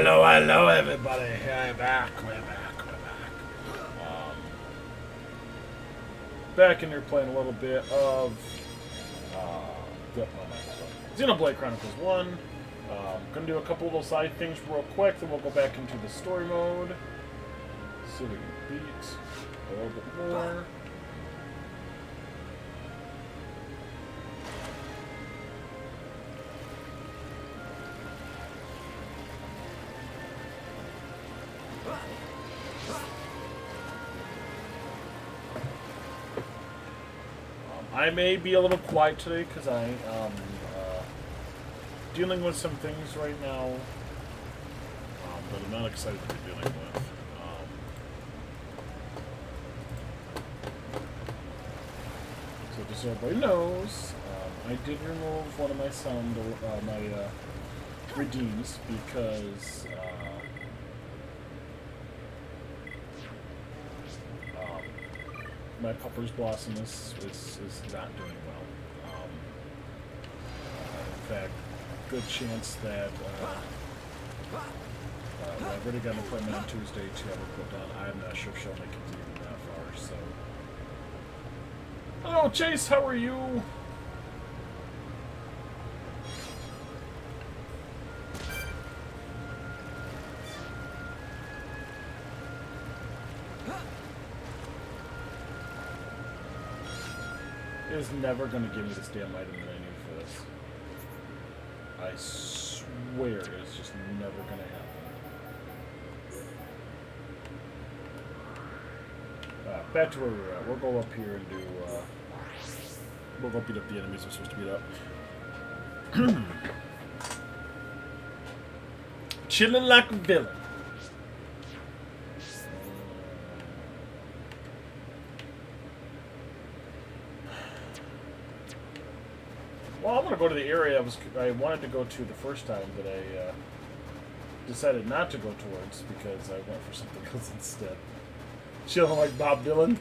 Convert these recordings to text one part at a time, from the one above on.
hello, everybody. We're back. Back in here playing a little bit of Xenoblade Chronicles 1. Gonna do a couple little side things real quick, then we'll go back into the story mode. See if we can beat a little bit more. I may be a little quiet today because I am dealing with some things right now that I'm not excited to be dealing with. So just so everybody knows, I did remove one of my redeems because my Pupper's Blossom is not doing well. In fact, good chance that I've already got an appointment on Tuesday to have her put down. I'm not sure if she'll make it even that far. So, hello, Chase. How are you? Is never going to give me this damn item that I need for this. I swear it's just never going to happen. Back to where we're at. We'll go up here and do... we'll go beat up the enemies we're supposed to beat up. Chilling like a villain. Well, I'm going to go to the area I wanted to go to the first time, but I decided not to go towards because I went for something else instead. Chilling like Bob Dylan.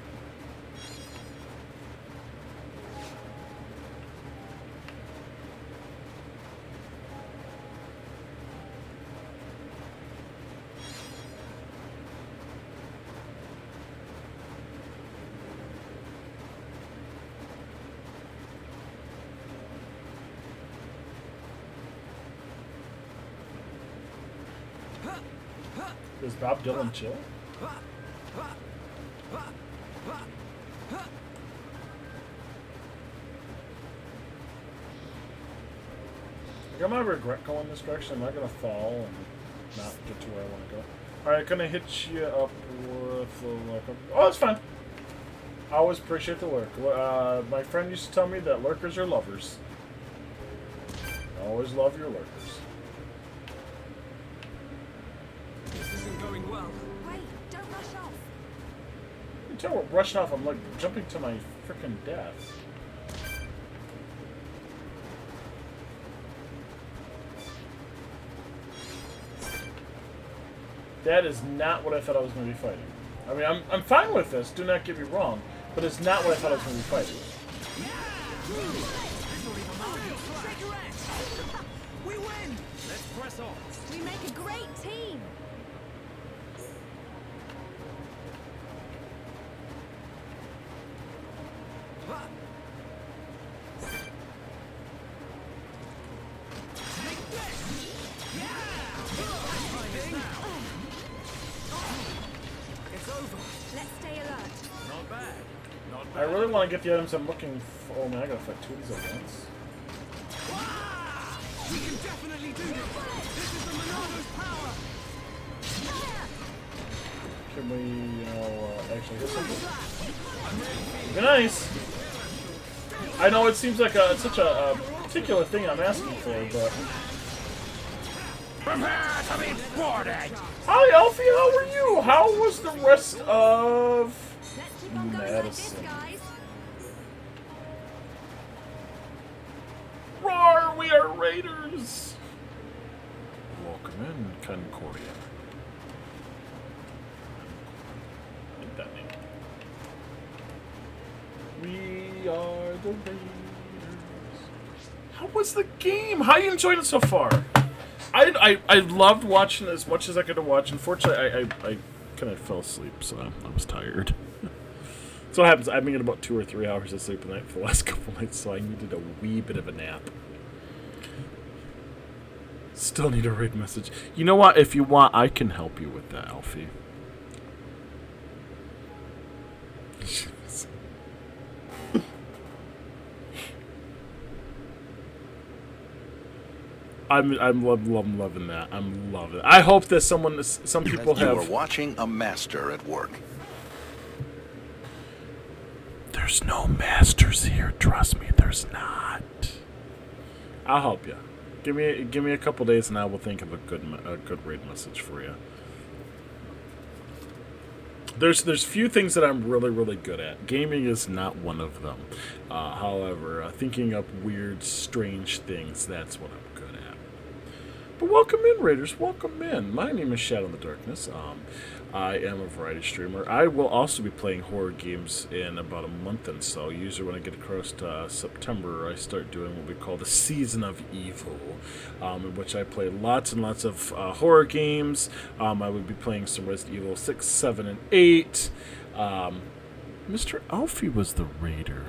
Does Bob Dylan chill? I might regret going this direction. Am I going to fall and not get to where I want to go? Alright, gonna hit you up with the lurker. Oh, that's fine. I always appreciate the lurk. My friend used to tell me that lurkers are lovers. Always love your lurkers. Going well. Wait, don't rush off. You can tell we're rushing off. I'm like jumping to my frickin' death. That is not what I thought I was going to be fighting. I mean, I'm fine with this. Do not get me wrong, but it's not what I thought I was going to be fighting. We win. Let's press on. We make a great team. I really want to get the items I'm looking for. Oh man, I gotta fight two of these at once. We can definitely do this. This is the Monado's power. Can we, actually hit something? Be nice. I know it seems like it's such a particular thing I'm asking for, but. Prepare to be boarded. Hi, Elfie. How are you? How was the rest of Madison? Roar! We are raiders! Welcome in, Concordia. I like that name. We are the raiders. How was the game? How are you enjoying it so far? I I loved watching as much as I could watch. Unfortunately, I kind of fell asleep, so I was tired. So what happens, I've been getting about 2 or 3 hours of sleep a night for the last couple nights, so I needed a wee bit of a nap. Still need a raid message. You know what? If you want, I can help you with that, Alfie. I'm loving that. I'm loving it. I hope that some people have. You are watching a master at work. There's no masters here. Trust me, there's not. I'll help you. Give me a couple days, and I will think of a good raid message for you. There's few things that I'm really good at. Gaming is not one of them. However, thinking up weird, strange things, that's what I'm good at. But welcome in, Raiders. Welcome in. My name is Shadow in the Darkness. I am a variety streamer. I will also be playing horror games in about a month and so. Usually when I get across to September, I start doing what we call the Season of Evil, in which I play lots and lots of horror games. I would be playing some Resident Evil 6, 7, and 8. Mr. Alfie was the raider.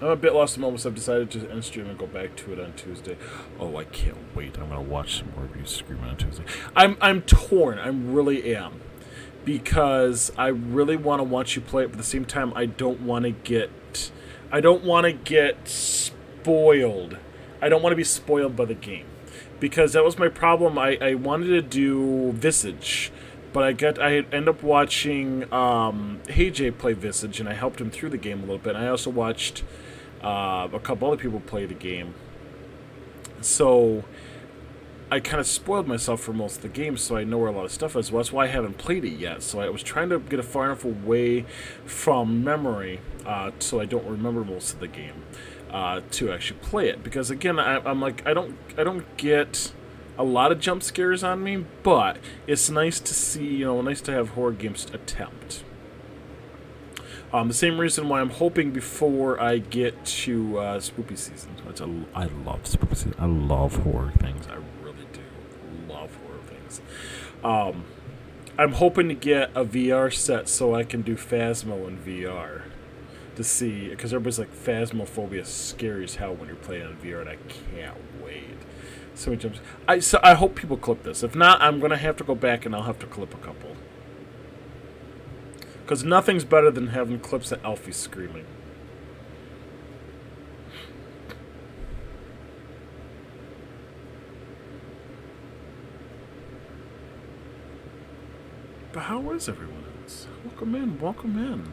I'm a bit lost in moments. I've decided to end stream and go back to it on Tuesday. Oh, I can't wait. I'm going to watch some more of you screaming on Tuesday. I'm torn. I really am. Because I really want to watch you play it, but at the same time, I don't want to get spoiled. I don't want to be spoiled by the game. Because that was my problem. I wanted to do Visage, but I ended up watching HeyJ play Visage, and I helped him through the game a little bit. And I also watched a couple other people play the game. So I kind of spoiled myself for most of the game, so I know where a lot of stuff is. Well, that's why I haven't played it yet. So I was trying to get a far enough away from memory so I don't remember most of the game to actually play it. Because again, I'm like, I don't get a lot of jump scares on me, but it's nice to see, nice to have horror games attempt. The same reason why I'm hoping before I get to spooky season. I love spooky season. I love horror things. I really do love horror things. I'm hoping to get a VR set so I can do Phasmo in VR. To see, because everybody's like, Phasmophobia is scary as hell when you're playing in VR, and I can't wait. So many times. So I hope people clip this. If not, I'm going to have to go back and I'll have to clip a couple. Because nothing's better than having clips of Alfie screaming. But how is everyone else? Welcome in, welcome in.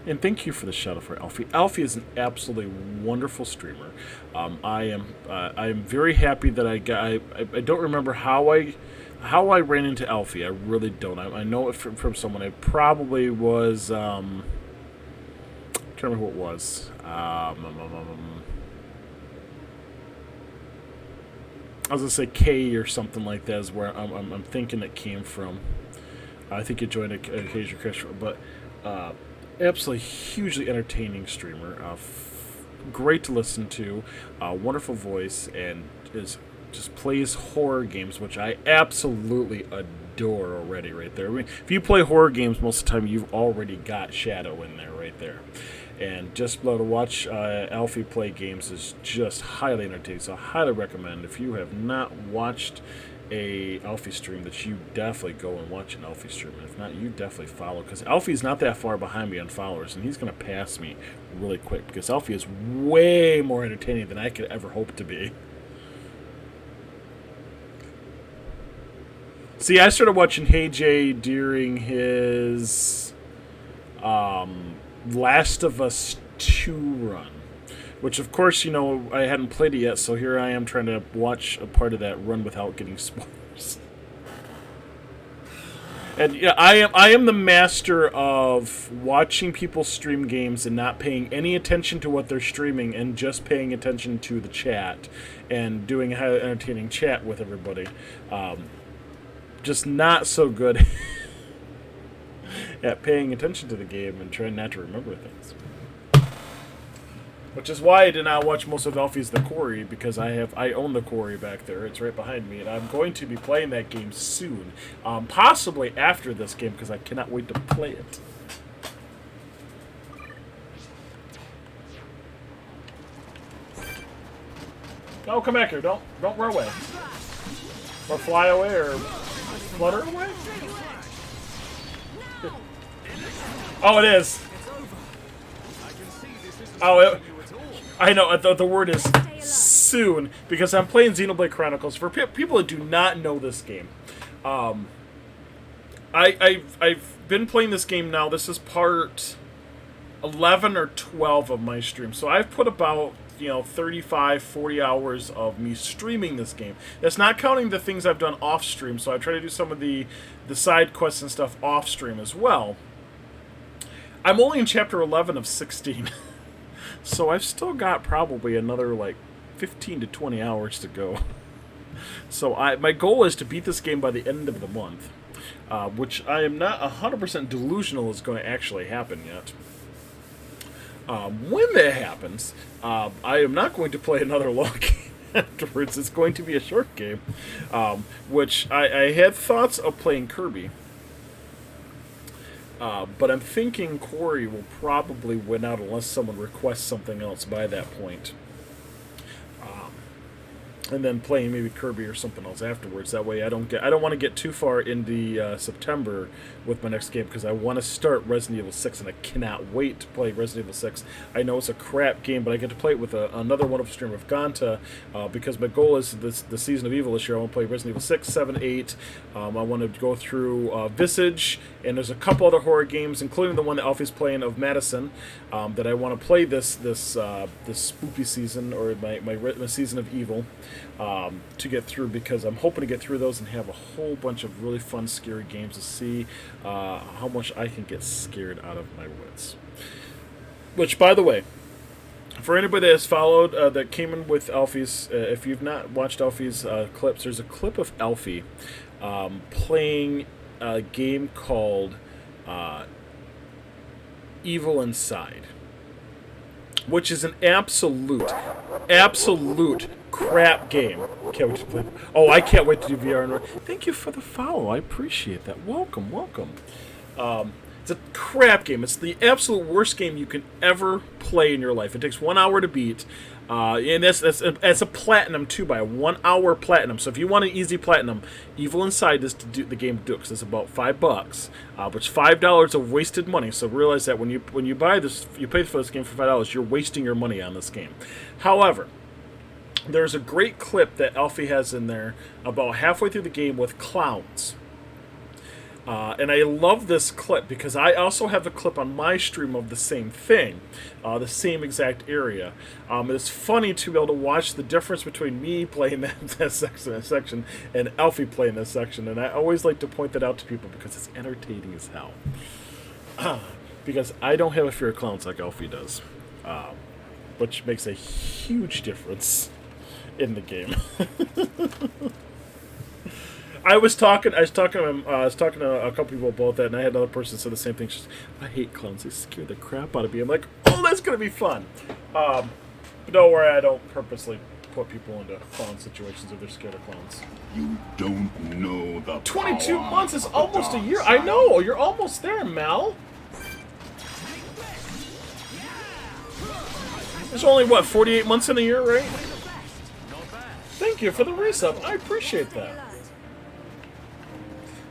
And thank you for the shout out for Alfie. Alfie is an absolutely wonderful streamer. I am very happy that I don't remember how I ran into Alfie. I really don't. I know it from someone. It probably was I'm trying to remember who it was. I was gonna say K or something like that is where I'm thinking it came from. I think it joined Occasion Crash, but absolutely hugely entertaining streamer. Great to listen to. Wonderful voice, and just plays horror games, which I absolutely adore already right there. I mean, if you play horror games most of the time, you've already got Shadow in there right there. And just be able to watch Alfie play games is just highly entertaining, so I highly recommend. If you have not watched a Alfie stream, that you definitely go and watch an Alfie stream. And if not, you definitely follow, because Alfie's not that far behind me on followers, and he's going to pass me really quick, because Alfie is way more entertaining than I could ever hope to be. See, I started watching HeyJ during his Last of Us 2 run, which, of course, I hadn't played it yet, so here I am trying to watch a part of that run without getting spoilers. And yeah, I am the master of watching people stream games and not paying any attention to what they're streaming and just paying attention to the chat and doing a highly entertaining chat with everybody. Just not so good at paying attention to the game and trying not to remember things. Which is why I did not watch most of Alfie's The Quarry, because I own The Quarry back there. It's right behind me, and I'm going to be playing that game soon. Possibly after this game, because I cannot wait to play it. No, come back here. Don't run away. Or fly away, or flutter away? Oh, it is. Oh, I know. The word is soon, because I'm playing Xenoblade Chronicles. For people that do not know this game, I've been playing this game now. This is part 11 or 12 of my stream. So I've put about 35, 40 hours of me streaming this game. That's not counting the things I've done off stream. So I try to do some of the side quests and stuff off stream as well. I'm only in chapter 11 of 16. So I've still got probably another, 15 to 20 hours to go. So my goal is to beat this game by the end of the month, which I am not 100% delusional is going to actually happen yet. When that happens, I am not going to play another long game afterwards. It's going to be a short game, which I had thoughts of playing Kirby. But I'm thinking Quarry will probably win out unless someone requests something else by that point. And then playing maybe Kirby or something else afterwards. That way I don't want to get too far into September with my next game, because I want to start Resident Evil 6, and I cannot wait to play Resident Evil 6. I know it's a crap game, but I get to play it with another wonderful streamer of Ganta, because my goal is the Season of Evil this year. I want to play Resident Evil 6, 7, 8. I want to go through Visage, and there's a couple other horror games, including the one that Alfie's playing of Madison, that I want to play this spooky season, or my Season of Evil. To get through, because I'm hoping to get through those and have a whole bunch of really fun, scary games to see how much I can get scared out of my wits. Which, by the way, for anybody that has followed, that came in with Alfie's, if you've not watched Alfie's clips, there's a clip of Alfie playing a game called Evil Inside, which is an absolute crap game. Can't wait to play. Oh, I can't wait to do VR. And thank you for the follow. I appreciate that. Welcome. It's a crap game. It's the absolute worst game you can ever play in your life. It takes 1 hour to beat. And that's a platinum too, by a 1 hour platinum. So if you want an easy platinum, Evil Inside is the game to do it, because it's about $5, which $5 of wasted money. So realize that when you buy this, you pay for this game for $5, you're wasting your money on this game. However, there's a great clip that Alfie has in there about halfway through the game with clowns. And I love this clip because I also have a clip on my stream of the same thing, the same exact area. It's funny to be able to watch the difference between me playing that section and Alfie playing this section. And I always like to point that out to people because it's entertaining as hell. Because I don't have a fear of clowns like Alfie does, which makes a huge difference in the game. I was talking to a couple people about that, and I had another person say the same thing. She's, I hate clowns; they scare the crap out of me. I'm like, oh, that's gonna be fun. But don't worry, I don't purposely put people into clown situations if they're scared of clowns. You don't know the 22 power months is of the almost a dark year. side. I know, you're almost there, Mel. There's only, what, 48 months in a year, right? Thank you for the resub. I appreciate that.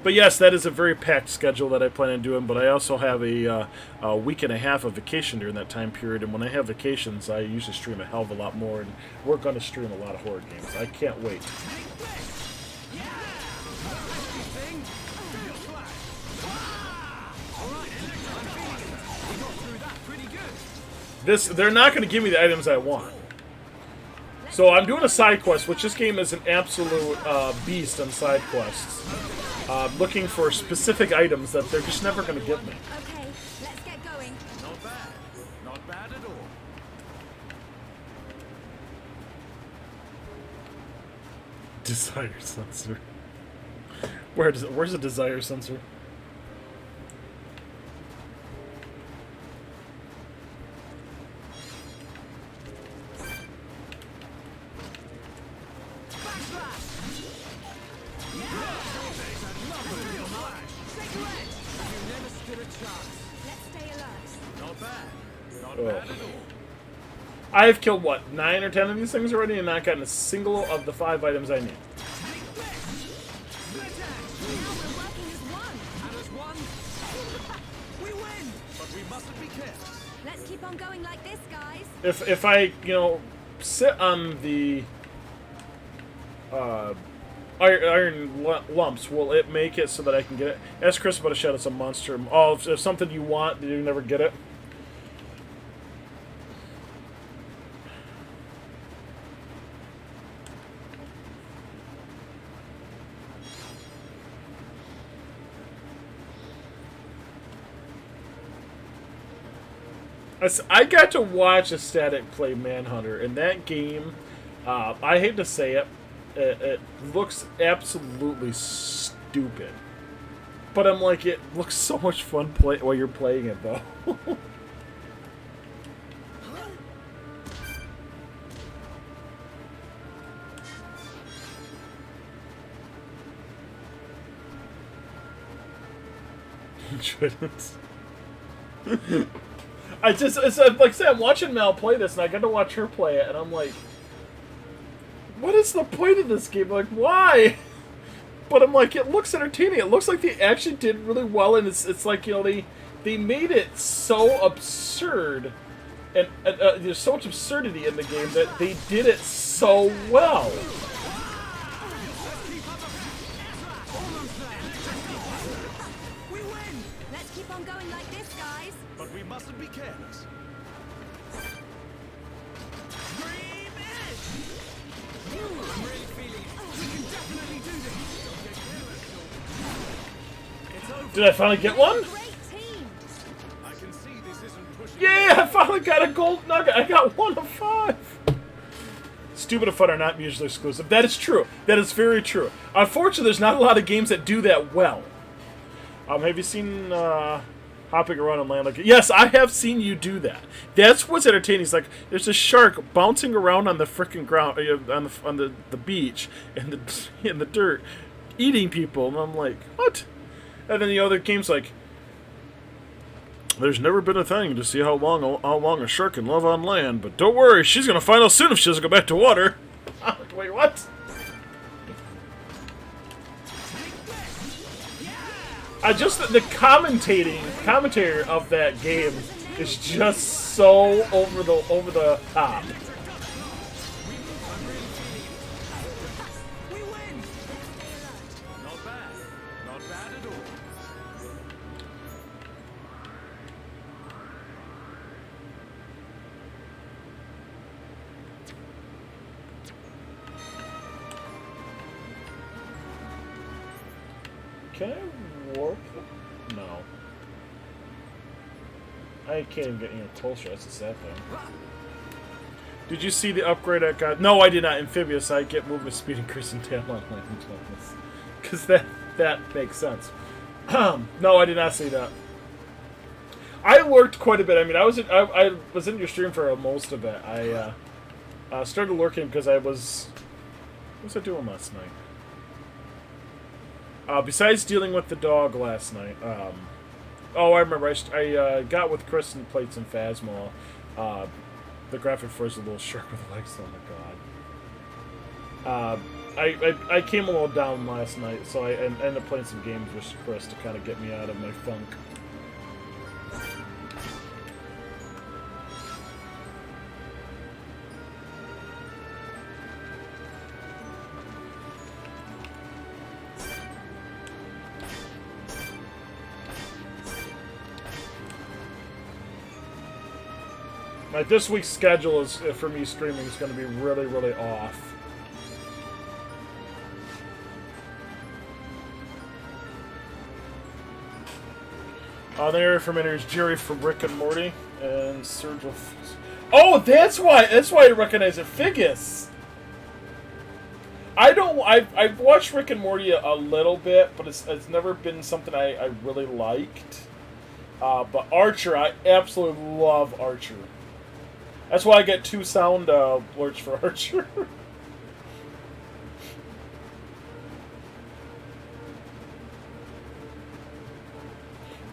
But yes, that is a very packed schedule that I plan on doing, but I also have a week and a half of vacation during that time period, and when I have vacations, I usually stream a hell of a lot more, and we're going to stream a lot of horror games. I can't wait. They're not going to give me the items I want. So I'm doing a side quest, which this game is an absolute beast on side quests. Looking for specific items that they're just never going to give me. Okay, let's get going. Not bad. Not bad at all. Desire sensor. Where's the desire sensor? You never stood a chance. Let's stay alert. Not bad. Not Oh. bad at all. I have killed, what, 9 or 10 of these things already and not gotten a single of the 5 items I need. Now we're working as one. And as one, we win. But we mustn't be careless. Let's keep on going like this, guys. If I, you know, sit on the iron lumps, will it make it so that I can get it? Ask Chris about a shot. It's a monster. Oh, if something you want, you never get it. I got to watch a static play Manhunter, and that game, I hate to say it, it looks absolutely stupid. But I'm like, it looks so much fun while you're playing it, though. Shouldn't. It's like I said, I'm watching Mel play this, and I got to watch her play it, and I'm like, what is the point of this game? Like, why? But I'm like, it looks entertaining. It looks like they actually did really well, and it's like, you know, they made it so absurd, and there's so much absurdity in the game that they did it so well. We win. Let's keep on going like this, guys. But we mustn't be careless. Dream it! I'm really feeling it. We can definitely do this. Don't get careless, It's over. Did I finally get one? Great team. I can see this isn't pushing. Yeah, I finally got a gold nugget. I got 1 of 5. Stupid and fun are not mutually exclusive. That is true. That is very true. Unfortunately, there's not a lot of games that do that well. Have you seen Hopping Around on Land? Like, yes, I have seen you do that. That's what's entertaining. It's like there's a shark bouncing around on the frickin' ground, on the beach in the dirt, eating people, and I'm like, what? And then the other game's like, there's never been a thing to see how long a shark can live on land, but don't worry, she's gonna find out soon if she doesn't go back to water. Wait, what? The commentary of that game is just so over the top. We win. Not bad. Not bad at all. Can I warp? No. I can't even get any closer. That's a sad thing. Did you see the upgrade I got? No, I did not. Amphibious. I get movement speed increase and tail on landing toughness. Because that makes sense. No, I did not see that. I lurked quite a bit. I mean, I was in your stream for most of it. I started lurking because I was... What was I doing last night? Besides dealing with the dog last night, oh, I remember. I got with Chris and played some Phasma. The graphic for is a little shark with legs. Oh my god. I came a little down last night, so I ended up playing some games with Chris to kind of get me out of my funk. Like, this week's schedule is, for me streaming, is going to be really, really off. The area from it is Jerry from Rick and Morty and Sergio. Oh, that's why I recognize it. Figgis. I've watched Rick and Morty a little bit, but it's never been something I really liked. But Archer, I absolutely love Archer. That's why I get 2 sound alerts for Archer.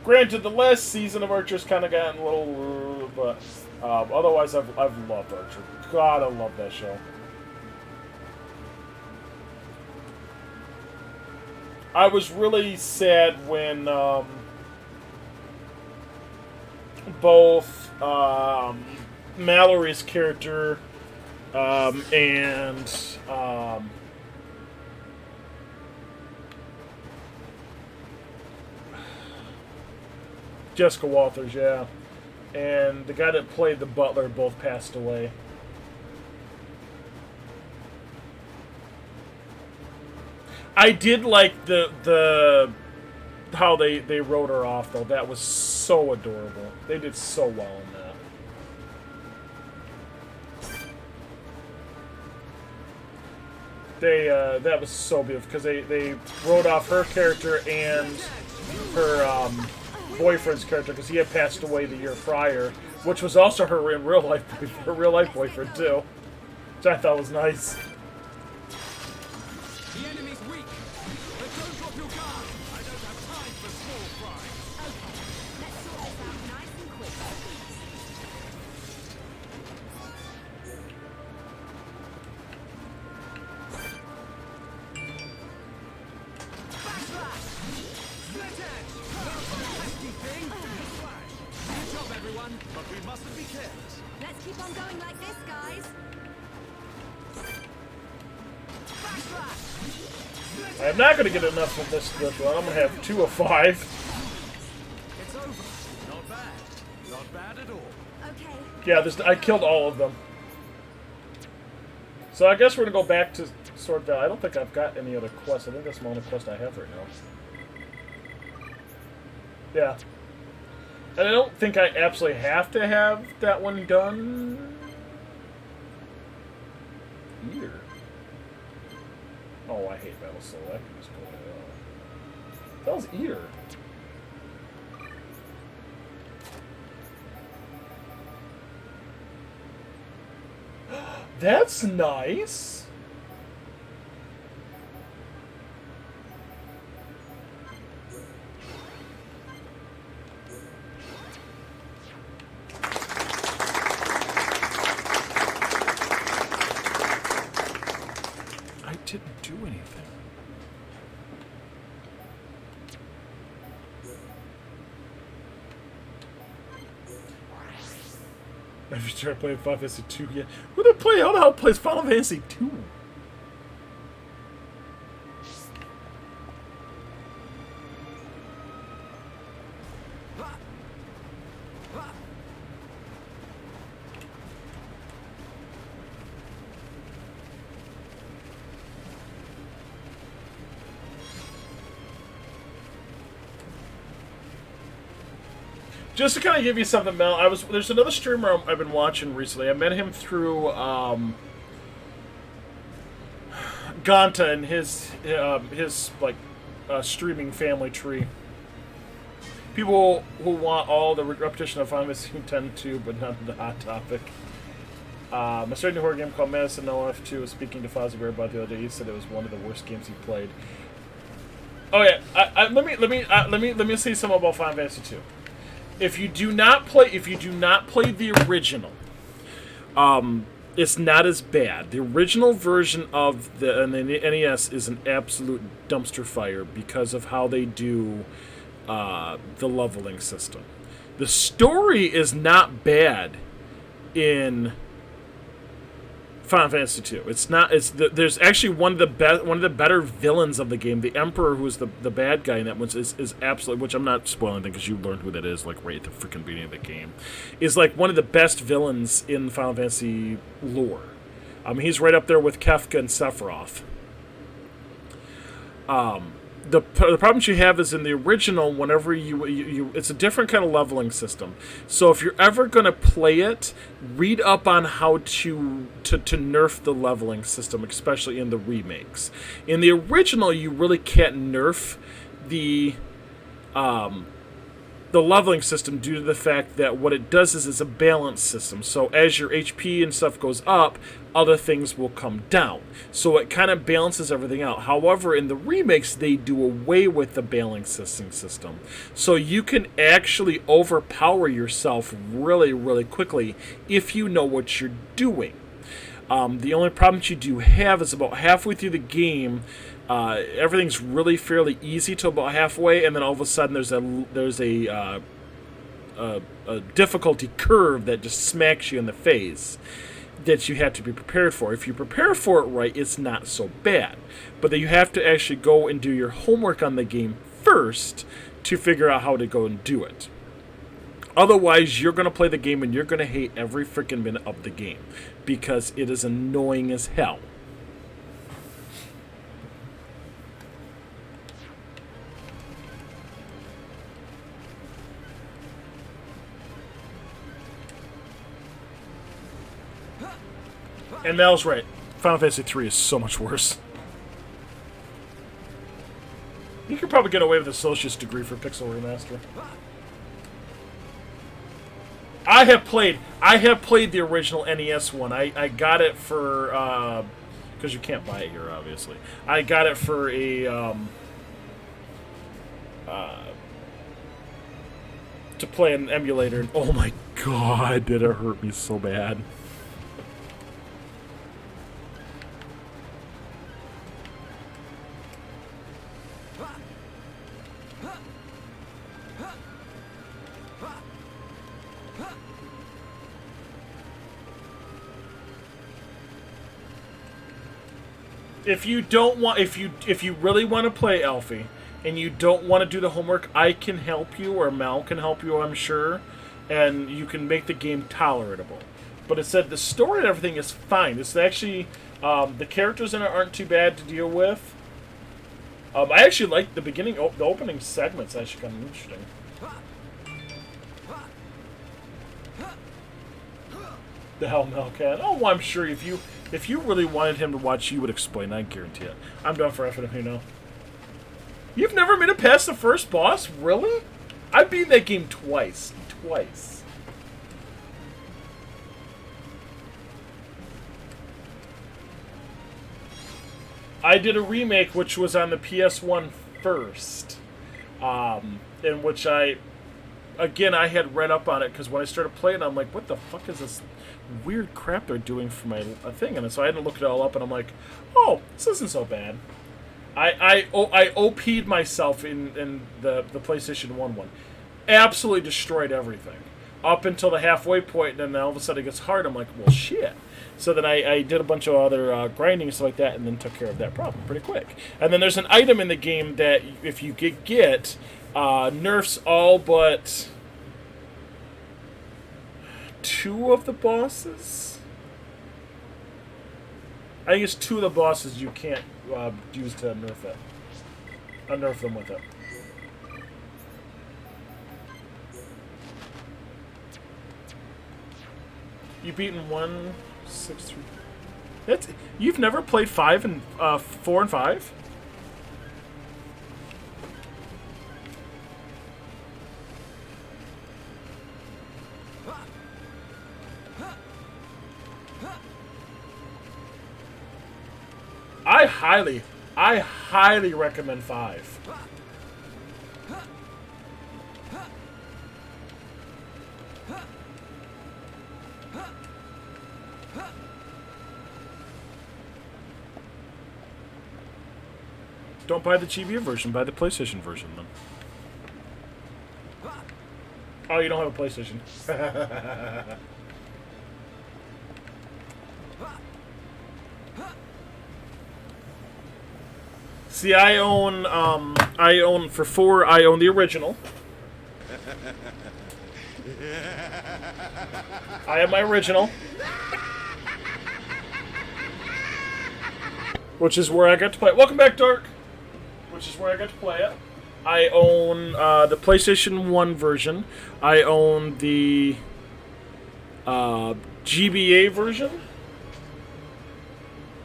Granted, the last season of Archer's kind of gotten a little, but otherwise, I've loved Archer. God, I love that show. I was really sad when both Mallory's character and Jessica Walters, yeah, and the guy that played the butler both passed away. I did like the how they wrote her off though. That was so adorable. They did so well in that. That was so beautiful because they wrote off her character and her boyfriend's character because he had passed away the year prior, which was also her in real life boyfriend too, which I thought was nice. The enemy's weak, but don't drop your guard. I don't have time for small fry. Okay, let's sort this out nice and quick. Backslash! Split edge! Pesky thing! Flash! Good job, everyone, but we mustn't be careless. Let's keep on going like this, guys. Backslash! Split I'm not going to get enough of this run. I'm going to have 2 of 5. It's over. Not bad. Not bad at all. Okay. Yeah, I killed all of them. So I guess we're going to go back to Sword Valley. I don't think I've got any other quests. I think that's the only quest I have right now. Yeah. And I don't think I absolutely have to have that one done here. Oh, I hate Battle Soul. I can just go ahead. That was ear. That's nice. I didn't do anything. Have you tried playing Final Fantasy 2 yet? Who the hell plays Final Fantasy 2? Just to kind of give you something, Mel, there's another streamer I've been watching recently. I met him through Ganta and his streaming family tree. People who want all the repetition of Final Fantasy 10-2, but not the hot topic. I started a new horror game called Madison LF2. Was speaking to Fozzie Bear about the other day. He said it was one of the worst games he played. Oh yeah, let me say something about Final Fantasy 2. If you do not play the original, it's not as bad. The original version of the NES is an absolute dumpster fire because of how they do the leveling system. The story is not bad in Final Fantasy 2. There's actually one of the better villains of the game. The Emperor, who is the bad guy in that one, is absolutely, which I'm not spoiling anything because you learned who that is like right at the freaking beginning of the game, is like one of the best villains in Final Fantasy lore. He's right up there with Kefka and Sephiroth. The problems you have is in the original, whenever you it's a different kind of leveling system. So if you're ever going to play it, read up on how to nerf the leveling system, especially in the remakes. In the original, you really can't nerf the the leveling system due to the fact that what it does is it's a balance system. So as your HP and stuff goes up, other things will come down. So it kind of balances everything out. However, in the remakes, they do away with the balancing system. So you can actually overpower yourself really, really quickly if you know what you're doing. The only problem that you do have is about halfway through the game, everything's really fairly easy till about halfway, and then all of a sudden there's a difficulty curve that just smacks you in the face that you have to be prepared for. If you prepare for it right, it's not so bad. But then you have to actually go and do your homework on the game first to figure out how to go and do it. Otherwise, you're going to play the game and you're going to hate every freaking minute of the game because it is annoying as hell. And Mel's right. Final Fantasy 3 is so much worse. You could probably get away with an associate's degree for Pixel Remaster. I have played the original NES one. I got it for because you can't buy it here, obviously. I got it for a to play an emulator. And oh my god, did it hurt me so bad. If you really want to play Alfie, and you don't want to do the homework, I can help you, or Mal can help you, I'm sure, and you can make the game tolerable. But it said the story and everything is fine. It's actually the characters in it aren't too bad to deal with. I actually like the beginning, the opening segments. Actually, kind of interesting. The hell, Melcat. Oh, I'm sure if you really wanted him to watch, you would explain. I guarantee it. I'm done for effing him, you know. You've never made it past the first boss? Really? I've beaten that game twice. Twice. I did a remake, which was on the PS1 first. In which I had read up on it, because when I started playing, I'm like, what the fuck is this weird crap they're doing for my thing? And so I had to look it all up, and I'm like, oh, this isn't so bad. I OP'd myself in the PlayStation 1 one. Absolutely destroyed everything. Up until the halfway point, and then all of a sudden it gets hard. I'm like, well, shit. So then I did a bunch of other grinding and stuff like that, and then took care of that problem pretty quick. And then there's an item in the game that if you get nerfs all but 2 of the bosses. I think it's 2 of the bosses you can't use to nerf it. Unnerf them with it. You've beaten 1, 6, 3. You've never played 5 and 4 and 5? I highly recommend 5. Don't buy the GBA version, buy the PlayStation version then. Oh, you don't have a PlayStation. See, I own for 4, I own the original. I have my original. Which is where I got to play it. Welcome back, Dark! Which is where I got to play it. I own the PlayStation 1 version. I own the GBA version.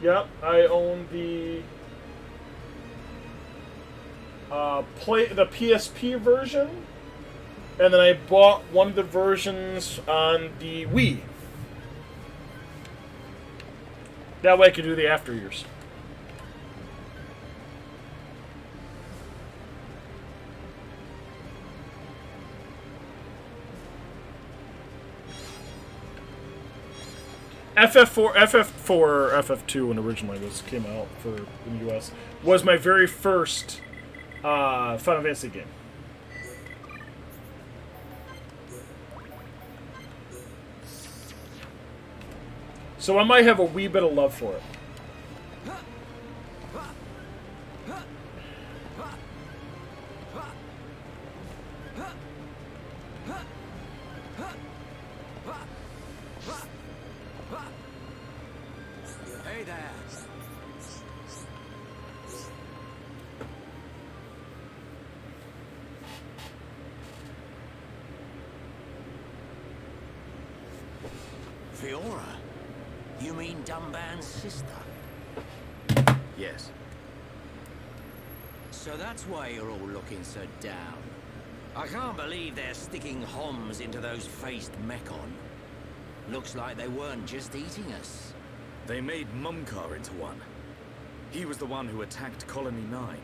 Yep, I own the the PSP version. And then I bought one of the versions on the Wii. That way I could do the after years. FF4 or FF2 when originally this came out for in the US was my very first Final Fantasy game. So I might have a wee bit of love for it. Hey there. Fiora? You mean Dunban's sister? Yes. So that's why you're all looking so down. I can't believe they're sticking HOMs into those faced Mechon. Looks like they weren't just eating us. They made Mumkar into one. He was the one who attacked Colony 9.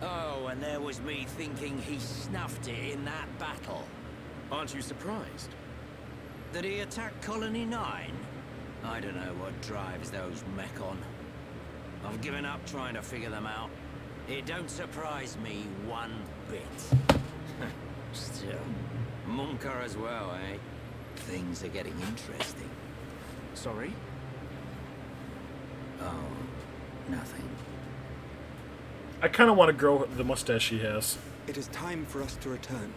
Oh, and there was me thinking he snuffed it in that battle. Aren't you surprised? Did he attack Colony 9? I don't know what drives those Mechon. I've given up trying to figure them out. It don't surprise me one bit. Still, Mumkar as well, eh? Things are getting interesting. Sorry? Oh, nothing. I kind of want to grow the mustache he has. It is time for us to return.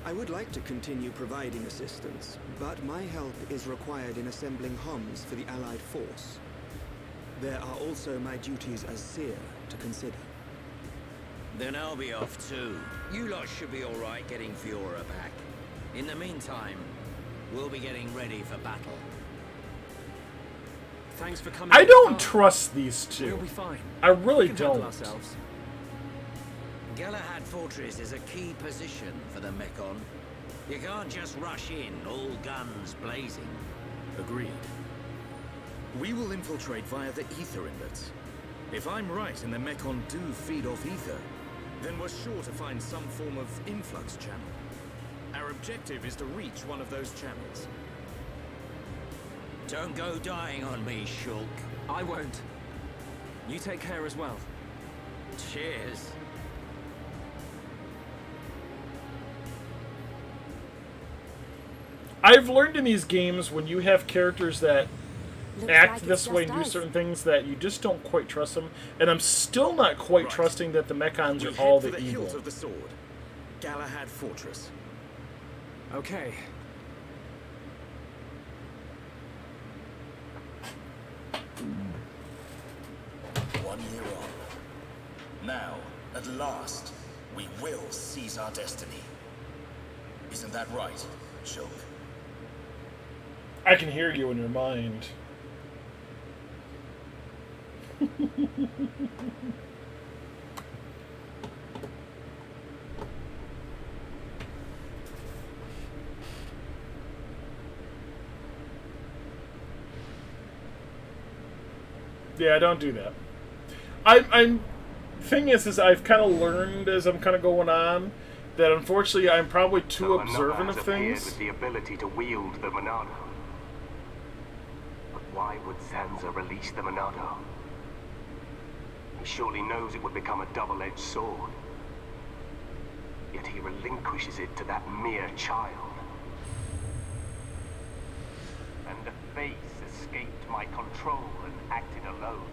I would like to continue providing assistance, but my help is required in assembling HOMs for the Allied force. There are also my duties as seer to consider. Then I'll be off too. You lot should be alright getting Fiora back. In the meantime, we'll be getting ready for battle. Thanks for coming. I don't Oh, trust these two. We'll be fine. I really We can handle don't. ourselves. Galahad Fortress is a key position for the Mechon. You can't just rush in, all guns blazing. Agreed. We will infiltrate via the ether inlets. If I'm right and the Mechon do feed off ether, then we're sure to find some form of influx channel. Our objective is to reach one of those channels. Don't go dying on me, Shulk. I won't. You take care as well. Cheers. I've learned in these games when you have characters that Looks act like this it's way just and do us. certain things that you just don't quite trust them. And I'm still not quite Right. trusting that the Mechons We are all head the for the evil. hilt of the sword. Galahad Fortress. Okay. One year on. Now, at last, we will seize our destiny. Isn't that right, Shulk? I can hear you in your mind. Yeah, don't do that. I'm. Thing is I've kind of learned as I'm kind of going on that unfortunately I'm probably too So observant another of has appeared things. with the ability to wield the Monado. But why would Sansa release the Monado? He surely knows it would become a double-edged sword. Yet he relinquishes it to that mere child. And the face escaped my control and acted alone.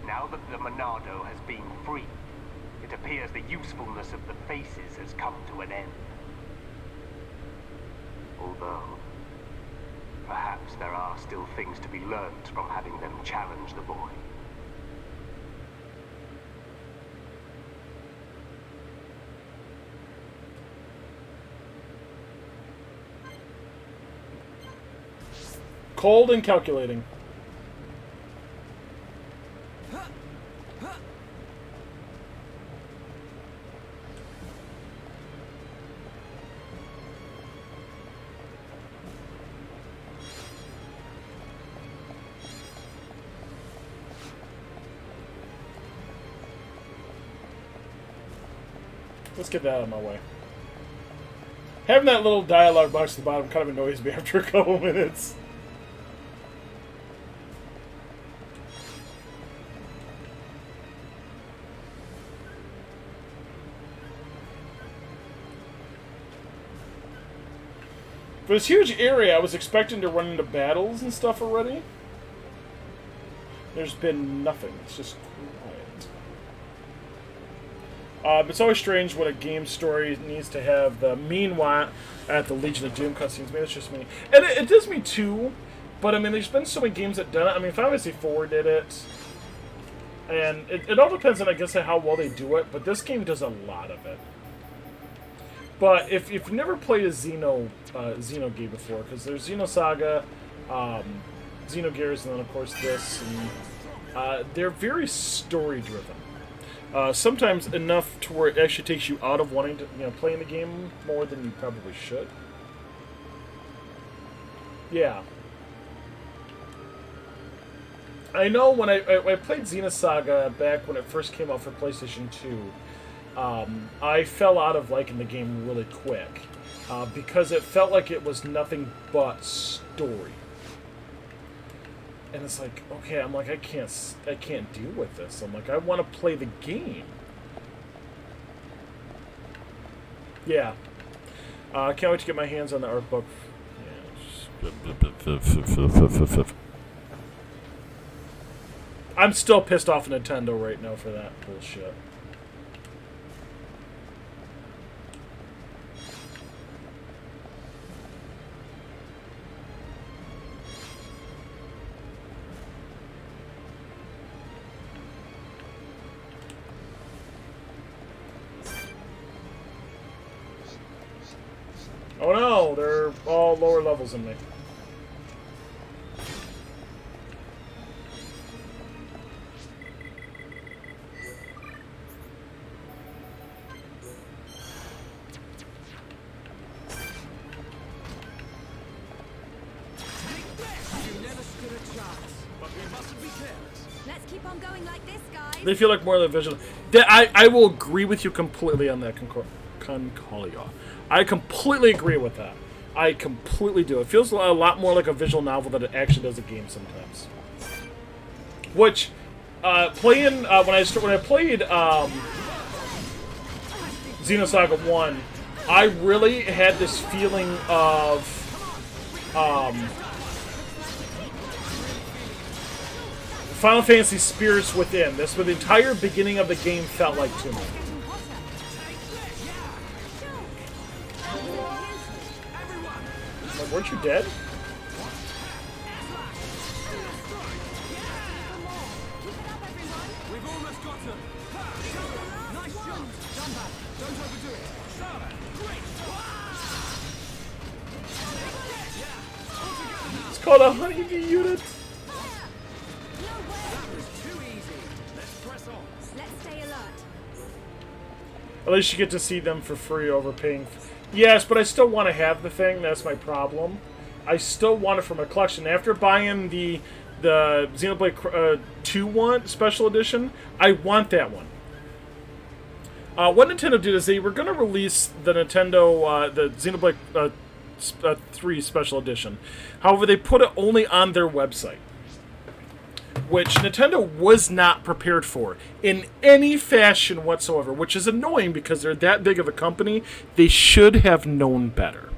Now that the Monado has been free, it appears the usefulness of the faces has come to an end. Although, perhaps there are still things to be learnt from having them challenge the boy. Cold and calculating. Let's get that out of my way. Having that little dialogue box at the bottom kind of annoys me after a couple minutes. For this huge area, I was expecting to run into battles and stuff already. There's been nothing. It's just quiet. It's always strange when a game story needs to have the meanwhile at the Legion of Doom cutscenes. Maybe it's just me. And it does me too, but I mean, there's been so many games that done it. I mean, Final Fantasy IV did it. And it all depends on, I guess, how well they do it, but this game does a lot of it. But if you've never played a Xeno game before, because there's Xenosaga, Xenogears, and then of course this, and they're very story-driven. Sometimes enough to where it actually takes you out of wanting to, playing the game more than you probably should. Yeah. I know when I played Xenosaga back when it first came out for PlayStation 2. I fell out of liking the game really quick because it felt like it was nothing but story, and it's like, okay, I'm like, I can't deal with this. I'm like, I want to play the game. Yeah, can't wait to get my hands on the art book. Yeah. I'm still pissed off at Nintendo right now for that bullshit. Oh no, they're all lower levels than me. Let's keep on going like this, guys. They feel like more of the visual. I will agree with you completely on that, Concalia. I completely agree with that. I completely do. It feels a lot more like a visual novel than it actually does a game sometimes. Which, when I played Xenosaga 1, I really had this feeling of Final Fantasy Spirits Within. This, what the entire beginning of the game felt like to me. Like, weren't you dead? We've almost got him. Nice shot. Done that. Don't overdo it. Great. It's called a honeybee unit. That was too easy. Let's press on. Let's stay alert. At least you get to see them for free overpaying. Yes, but I still want to have the thing. That's my problem. I still want it from a collection. After buying the Xenoblade 2 one special edition, I want that one. What Nintendo did is they were going to release the the Xenoblade 3 special edition. However, they put it only on their website, which Nintendo was not prepared for in any fashion whatsoever, which is annoying because they're that big of a company. They should have known better.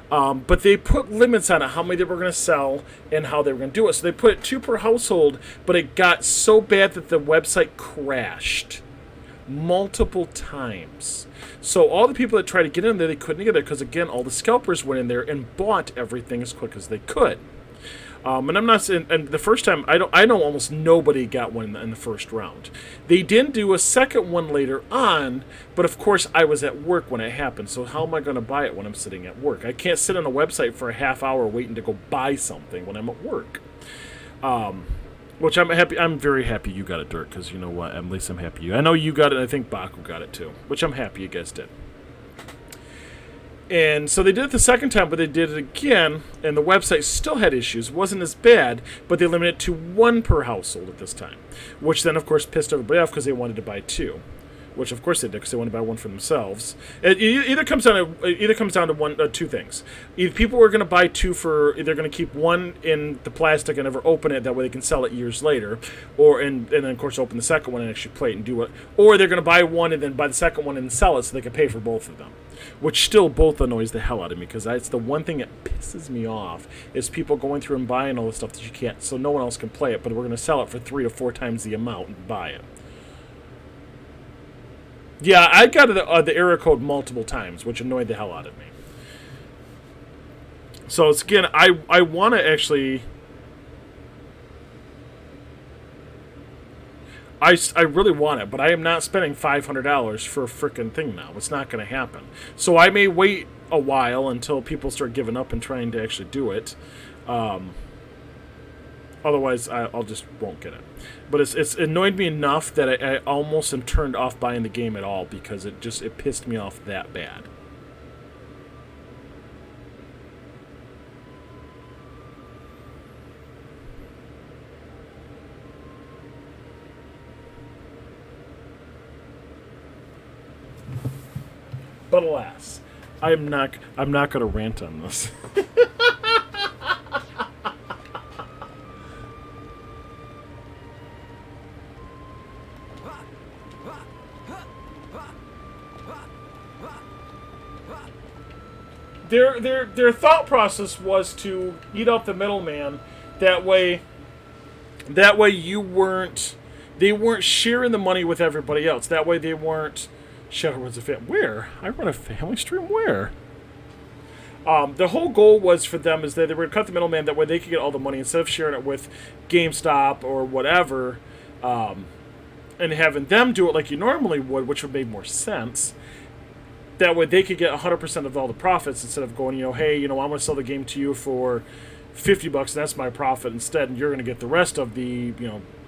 But they put limits on it, how many they were going to sell and how they were going to do it. So they put it 2 per household, but it got so bad that the website crashed multiple times. So all the people that tried to get in there, they couldn't get it because, again, all the scalpers went in there and bought everything as quick as they could. And I'm not saying, and the first time, I know almost nobody got one in the first round. They didn't do a second one later on, but of course I was at work when it happened, so how am I going to buy it when I'm sitting at work? I can't sit on a website for a half hour waiting to go buy something when I'm at work. Which I'm very happy you got it, Dirk, because you know what, at least I'm happy you. I know you got it, and I think Baku got it too, which I'm happy you guys did. And so they did it the second time, but they did it again, and the website still had issues. It wasn't as bad, but they limited it to 1 per household at this time, which then, of course, pissed everybody off because they wanted to buy 2. which of course they did because they want to buy one for themselves. It either comes down to one, two things. Either people are going to buy two for, they're going to keep one in the plastic and never open it, that way they can sell it years later, or and then of course open the second one and actually play it and do it, or they're going to buy one and then buy the second one and sell it so they can pay for both of them. Which still both annoys the hell out of me, because that's the one thing that pisses me off, is people going through and buying all the stuff that you can't, so no one else can play it, but we're going to sell it for 3 to 4 times the amount and buy it. Yeah, I got the error code multiple times, which annoyed the hell out of me. So it's, again, I want to actually... I really want it, but I am not spending $500 for a frickin' thing now. It's not going to happen. So I may wait a while until people start giving up and trying to actually do it. Otherwise, I'll just won't get it. But it's annoyed me enough that I almost am turned off buying the game at all, because it pissed me off that bad. But alas, I'm not going to rant on this. Their thought process was to eat up the middleman. That way they weren't sharing the money with everybody else. That way they weren't. Shadow runs a family. Where? I run a family stream where? The whole goal was for them is that they were going to cut the middleman. That way they could get all the money instead of sharing it with GameStop or whatever, and having them do it like you normally would, which would make more sense. That way they could get 100% of all the profits instead of going, hey, I'm going to sell the game to you for $50 and that's my profit instead, and you're going to get the rest of the,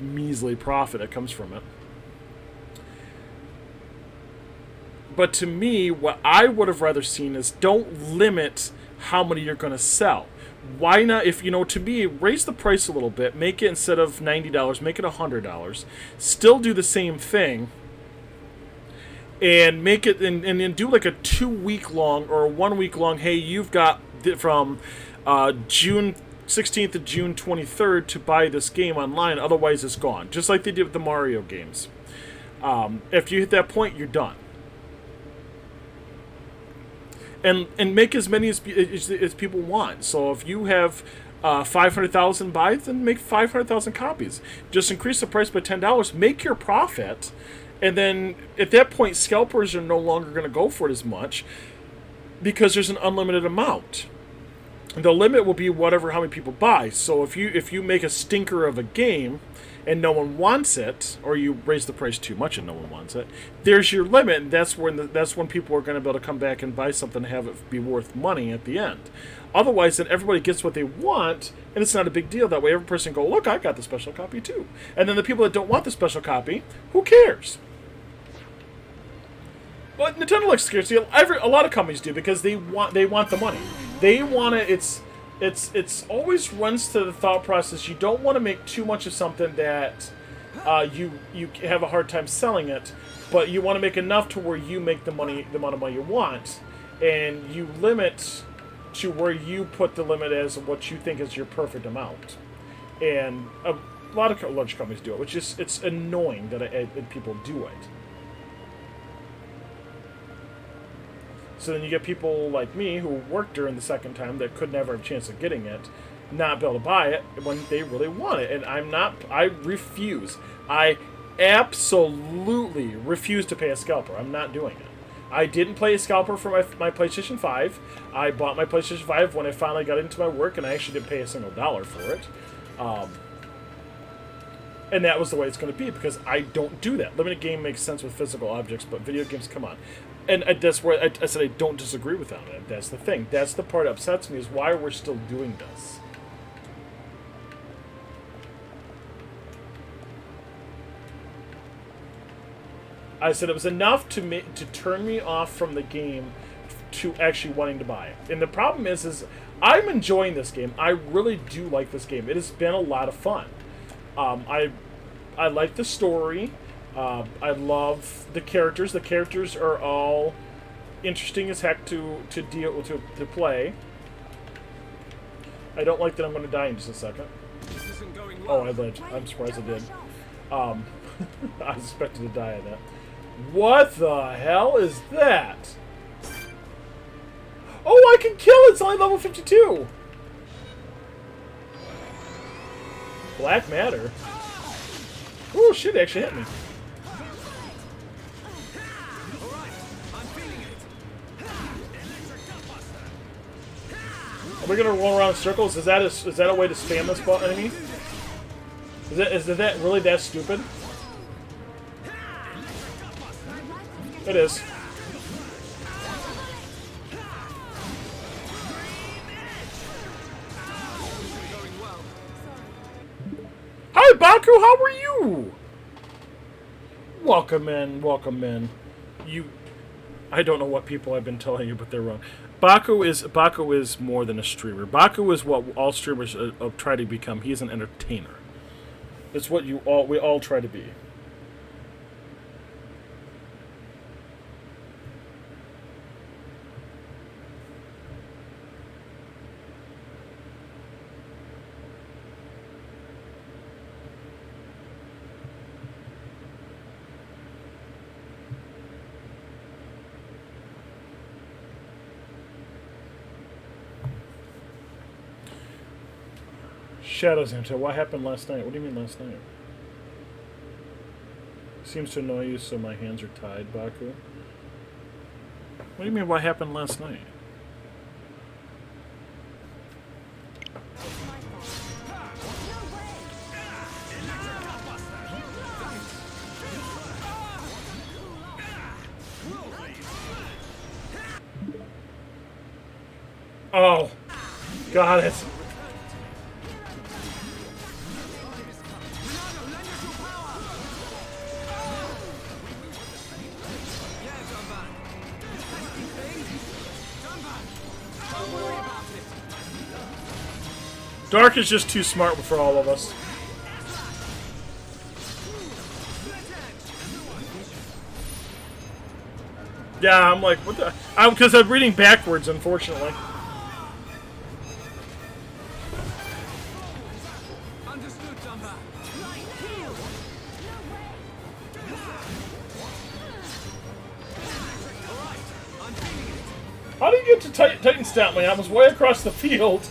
measly profit that comes from it. But to me, what I would have rather seen is don't limit how many you're going to sell. Why not, if, to me, raise the price a little bit, make it instead of $90, make it $100, still do the same thing, and make it, and then do like a 2-week long or a 1-week long, hey, you've got from June 16th to June 23rd to buy this game online, otherwise it's gone. Just like they did with the Mario games. If you hit that point, you're done. And make as many as people want. So if you have 500,000 buys, then make 500,000 copies. Just increase the price by $10, make your profit, and then at that point, scalpers are no longer going to go for it as much because there's an unlimited amount. The limit will be how many people buy. So if you make a stinker of a game and no one wants it, or you raise the price too much and no one wants it, there's your limit, and that's when people are going to be able to come back and buy something and have it be worth money at the end. Otherwise, then everybody gets what they want, and it's not a big deal. That way every person can go, look, I got the special copy too. And then the people that don't want the special copy, who cares? But Nintendo likes scarcity. A lot of companies do, because they want the money. They want it. It's always runs to the thought process. You don't want to make too much of something that you have a hard time selling it, but you want to make enough to where you make the amount of money you want, and you limit to where you put the limit as what you think is your perfect amount. And a lot of large companies do it, which is it's annoying that people do it. So then you get people like me who worked during the second time that could never have a chance of getting it, not be able to buy it when they really want it. And I refuse. I absolutely refuse to pay a scalper. I'm not doing it. I didn't play a scalper for my PlayStation 5. I bought my PlayStation 5 when I finally got into my work, and I actually didn't pay a single dollar for it. And that was the way it's going to be, because I don't do that. Limited game makes sense with physical objects, but video games, come on. And that's where I said I don't disagree with that. That's the thing. That's the part that upsets me, is why we're still doing this. I said it was enough to turn me off from the game to actually wanting to buy it. And the problem is I'm enjoying this game. I really do like this game. It has been a lot of fun. I like the story. I love the characters. The characters are all interesting as heck to play. I don't like that I'm going to die in just a second. This isn't going well. Oh, I lived. I'm surprised I did. I was expected to die of that. What the hell is that? Oh, I can kill it! It's only level 52! Black matter? Oh, shit, it actually hit me. Are we gonna roll around in circles? Is that a way to spam this enemy? Is that really that stupid? It is. Hi, Baku. How are you? Welcome in. Welcome in. I don't know what people I've been telling you, but they're wrong. Baku is more than a streamer. Baku is what all streamers try to become. He is an entertainer. It's what we all try to be. Shadows into what happened last night? What do you mean last night? Seems to annoy you, so my hands are tied, Baku. What do you mean what happened last night? Oh, got it. Dark is just too smart for all of us. Yeah, I'm like, what the? Because I'm reading backwards, unfortunately. How did you get to Titan stat me? I was way across the field.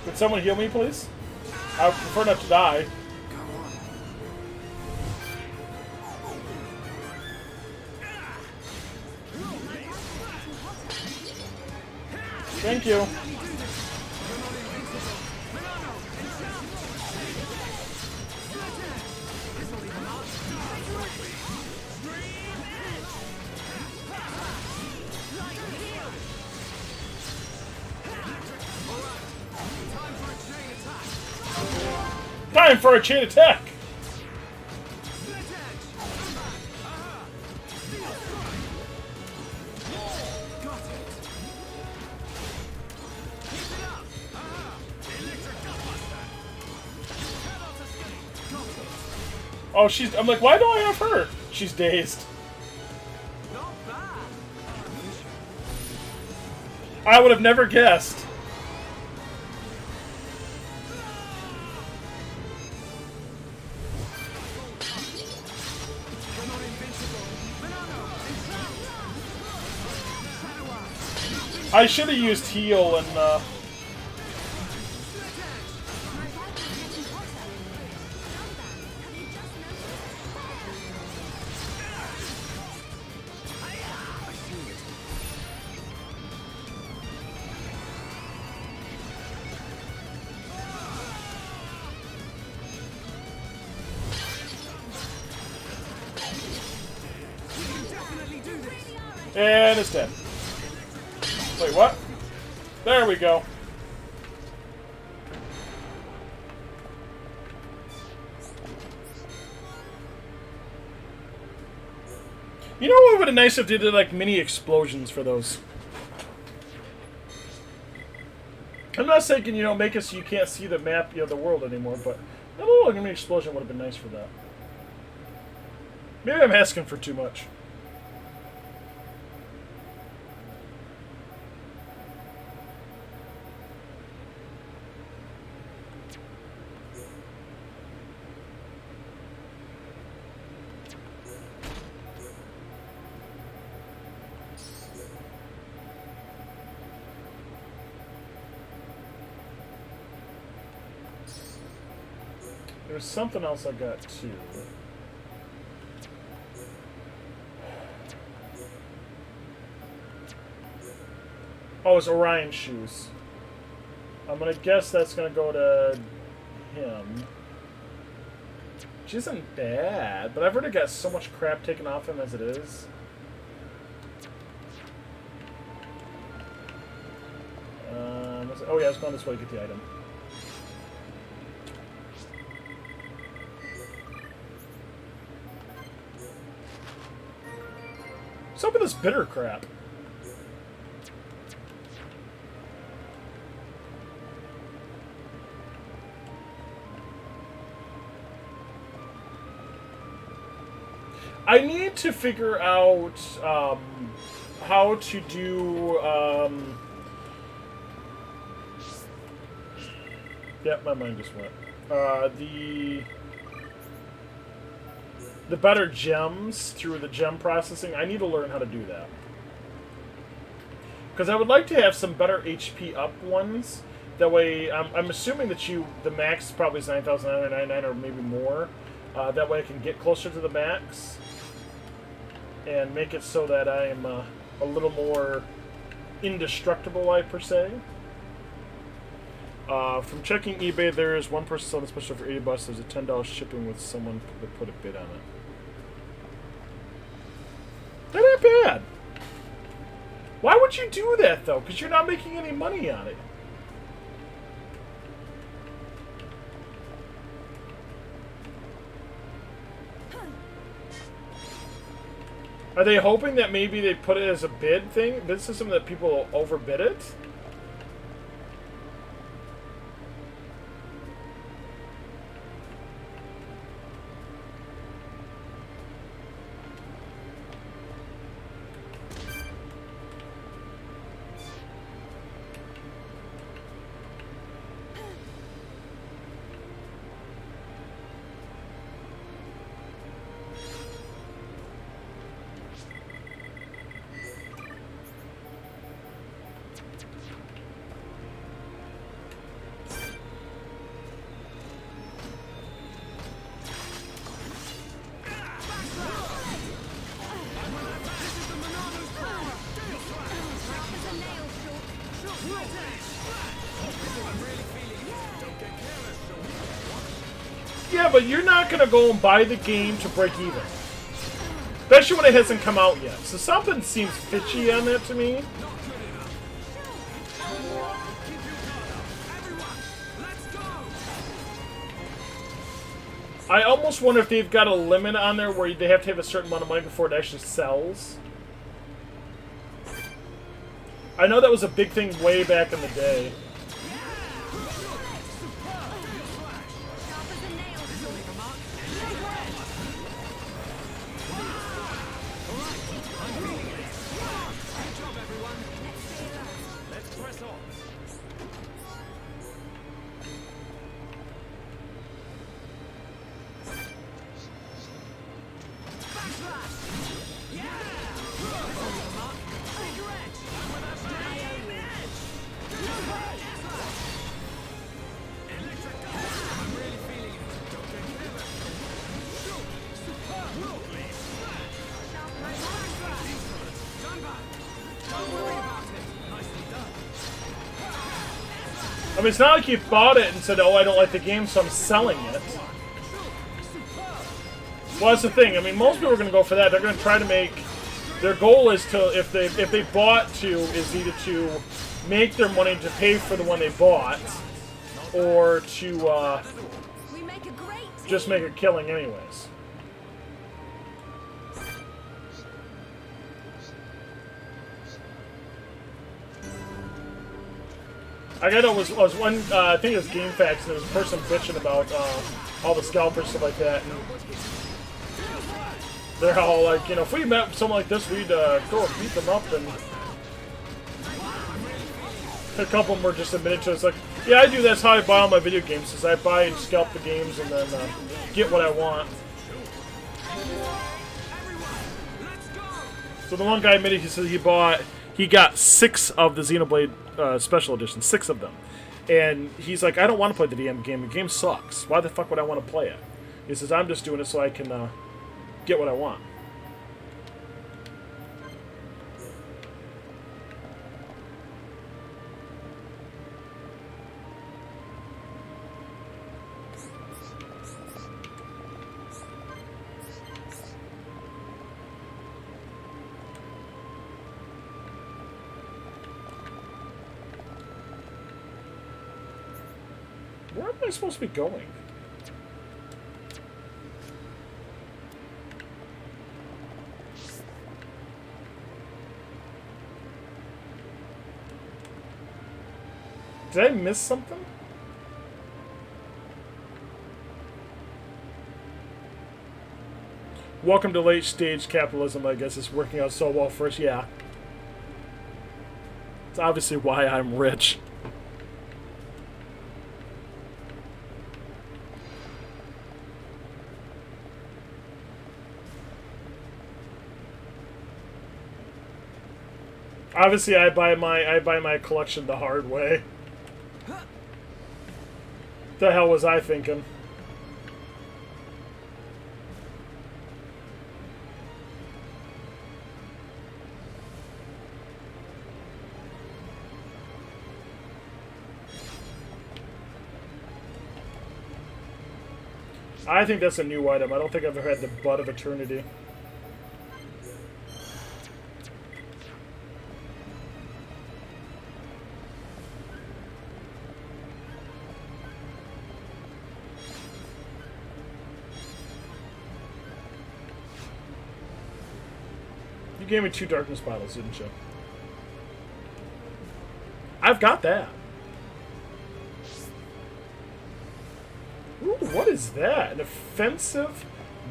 Could someone heal me, please? I would prefer not to die. Thank you. Time for a chain attack! Oh, I'm like, why do I have her? She's dazed. I would have never guessed. I should have used heal and, and it's dead. Wait, what? There we go. You know what would have been nice if they did like mini explosions for those? I'm not saying, you know, make it so you can't see the map, you know, the world anymore, but A little enemy explosion would have been nice for that. Maybe I'm asking for too much. There's something else I got too. Oh, it's Orion shoes. I'm gonna guess that's gonna go to him. Which isn't bad, but I've already got so much crap taken off him as it is. Oh yeah, I was going this way to get the item. What's up with this bitter crap? I need to figure out how to do. Yep, my mind just went. The better gems through the gem processing. I need to learn how to do that. Because I would like to have some better HP up ones. That way, I'm assuming that the max probably is 9,999 or maybe more. That way I can get closer to the max. And make it so that I am a little more indestructible, per se. From checking eBay, there is one person selling a special for $80. There's a $10 shipping with someone that put a bid on it. That ain't bad. Why would you do that, though? Because you're not making any money on it. Are they hoping that maybe they put it as a bid thing? Bid system that people overbid it? Yeah, but you're not going to go and buy the game to break even. Especially when it hasn't come out yet. So something seems fishy on that to me. I almost wonder if they've got a limit on there where they have to have a certain amount of money before it actually sells. I know that was a big thing way back in the day. I mean, it's not like you bought it and said, oh, I don't like the game, so I'm selling it. Well, that's the thing. I mean, most people are going to go for that. They're going to try to make... Their goal is to, if they bought to, is either to make their money to pay for the one they bought, or to just make a killing anyways. I got was one. I think it was Game Facts, and there was a person bitching about all the scalpers stuff like that. And they're all like, you know, if we met someone like this, we'd go and beat them up. And a couple of them were just admitted to it. It's like, yeah, I do. That's how I buy all my video games. Is I buy and scalp the games and then get what I want. So the one guy admitted, he said he got 6 of the Xenoblade Special Edition, 6 of them. And he's like, I don't want to play the damn game. The game sucks. Why the fuck would I want to play it? He says, I'm just doing it so I can get what I want. Where am I supposed to be going? Did I miss something? Welcome to late stage capitalism, I guess. It's working out so well for us, yeah. It's obviously why I'm rich. Obviously, I buy my collection the hard way. The hell was I thinking? I think that's a new item. I don't think I've ever had the Butt of Eternity. You gave me 2 darkness bottles, didn't you? I've got that. Ooh, what is that? An offensive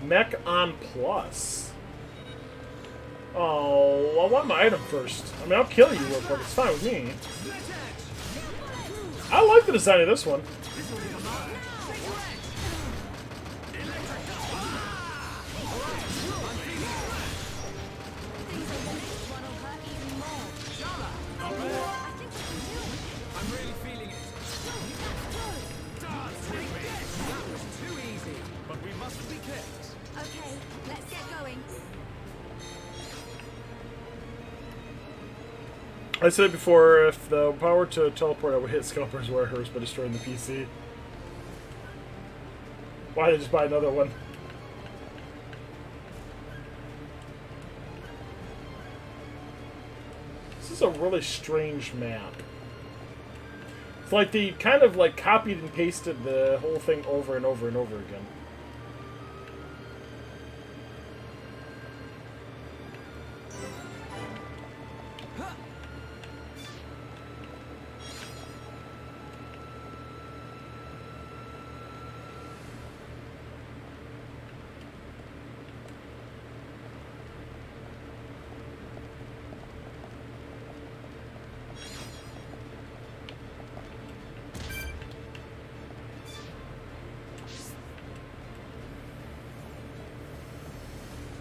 mech on plus. Oh, I want my item first. I mean, I'll kill you real quick. It's fine with me. I like the design of this one. Okay, let's get going. I said it before, if the power to teleport, I would hit Scalper's Warehouse by destroying the PC. Why did I just buy another one? This is a really strange map. It's like they kind of like copied and pasted the whole thing over and over and over again.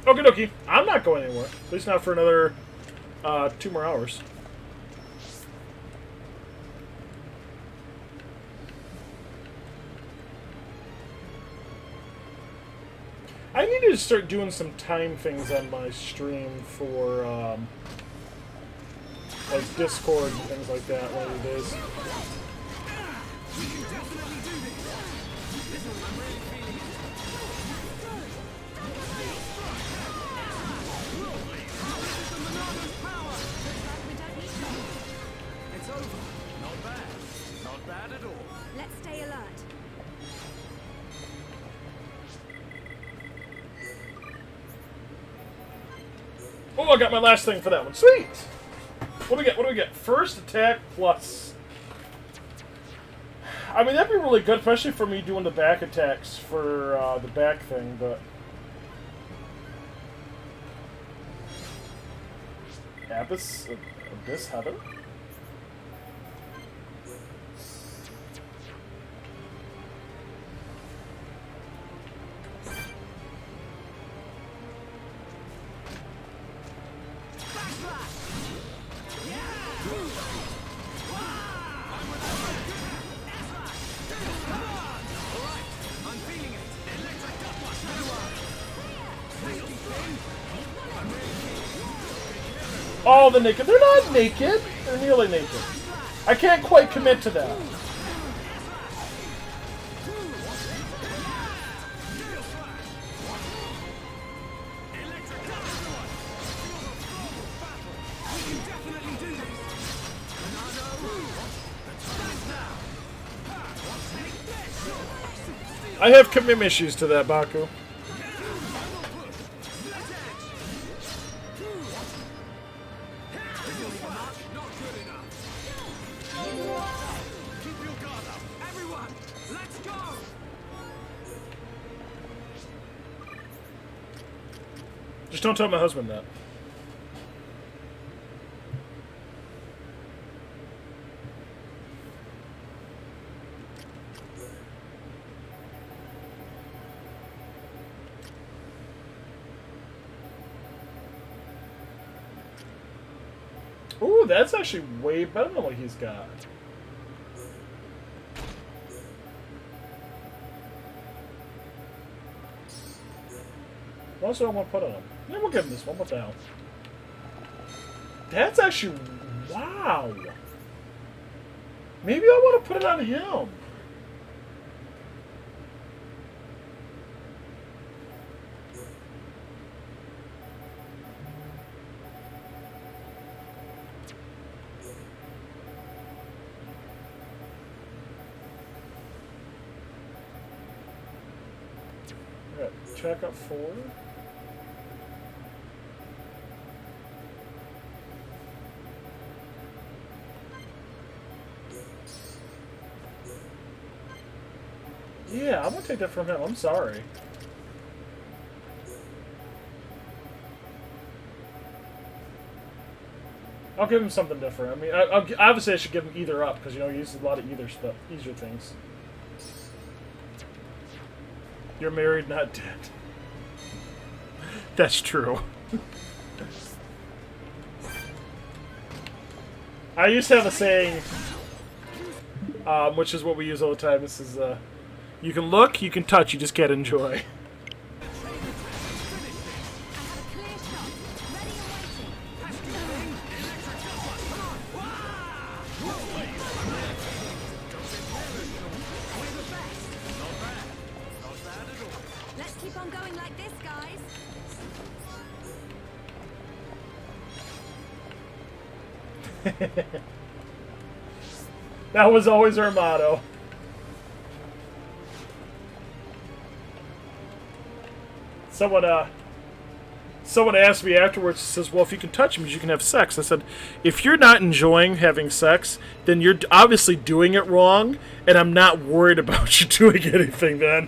Okie dokie. I'm not going anywhere. At least not for another 2 more hours. I need to start doing some time things on my stream for like Discord and things like that one of the days. Let's stay alert. Oh, I got my last thing for that one. Sweet! What do we get? What do we get? First attack plus. I mean, that'd be really good, especially for me doing the back attacks for the back thing, but... Abyss Heather? Oh, the naked. They're not naked. They're nearly naked. I can't quite commit to that. I have commitment issues to that, Baku. Just don't tell my husband that. Ooh, that's actually way better than what he's got. What else do I want to put on him? Yeah, we'll give him this one. What the hell? That's actually... Wow. Maybe I want to put it on him. Alright, check up 4. Yeah, I'm gonna take that from him. I'm sorry. I'll give him something different. I mean, obviously I should give him either up because, you know, he uses a lot of either stuff, easier things. You're married, not dead. That's true. I used to have a saying, which is what we use all the time. This is, you can look, you can touch, you just can't enjoy. Let's keep on going like this, guys. That was always our motto. Someone asked me afterwards, says, well, if you can touch him, you can have sex. I said, if you're not enjoying having sex, then you're obviously doing it wrong, and I'm not worried about you doing anything then.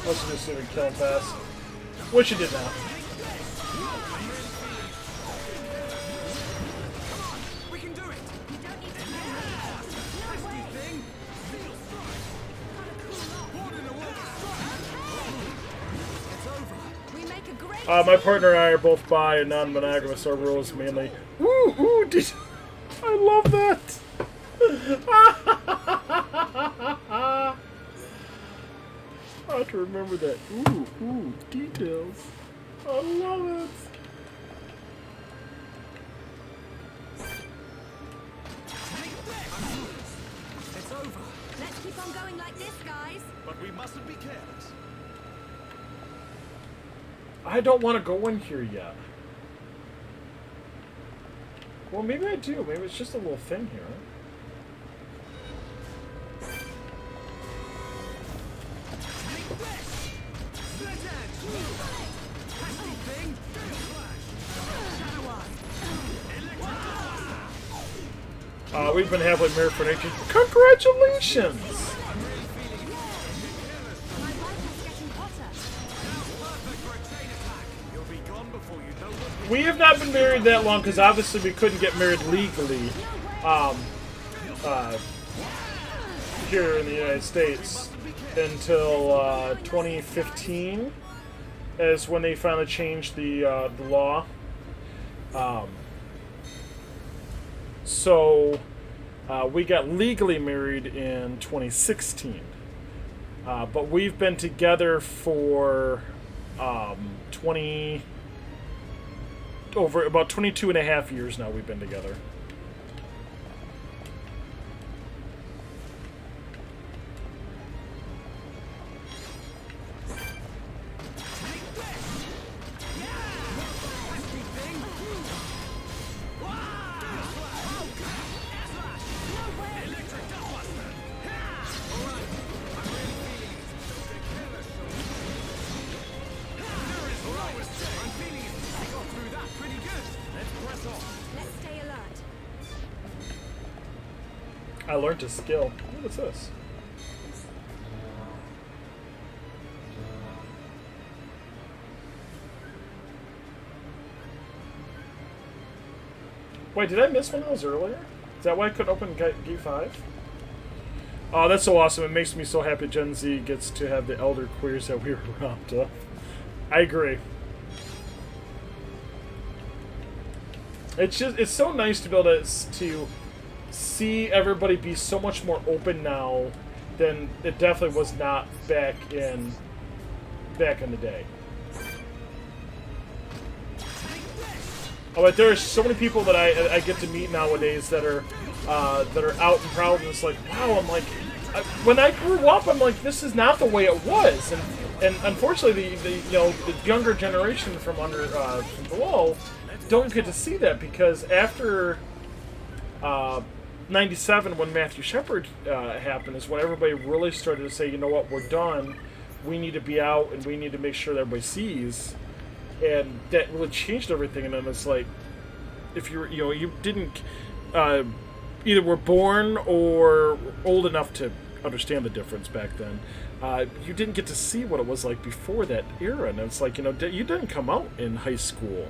Let's just see if we can kill him fast. Which he did not. We can do it. You don't need to We make a great my partner and I are both bi and non-monogamous. Our rule is mainly. Woo! Ooh! I love that. I have to remember that. Ooh, details. I love it. It's over. Let's keep on going like this, guys. But we mustn't be careless. I don't want to go in here yet. Well, maybe I do. Maybe it's just a little thing here. We've been happily married for 18. Congratulations! My rifle's getting hotter. You'll be gone before you know what. We have not been married that long because obviously we couldn't get married legally here in the United States until 2015 is when they finally changed the law. So we got legally married in 2016, but we've been together for about 22 and a half years now. We've been together. Let's stay alert. I learned a skill. What is this? Wait, did I miss one of those earlier? Is that why I couldn't open Gate 5? Oh, that's so awesome. It makes me so happy Gen Z gets to have the elder queers that we were robbed of. I agree. It's so nice to be able to see everybody be so much more open now than it definitely was not back in the day. Oh, but there are so many people that I get to meet nowadays that are out and proud, and it's like, wow, I'm like, when I grew up, I'm like, this is not the way it was, and unfortunately, the younger generation from below don't get to see that, because after 97, when Matthew Shepard happened, is when everybody really started to say, you know what, we're done. We need to be out, and we need to make sure that everybody sees. And that really changed everything. And then it's like, if you didn't either were born or old enough to understand the difference back then, you didn't get to see what it was like before that era. And it's like, you didn't come out in high school.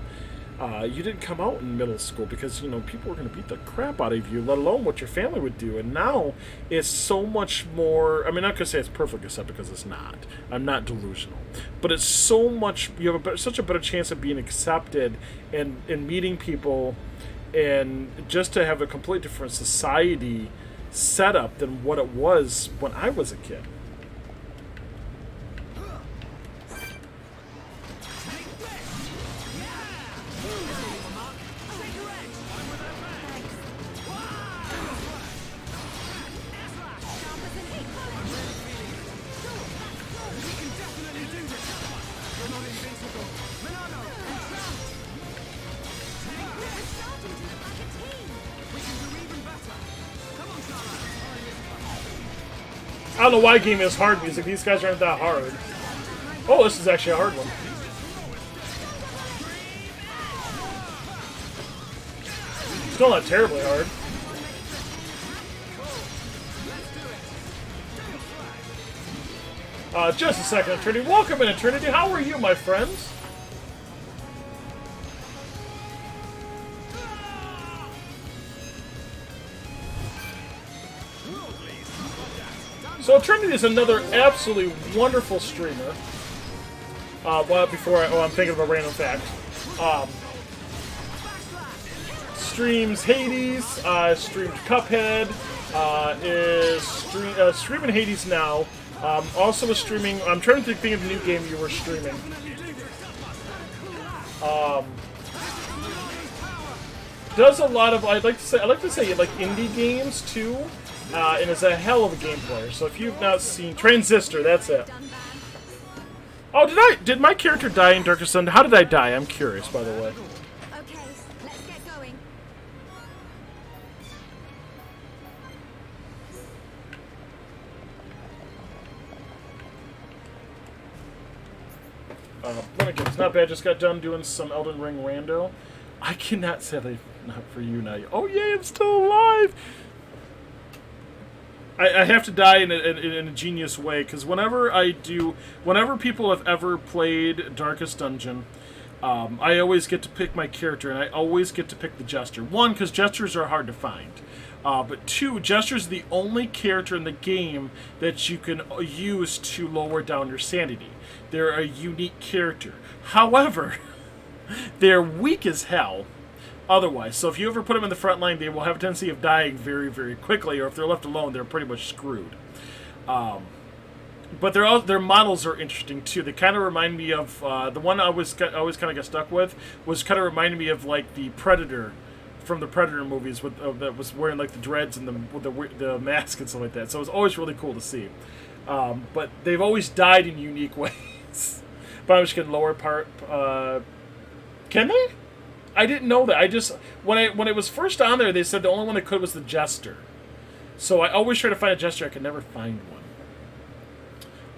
You didn't come out in middle school because, people were going to beat the crap out of you, let alone what your family would do. And now it's so much more, I'm not going to say it's perfect accepted because it's not. I'm not delusional. But it's so much, you have such a better chance of being accepted and meeting people, and just to have a completely different society setup than what it was when I was a kid. I don't know why game is hard music. These guys aren't that hard. Oh, this is actually a hard one. Still not terribly hard. Just a second, Eternity. Welcome in, Eternity. How are you, my friends? So Eternity is another absolutely wonderful streamer. I'm thinking of a random fact. Streams Hades, streamed Cuphead, is streaming Hades now. Also was streaming. I'm trying to think of a new game you were streaming. Does a lot of I like to say like indie games too, and is a hell of a game player. So if you've not seen Transistor, that's it. Oh, did my character die in Darkest Dungeon? How did I die? I'm curious, by the way. Okay, let's get going. Then again, it's not bad. Just got done doing some Elden Ring rando. I cannot say that not for you now. Oh yay, I'm still alive. I have to die in a genius way, because whenever people have ever played Darkest Dungeon, I always get to pick my character, and I always get to pick the Jester. One, because Jesters are hard to find. But two, Jester's the only character in the game that you can use to lower down your sanity. They're a unique character. However, they're weak as hell otherwise. So if you ever put them in the front line, they will have a tendency of dying very, very quickly, or if they're left alone, they're pretty much screwed. But their models are interesting too. They kind of remind me of the one I always kind of got stuck with was kind of reminding me of like the Predator from the Predator movies with that was wearing like the dreads and the mask and stuff like that. So it was always really cool to see. But they've always died in unique ways. But I'm just getting lower part. Can they? I didn't know that. I just when it was first on there, they said the only one that could was the Jester. So I always try to find a Jester. I could never find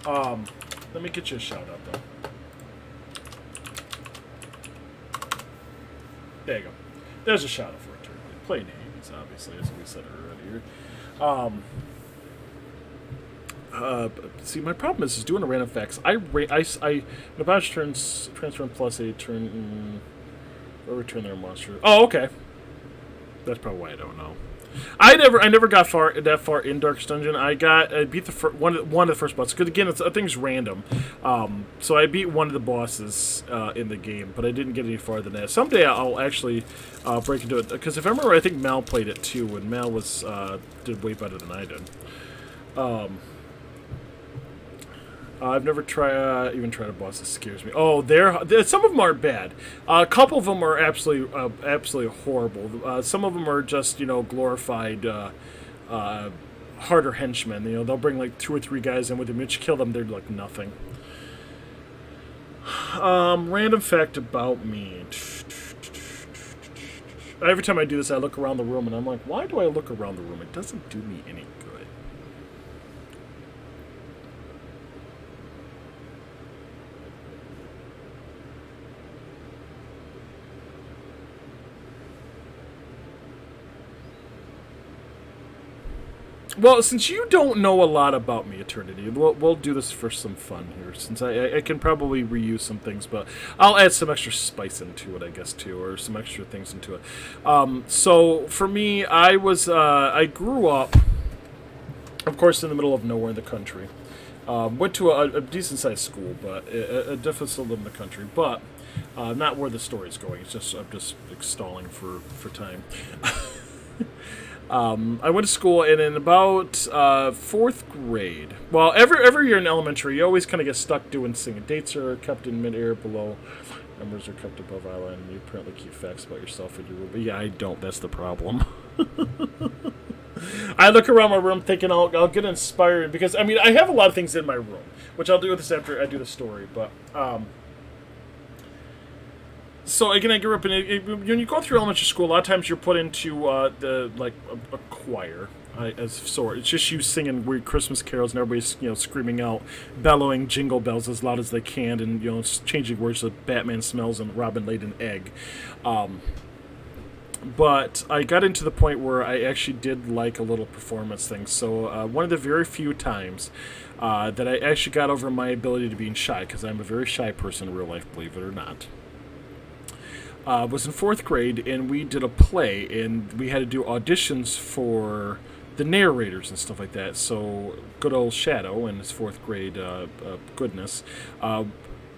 one. Let me get you a shout out though. There you go. There's a shout out for Eternity. Playing Hades, obviously, as we said earlier. See, my problem is doing a random effects. Nabash turns transform plus a turn. Or return their monster. Oh, okay. That's probably why I don't know. I never got that far in Darkest Dungeon. I beat one of the first bosses. Because again, I think it's random. So I beat one of the bosses in the game, but I didn't get any farther than that. Someday I'll actually break into it. Because if I remember, I think Mal played it too, and Mal did way better than I did. I've never even tried a boss that scares me. Oh, some of them are bad. A couple of them are absolutely horrible. Some of them are just glorified harder henchmen. They'll bring like 2 or 3 guys in with them. Once you kill them, they're like nothing. Random fact about me. Every time I do this, I look around the room and I'm like, why do I look around the room? It doesn't do me any good. Well, since you don't know a lot about me, Eternity, we'll do this for some fun here, since I can probably reuse some things, but I'll add some extra spice into it, I guess, too, or some extra things into it. So, for me, I grew up, of course, in the middle of nowhere in the country. Went to a decent-sized school, but definitely still live in the country, but not where the story's going. I'm just stalling for time. I went to school, and in about 4th grade, well, every year in elementary, you always kind of get stuck doing singing. Dates are kept in mid-air below, numbers are kept above eye line, and you apparently keep facts about yourself in your room. But yeah, I don't. That's the problem. I look around my room thinking I'll get inspired, because, I mean, I have a lot of things in my room, which I'll do this after I do the story, but, so again, I grew up in when you go through elementary school, a lot of times you're put into a choir, as sort. It's just you singing weird Christmas carols, and everybody's screaming out, bellowing jingle bells as loud as they can, and changing words to Batman smells and Robin laid an egg. But I got into the point where I actually did like a little performance thing. So one of the very few times that I actually got over my ability to being shy, because I'm a very shy person in real life, believe it or not. Was in 4th grade, and we did a play, and we had to do auditions for the narrators and stuff like that. So good old Shadow and his 4th grade goodness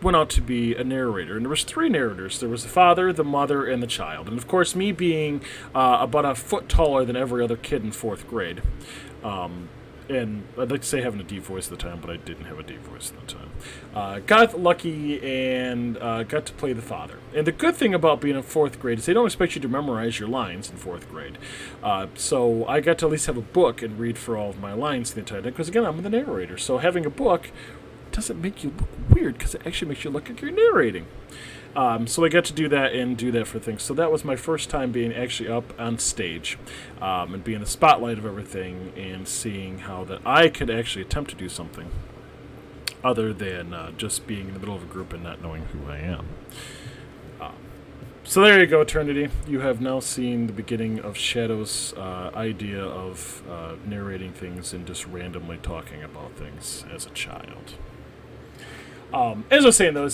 went out to be a narrator, and there was 3 narrators. There was the father, the mother, and the child. And of course, me being about a foot taller than every other kid in 4th grade, and I'd like to say having a deep voice at the time, but I didn't have a deep voice at the time. Got lucky and got to play the father. And the good thing about being in 4th grade is they don't expect you to memorize your lines in 4th grade. So I got to at least have a book and read for all of my lines the entire time, because again, I'm the narrator. So having a book doesn't make you look weird, because it actually makes you look like you're narrating. So I got to do that and do that for things. So that was my first time being actually up on stage and being the spotlight of everything and seeing how that I could actually attempt to do something other than just being in the middle of a group and not knowing who I am. So there you go, Eternity. You have now seen the beginning of Shadow's idea of narrating things and just randomly talking about things as a child. As I was saying, though,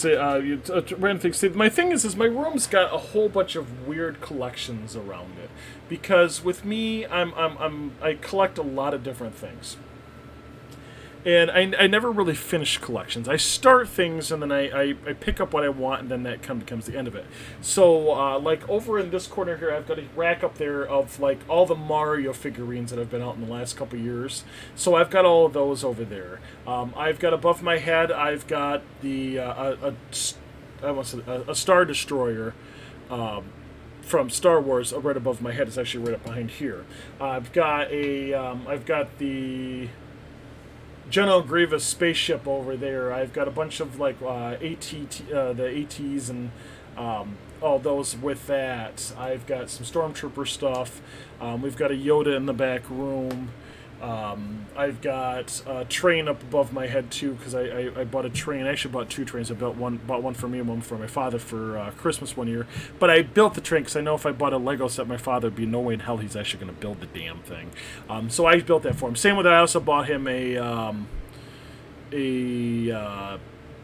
random things. See, my thing is my room's got a whole bunch of weird collections around it, because with me, I collect a lot of different things, and I never really finish collections. I start things and then I pick up what I want, and then that becomes the end of it. So, like over in this corner here, I've got a rack up there of like all the Mario figurines that have been out in the last couple years. So I've got all of those over there. I've got above my head, I've got the a Star Destroyer from Star Wars right above my head. It's actually right up behind here. I've got the General Grievous spaceship over there. I've got a bunch of like the ATs and all those with that. I've got some Stormtrooper stuff. We've got a Yoda in the back room. I've got a train up above my head too, because I bought a train. I actually bought 2 trains. I bought one for me and one for my father for Christmas one year. But I built the train because I know if I bought a Lego set, my father would be no way in hell he's actually going to build the damn thing. So I built that for him. Same with that. I also bought him a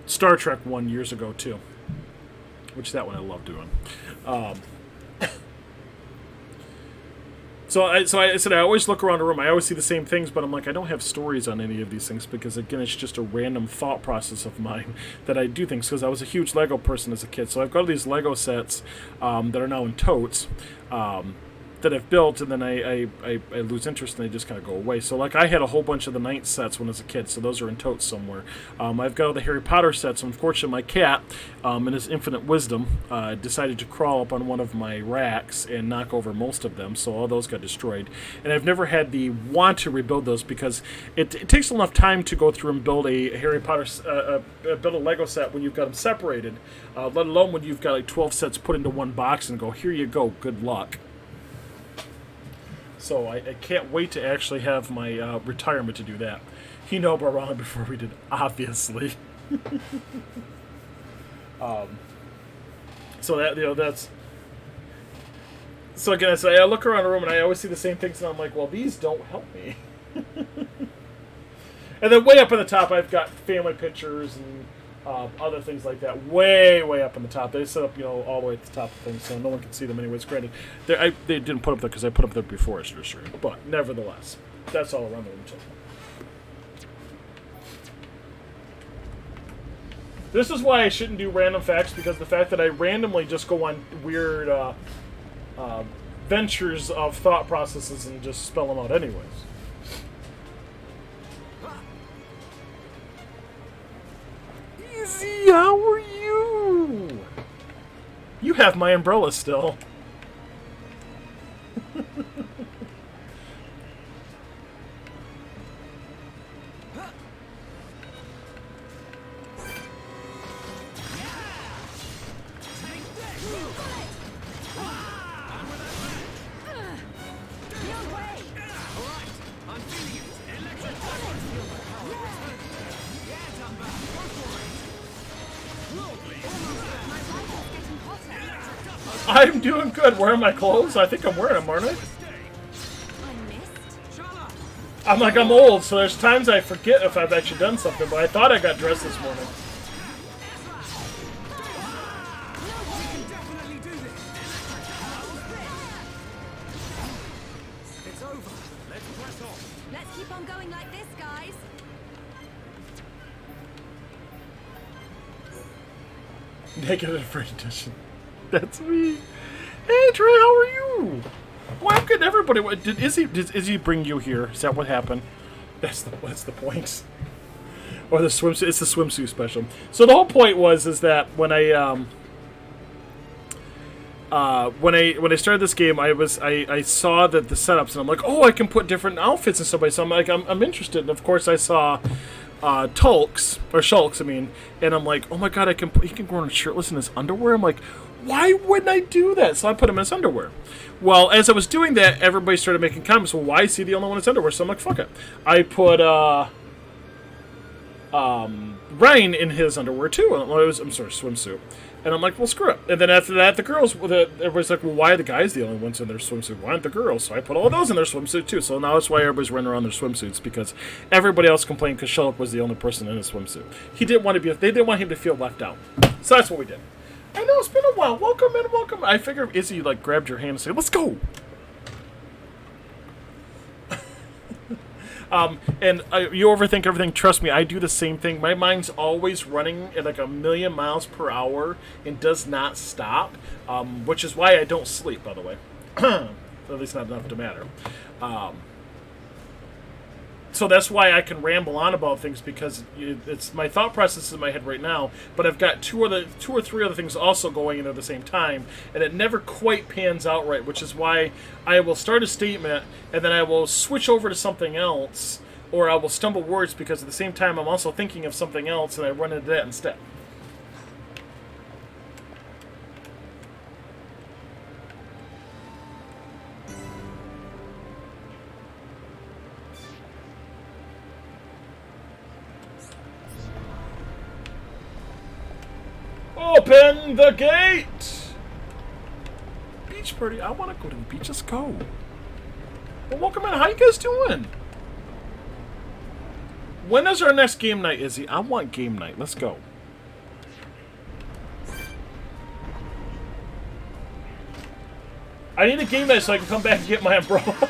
Star Trek one years ago too, which that one I love doing. So I said I always look around a room. I always see the same things, but I'm like, I don't have stories on any of these things because, again, it's just a random thought process of mine that I do things because I was a huge Lego person as a kid. So I've got all these Lego sets that are now in totes that I've built, and then I lose interest and they just kind of go away. So, like, I had a whole bunch of the Knight sets when I was a kid, so those are in totes somewhere. I've got all the Harry Potter sets. Unfortunately, my cat, in his infinite wisdom, decided to crawl up on one of my racks and knock over most of them, so all those got destroyed. And I've never had the want to rebuild those because it takes enough time to go through and build a Harry Potter, build a Lego set when you've got them separated, let alone when you've got like 12 sets put into one box and go, here you go, good luck. So I can't wait to actually have my retirement to do that. He knew about Ronald before we did, obviously. So that that's. So again, I look around the room and I always see the same things, and I'm like, well, these don't help me. And then way up at the top, I've got family pictures and other things like that. Way up in the top. They set up, all the way at the top of things, so no one can see them anyways. Granted, they didn't put up there because I put up there before I started streaming. But nevertheless, that's all around the room too. This is why I shouldn't do random facts, because the fact that I randomly just go on weird ventures of thought processes and just spell them out anyways. Easy, how are you? You have my umbrella still. I'm doing good. Wearing my clothes? I think I'm wearing them, aren't I? I'm like, I'm old, so there's times I forget if I've actually done something, but I thought I got dressed this morning. It's over. Let's press on. Let's keep on going like this, guys. Negative edition. That's me. Hey Trey, how are you? Well, I'm good. Everybody, did Izzy bring you here? Is that what happened? That's the point. Or the swimsuit? It's the swimsuit special. So the whole point is that when I started this game, I saw that the setups and I'm like, oh, I can put different outfits and stuff. So I'm like, I'm interested. And of course, I saw Shulks, I mean, and I'm like, oh my god, he can go on shirtless in his underwear. I'm like, why wouldn't I do that? So I put him in his underwear. Well, as I was doing that, everybody started making comments. Well, why is he the only one in his underwear? So I'm like, fuck it. I put Ryan in his underwear too. I'm sorry, swimsuit. And I'm like, well, screw it. And then after that, the girls, everybody's like, well, why are the guys the only ones in their swimsuit? Why aren't the girls? So I put all those in their swimsuit too. So now that's why everybody's running around their swimsuits, because everybody else complained because Shulk was the only person in his swimsuit. They didn't want him to feel left out. So that's what we did. I know, it's been a while. Welcome in, welcome. I figured Izzy grabbed your hand and said, let's go. And you overthink everything. Trust me, I do the same thing. My mind's always running at like 1,000,000 miles per hour and does not stop, which is why I don't sleep, by the way. At least not enough to matter. So that's why I can ramble on about things, because it's my thought process in my head right now, but I've got two or three other things also going in at the same time, and it never quite pans out right, which is why I will start a statement, and then I will switch over to something else, or I will stumble words, because at the same time I'm also thinking of something else, and I run into that instead. Open the gate! Beach party. I want to go to the beach. Let's go. Well, welcome in. How you guys doing? When is our next game night, Izzy? I want game night. Let's go. I need a game night so I can come back and get my umbrella.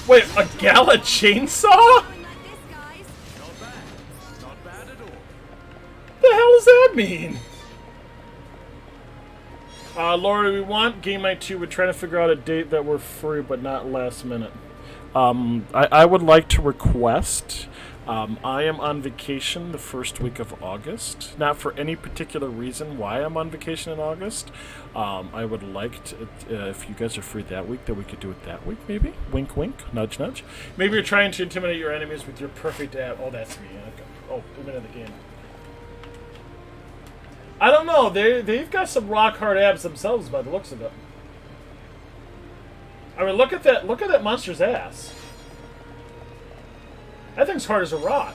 Wait, a Gala chainsaw? Not bad at all. The hell does that mean? Laura, we want Game Night 2. We're trying to figure out a date that we're free, but not last minute. I would like to request... I am on vacation the first week of August. Not for any particular reason why I'm on vacation in August. I would like to, if you guys are free that week, that we could do it that week, maybe? Wink, wink, nudge, nudge. Maybe you're trying to intimidate your enemies with your perfect ab. Oh, that's me. Okay. Oh, a minute of the game. I don't know. They've got some rock hard abs themselves by the looks of it. I mean, look at that monster's ass. That thing's hard as a rock.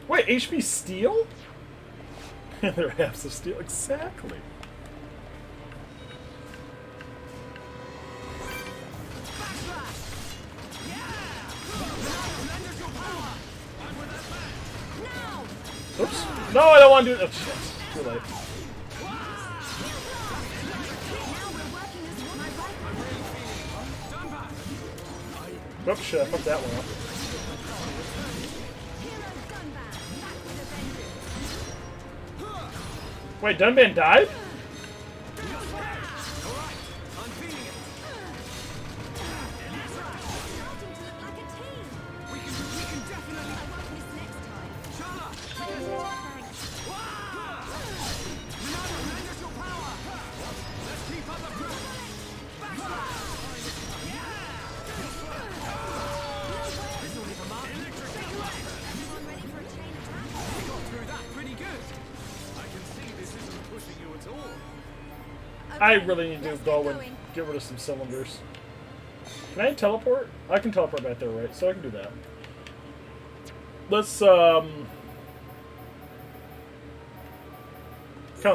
Wait, HP steel? They're halves of steel, exactly. Oops. No, I don't want to do that. Oh, shit. Too late. Oops, shit, I fucked that one up. Wait, Dunban died? I really need to go and get rid of some cylinders. Can I teleport? I can teleport back there, right? So I can do that. Let's Colony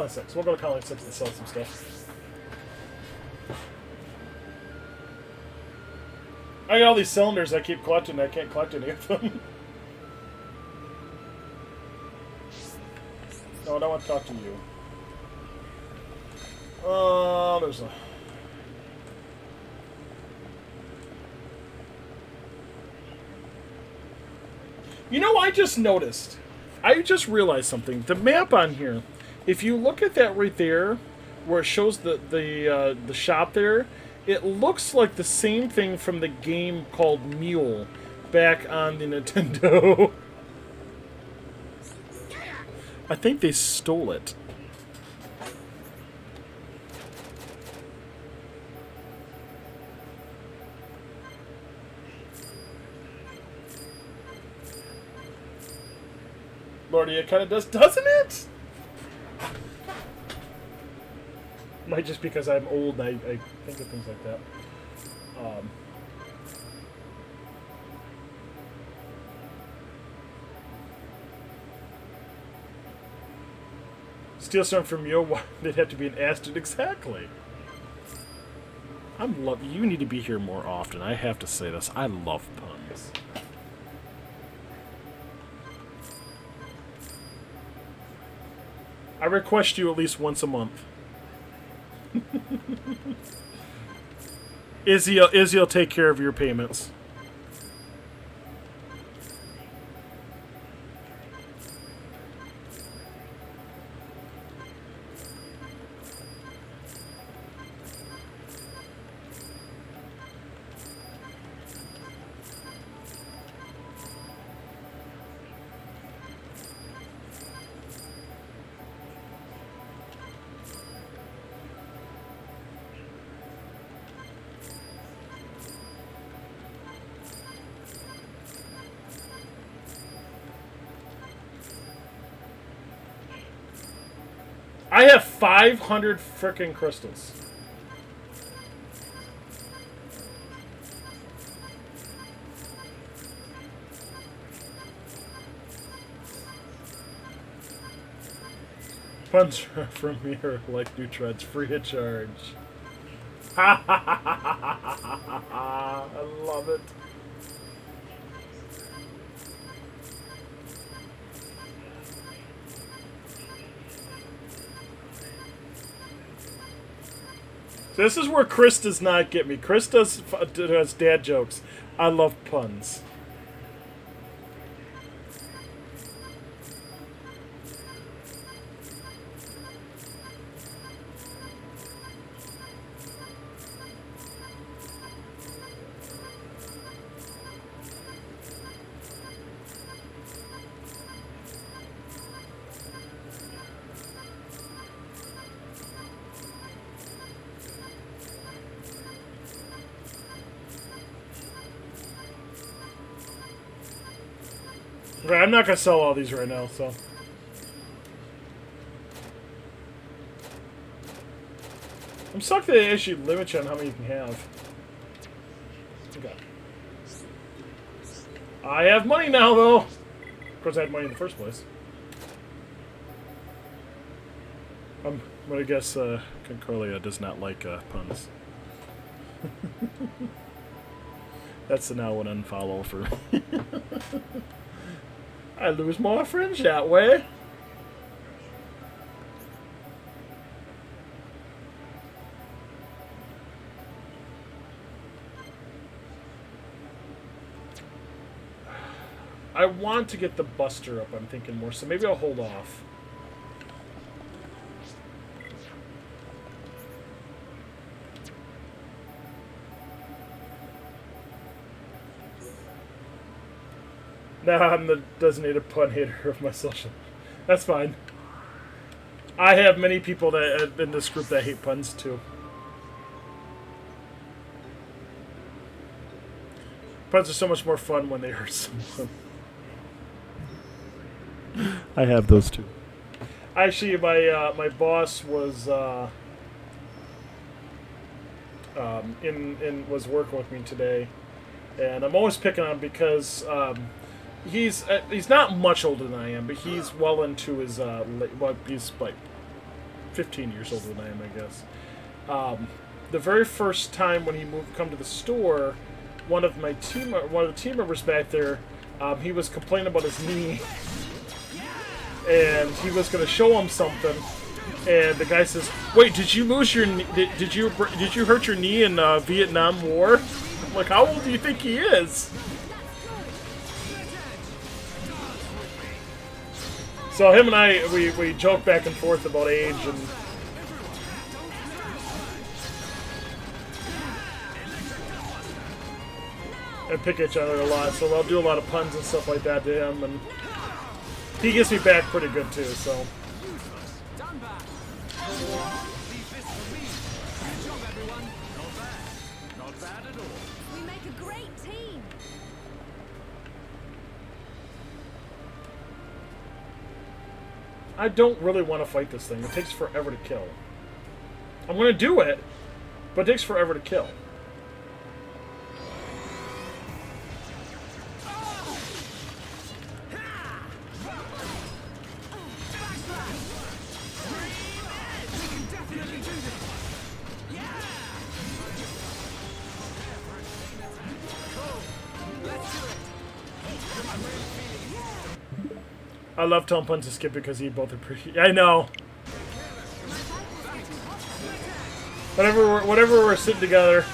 6. We'll go to Colony 6 and sell some stuff. I got all these cylinders I keep collecting. I can't collect any of them. No, I don't want to talk to you. There's a... You know, I just noticed. I just realized something. The map on here, if you look at that right there, where it shows the shop there, it looks like the same thing from the game called Mule back on the Nintendo. I think they stole it. Lordy, it kind of does, doesn't it? Might just because I'm old and I think of things like that. Steal something from you? Why did it have to be an Aston? Exactly. You need to be here more often. I have to say this. I love puns. I request you at least once a month. Izzy'll take care of your payments. I have 500 frickin' crystals. Puns from here like new treads, free of charge. Ha ha ha ha ha ha ha! I love it. This is where Chris does not get me. Chris does dad jokes. I love puns. Right, I'm not gonna sell all these right now, so. I'm stuck that they actually limit you on how many you can have. Okay. I have money now, though. Of course, I had money in the first place. I'm gonna guess Concordia does not like puns. That's the now one unfollow for me. I lose more friends that way. I want to get the Buster up, I'm thinking more, so maybe I'll hold off. Now I'm the designated pun hater of my social. That's fine. I have many people that in this group that hate puns too. Puns are so much more fun when they hurt someone. I have those too. Actually, my boss was was working with me today, and I'm always picking on him because he's not much older than I am, but he's well into his well, he's like 15 years older than I am, I guess. The very first time when he come to the store, one of the team members back there, he was complaining about his knee, and he was going to show him something, and the guy says, "Wait, did you lose your knee? Did you hurt your knee in Vietnam War?" I'm like, how old do you think he is? So him and I, we joke back and forth about age and pick each other a lot. So I'll do a lot of puns and stuff like that to him, and he gets me back pretty good too. So. We make a great team. I don't really want to fight this thing. It takes forever to kill. I'm going to do it, but it takes forever to kill. I love telling puns to skip because you both appreciate. I know. Whenever we're sitting together,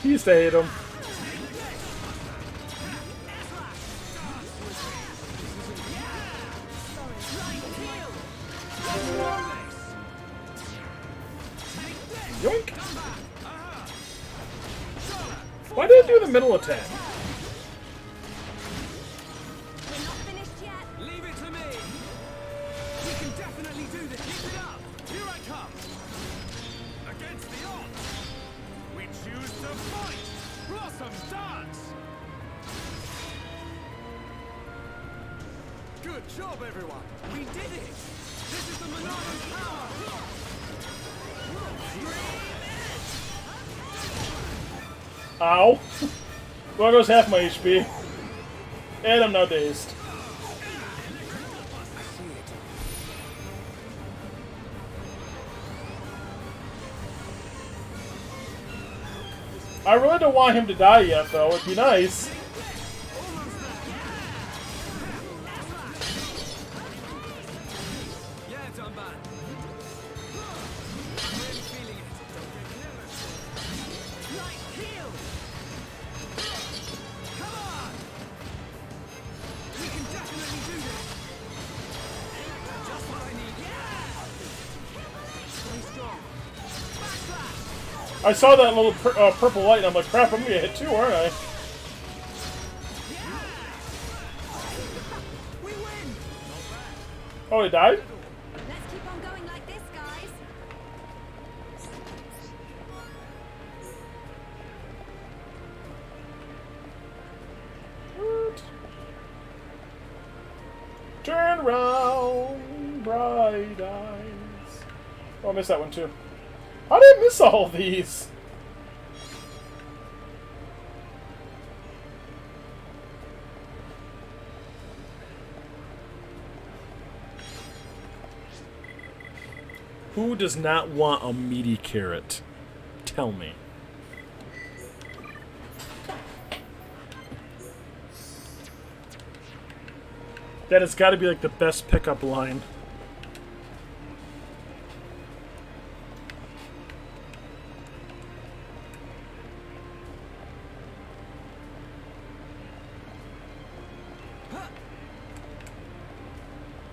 he used to hate him. Yoink! Why did I do the middle attack? Good job, everyone! We did it! This is the Monarch's power! Ow! Well, goes half my HP. And I'm now dazed. I really don't want him to die yet, though. It'd be nice. I saw that little purple light, and I'm like, crap, I'm gonna get hit too, aren't I? Oh, he died? Let's keep on going like this, guys. What? Turn around, bright eyes. Oh, I missed that one too. How did I miss all these? Who does not want a meaty carrot? Tell me. That has got to be like the best pickup line.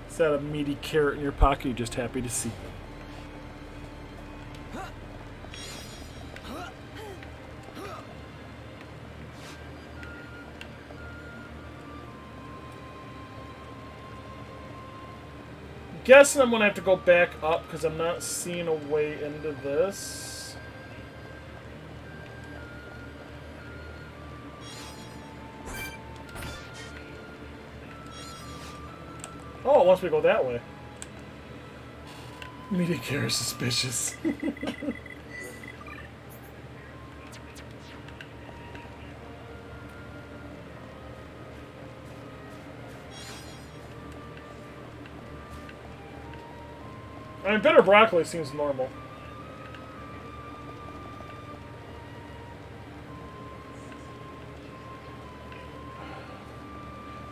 Is that a meaty carrot in your pocket? You're just happy to see. Guessing I'm gonna have to go back up because I'm not seeing a way into this. Oh, it wants me to go that way. Media care is suspicious. I mean, bitter broccoli seems normal.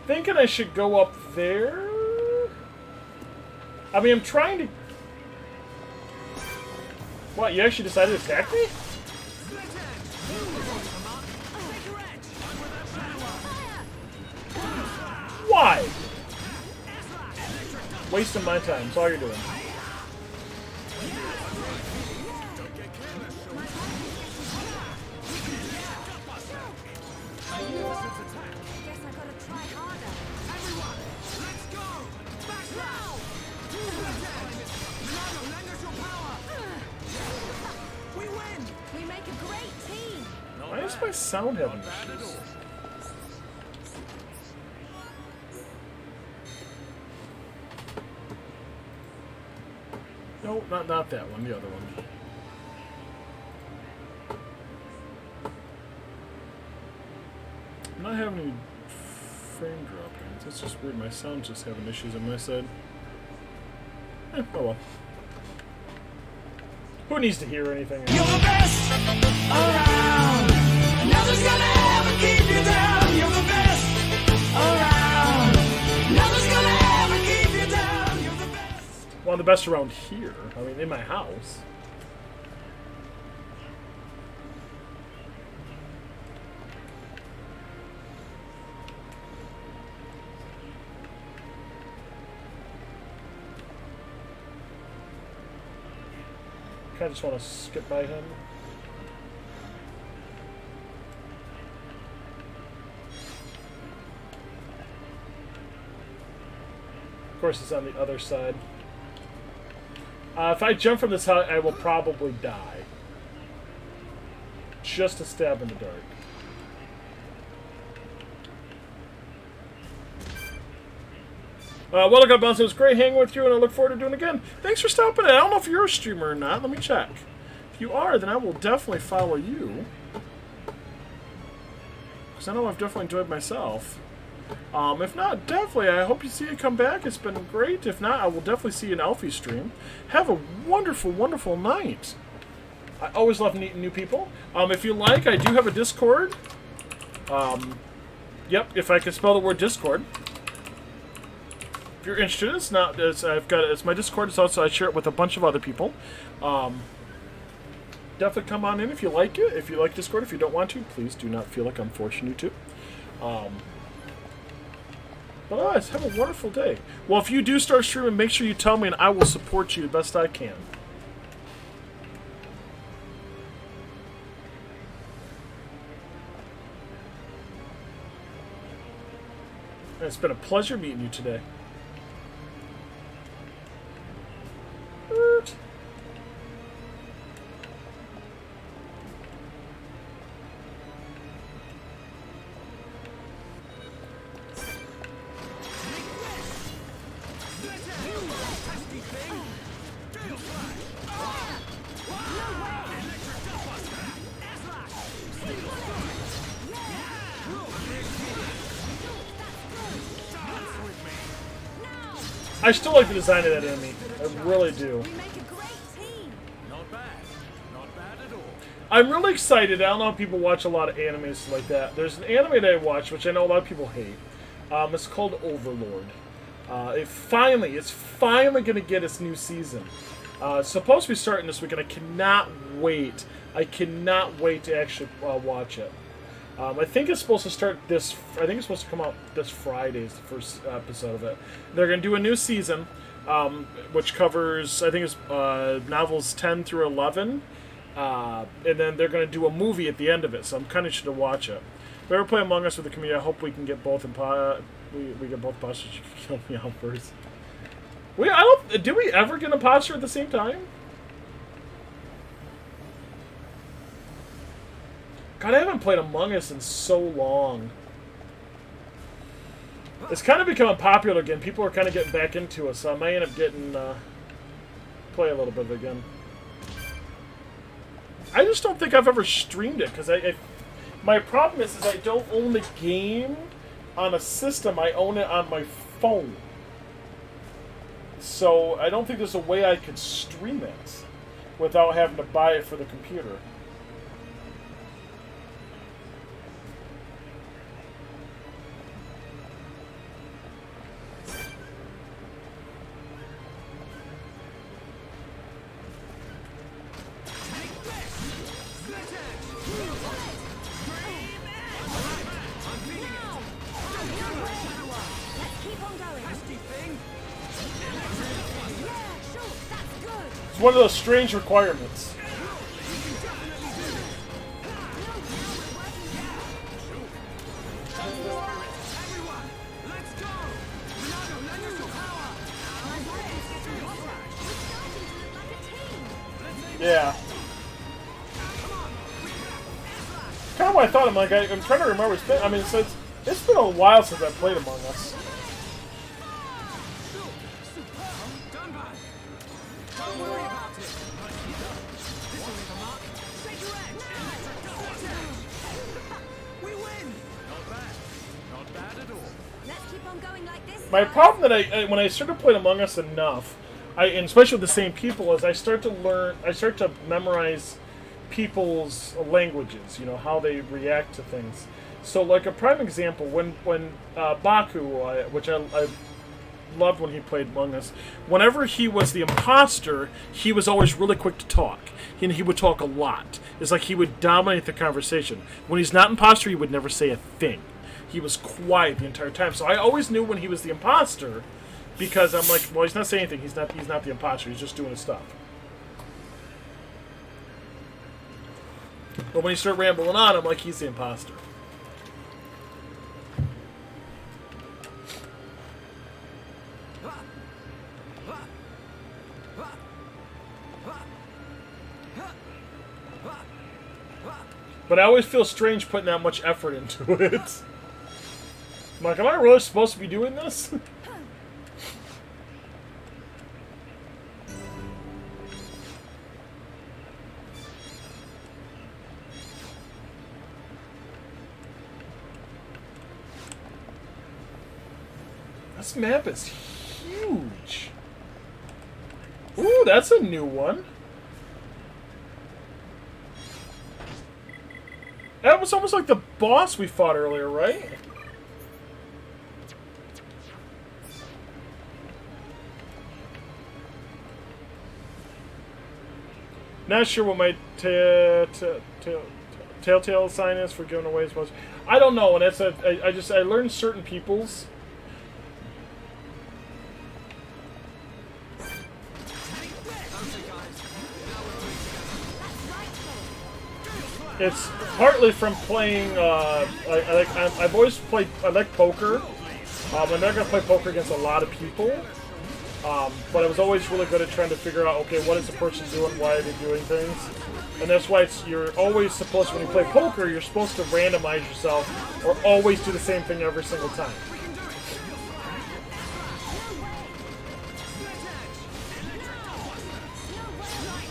Thinking I should go up there. I mean, I'm trying to... What, you actually decided to attack me? Why? Wasting my time. That's all you're doing. Why is my sound having issues? No, not that one, the other one. I'm not having any frame droppings. That's just weird. My sound's just having issues on my side. Oh well. Who needs to hear anything? You're the best around. Nothing's gonna ever keep you down. You're the best around. Nothing's gonna ever keep you down. You're the best. One of the best around here. I mean, in my house. I just want to skip by him. Of course, it's on the other side. If I jump from this height, I will probably die. Just a stab in the dark. Well, look up, Bounce. It was great hanging with you, and I look forward to doing it again. Thanks for stopping in. I don't know if you're a streamer or not. Let me check. If you are, then I will definitely follow you. Because I know I've definitely enjoyed myself. If not, definitely, I hope you see it come back. It's been great. If not, I will definitely see you in Alfie's stream. Have a wonderful, wonderful night. I always love meeting new people. If you like, I do have a Discord. Yep, if I can spell the word Discord. If you're interested, it's not. It's my Discord. It's also I share it with a bunch of other people. Definitely come on in if you like it. If you like Discord, if you don't want to, please do not feel like I'm forcing you to. But otherwise, have a wonderful day. Well, if you do start streaming, make sure you tell me, and I will support you the best I can. And it's been a pleasure meeting you today. I still like the design of that enemy. I really do. Not bad. Not bad at all. I'm really excited. I don't know if people watch a lot of animes like that. There's an anime that I watch, which I know a lot of people hate. It's called Overlord. It's finally going to get its new season. It's supposed to be starting this week, and I cannot wait. I cannot wait to actually watch it. I think it's supposed to start this. I think it's supposed to come out this Friday. Is the first episode of it. They're going to do a new season, which covers I think it's novels 10 through 11, and then they're going to do a movie at the end of it. So I'm kind of interested to watch it. If we ever play Among Us with the community, I hope we can get both we get both imposters. You can kill me out first. Do we ever get an imposter at the same time? God, I haven't played Among Us in so long. It's kind of becoming popular again. People are kind of getting back into it, so I might end up getting play a little bit of it again. I just don't think I've ever streamed it because my problem is I don't own the game on a system. I own it on my phone. So I don't think there's a way I could stream it without having to buy it for the computer. It's one of those strange requirements. Yeah. Kind of what I thought. I'm like, I'm trying to remember. It's been, I mean, it's been a while since I played Among Us. My problem that when I started playing Among Us enough, and especially with the same people, is I start to memorize people's languages, you know, how they react to things. So, like a prime example, when Baku, which I loved when he played Among Us, whenever he was the imposter, he was always really quick to talk. He would talk a lot. It's like he would dominate the conversation. When he's not imposter, he would never say a thing. He was quiet the entire time. So I always knew when he was the imposter, because I'm like, well, he's not saying anything. He's not the imposter. He's just doing his stuff. But when he started rambling on, I'm like, he's the imposter. But I always feel strange putting that much effort into it. I'm like, am I really supposed to be doing this? This map is huge. Ooh, that's a new one. That was almost like the boss we fought earlier, right? Not sure what my telltale sign is for giving away as much. I don't know, and that's I learned certain people's. It's partly from playing. I've always played. I like poker. I'm not gonna play poker against a lot of people. But I was always really good at trying to figure out, okay, what is the person doing, why are they doing things? And that's why you're always supposed to, when you play poker, you're supposed to randomize yourself or always do the same thing every single time.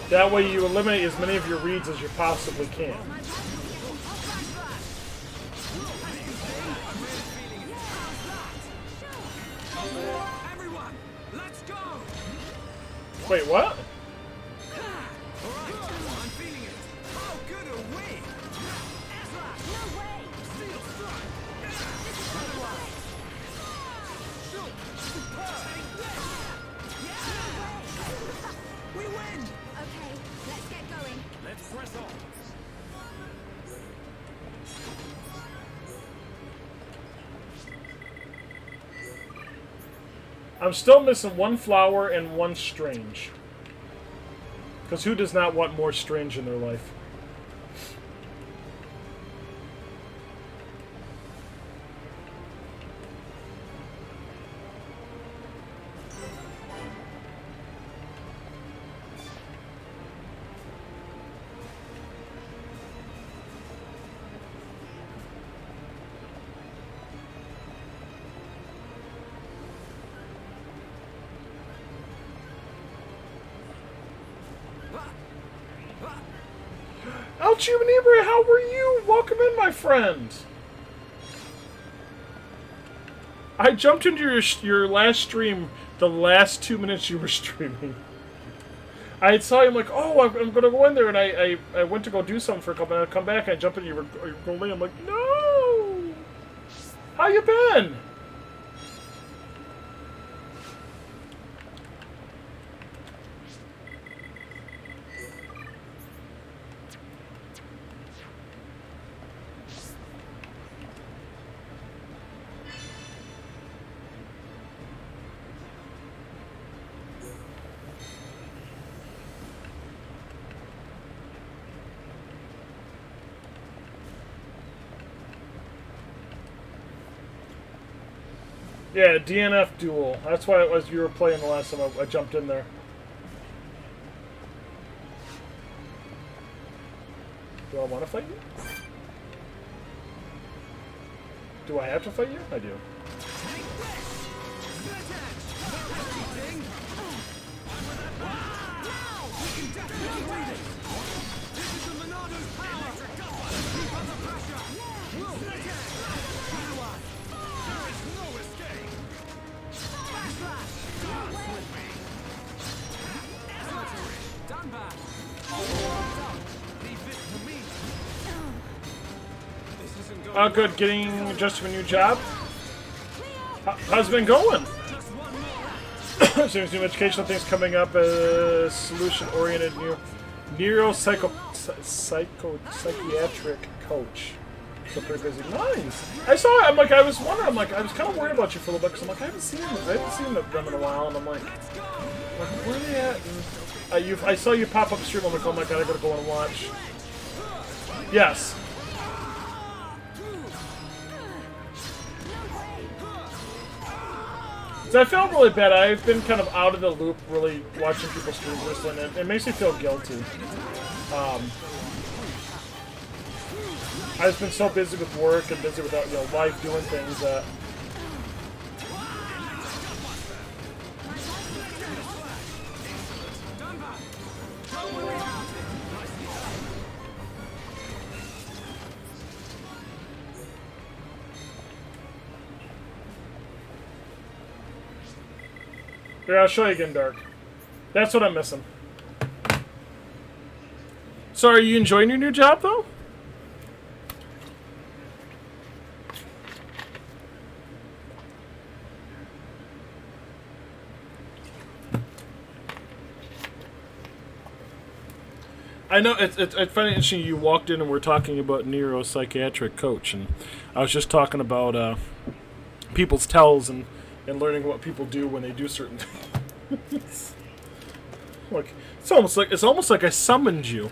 That way you eliminate as many of your reads as you possibly can. Wait, what? We win! Okay, let's get going. Let's press on. I'm still missing one flower and one strange. Because who does not want more strange in their life? Alchibanibre, how were you? Welcome in, my friend. I jumped into your last stream, the last 2 minutes you were streaming. I saw you, I'm like, oh, I'm gonna go in there, and I went to go do something for a couple minutes. I come back, and I jump in, you were going in. I'm like, no! How you been? Yeah, DNF duel. That's why it was you were playing the last time I jumped in there. Do I want to fight you? Do I have to fight you? I do. Oh, good. Getting just a new job. How's it been going? Seems new educational things coming up. Solution-oriented new psychiatric coach. So pretty busy. Nice. I saw it. I'm like, I was wondering. I'm like, I was kind of worried about you for a little bit because I'm like, I haven't seen them in a while, and I'm like, where are they at? And, I saw you pop up stream. I'm like, oh my god, I gotta go and watch. Yes. So I felt really bad. I've been kind of out of the loop, really watching people stream wrestling, and it makes me feel guilty. I've been so busy with work and busy with life doing things that. Here, I'll show you again, Dark. That's what I'm missing. So, are you enjoying your new job, though? I know, it's funny interesting you walked in and we're talking about neuropsychiatric coach, and I was just talking about people's tells and learning what people do when they do certain things. Like it's almost like I summoned you.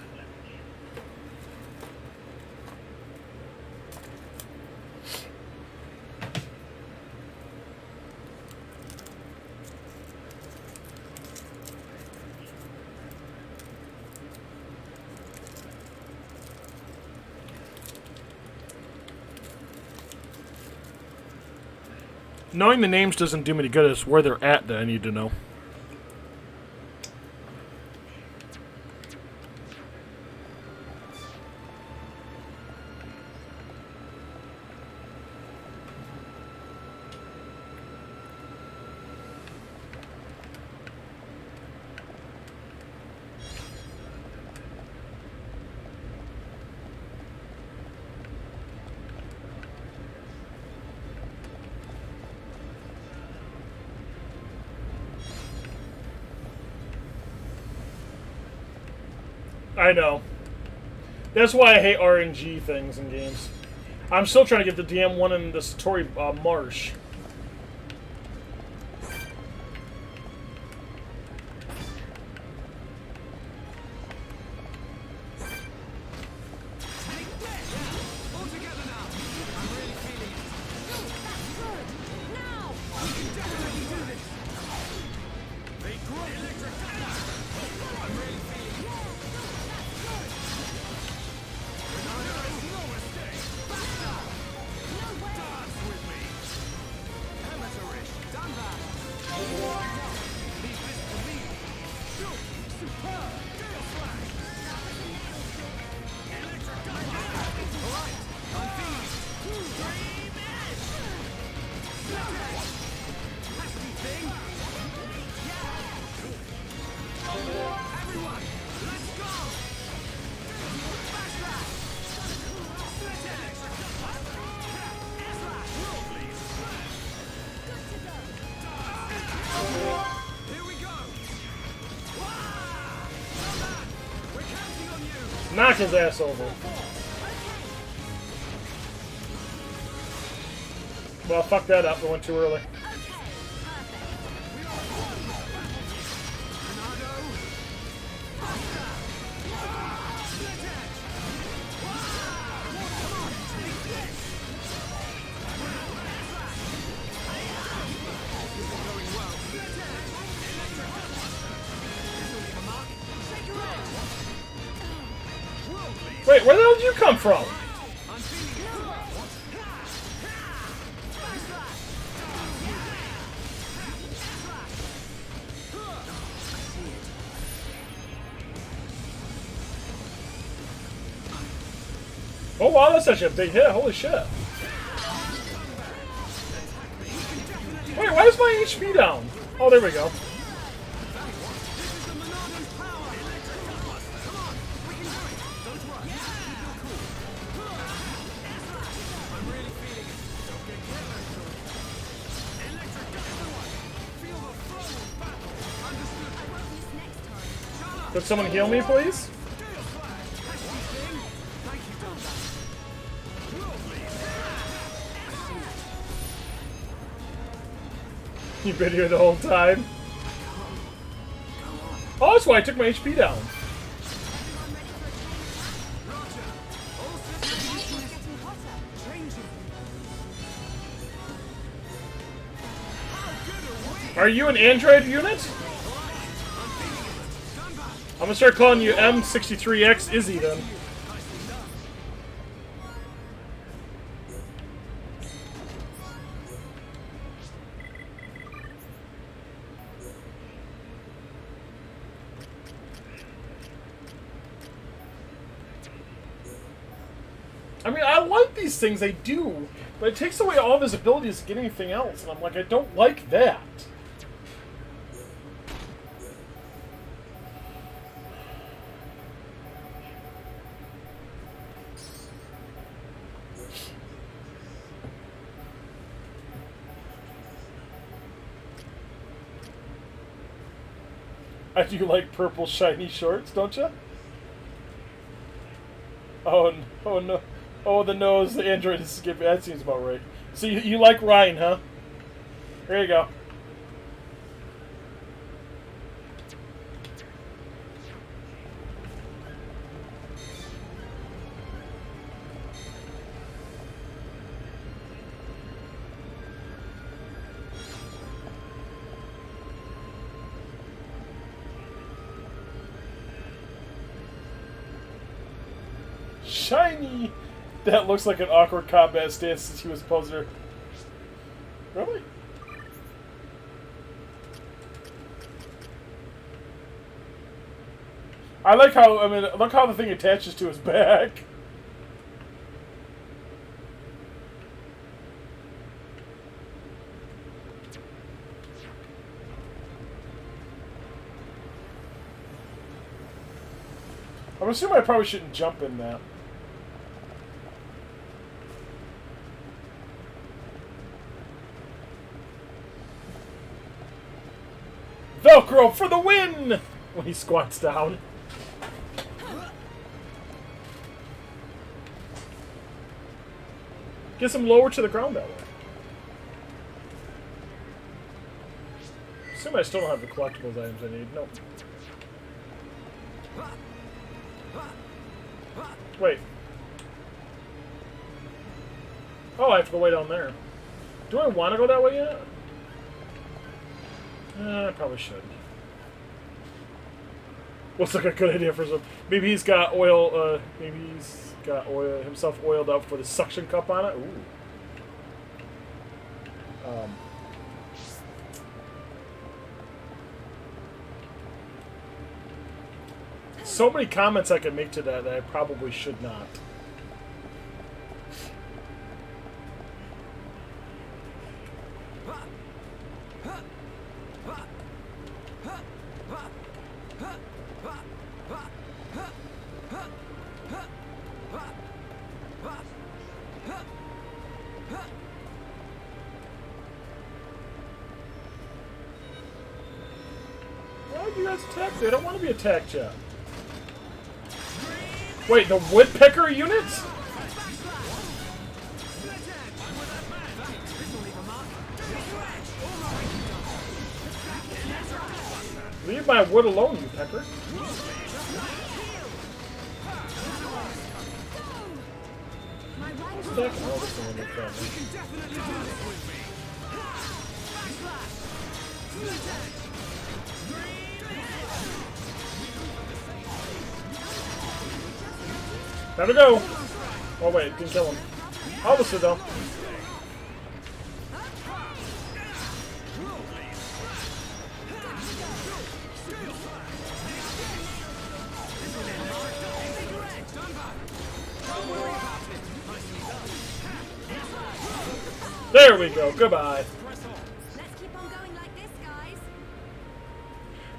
Knowing the names doesn't do me any good. It's where they're at that I need to know. I know. That's why I hate RNG things in games. I'm still trying to get the DM one in the Satori Marsh. Knock his ass over. Well, fuck that up. We went too early. Wait, where the hell did you come from? Oh wow, that's actually a big hit. Holy shit. Wait, why is my HP down? Oh, there we go. Could someone heal me, please? You've been here the whole time? Oh, that's why I took my HP down. Are you an android unit? I'm gonna start calling you M63X Izzy then. I mean, I like these things, I do, but it takes away all of his abilities to get anything else, and I'm like, I don't like that. I do like purple shiny shorts, don't you? Oh no. Oh, the nose, the android is skipping. That seems about right. So you like Ryan, huh? There you go. Shiny! That looks like an awkward combat stance since he was a poser. Really? I like how, I mean, look how the thing attaches to his back. I'm assuming I probably shouldn't jump in that. Velcro for the win! When he squats down. Gets him lower to the ground that way. Assume I still don't have the collectibles items I need. Nope. Wait. Oh, I have to go way down there. Do I want to go that way yet? I probably should. Looks like a good idea for some. Maybe he's got oil. Maybe he's got oil himself oiled up with a suction cup on it. Ooh. So many comments I could make to that I probably should not. Why do you guys attack? They don't want to be attacked yet. Wait, the woodpecker units? Leave my wood alone, you pecker. What's that? Oh, this one will come. Time to go! Oh wait, didn't kill him. Obviously though. There we go, goodbye. Let's keep on going like this, guys.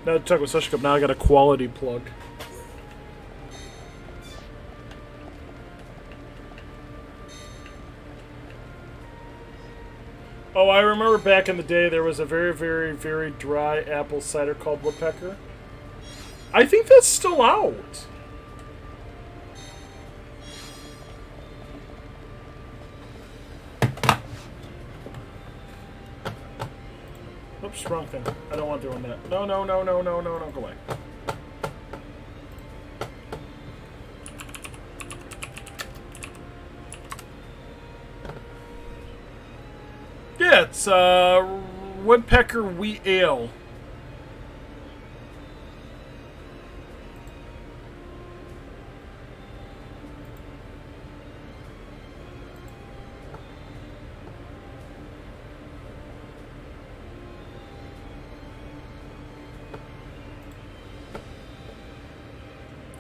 Now to talk with Sush Cup, now I got a quality plug. Oh, I remember back in the day there was a very, very, very dry apple cider called Woodpecker. I think that's still out. Oops, wrong thing. I don't want doing that. No, no, no, no, no, no, no, go away. Yeah, it's Woodpecker Wheat Ale.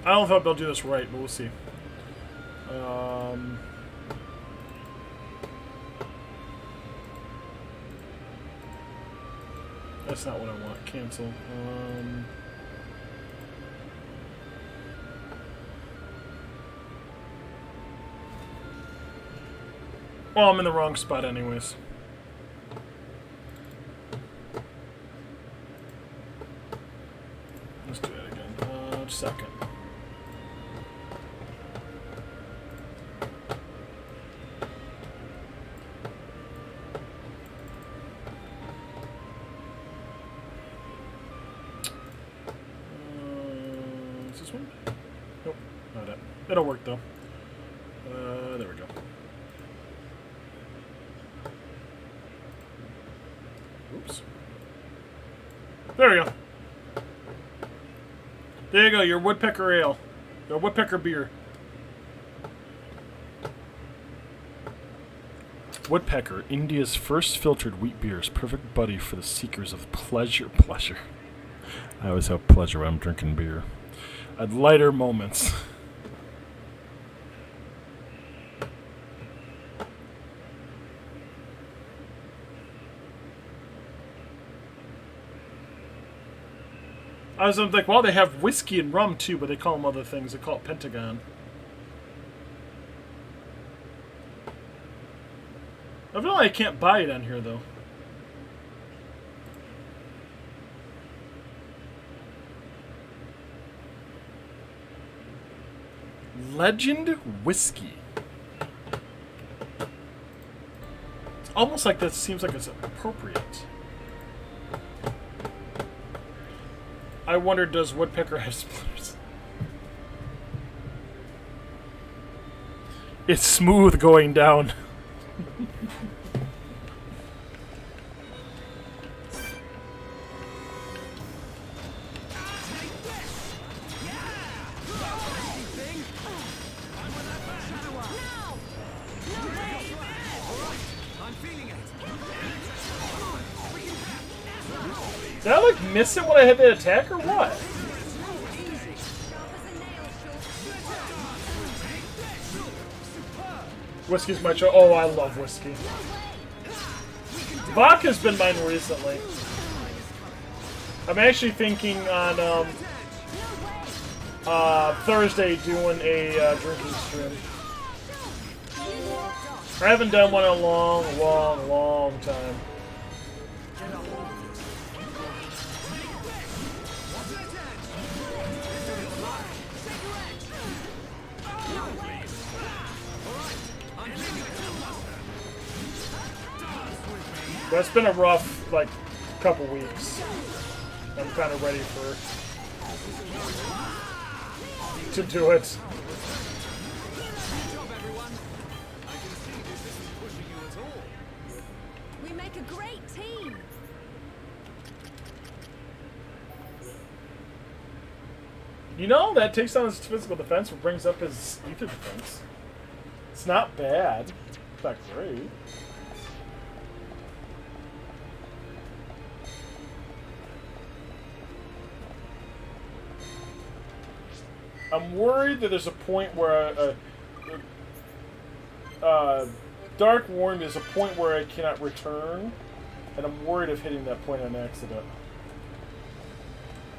I don't know if they'll do this right, but we'll see. That's not what I want. Cancel. Well, I'm in the wrong spot anyways. Let's do that again. Just a second. Is this one? Nope, not it. It'll work though. There we go. Oops. There we go. There you go, your Woodpecker Ale. Your Woodpecker beer. Woodpecker, India's first filtered wheat beer, is perfect buddy for the seekers of pleasure. I always have pleasure when I'm drinking beer. At lighter moments. I was like, well, they have whiskey and rum too, but they call them other things. They call it Pentagon. I feel like I can't buy it on here, though. Legend Whiskey. It's almost like that seems like it's appropriate. I wonder, does Woodpecker have splitters? It's smooth going down. Did I like miss it when I had that attack or what? Whiskey's my choice. Oh, I love whiskey. Vodka's been mine recently. I'm actually thinking on Thursday doing a drinking stream. I haven't done one in a long time. That's been a rough, like, couple weeks. I'm kind of ready to do it. Good job, everyone. I can see this isn't pushing you at all. We make a great team. You know, that takes down his physical defense, but brings up his ether defense. It's not bad. It's not great. I'm worried that there's a point where Dark Warren, there's a point where I cannot return, and I'm worried of hitting that point on accident.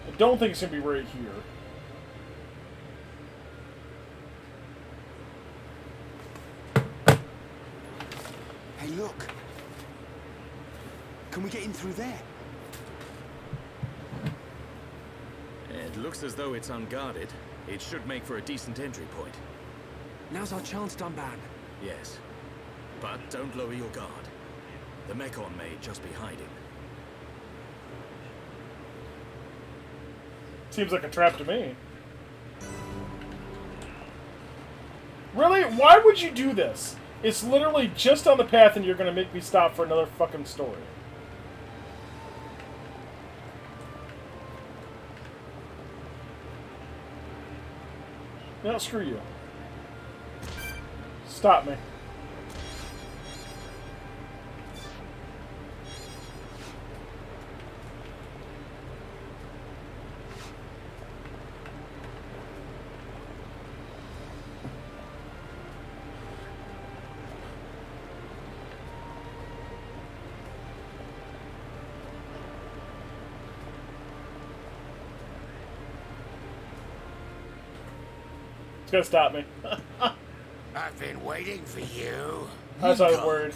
I don't think it's going to be right here. Hey, look. Can we get in through there? It looks as though it's unguarded. It should make for a decent entry point. Now's our chance, Dunban. Yes. But don't lower your guard. The Mechon may just be hiding. Seems like a trap to me. Really? Why would you do this? It's literally just on the path and you're going to make me stop for another fucking story. No, screw you. Stop me. It's gonna stop me. I've been waiting for you. That's not a word.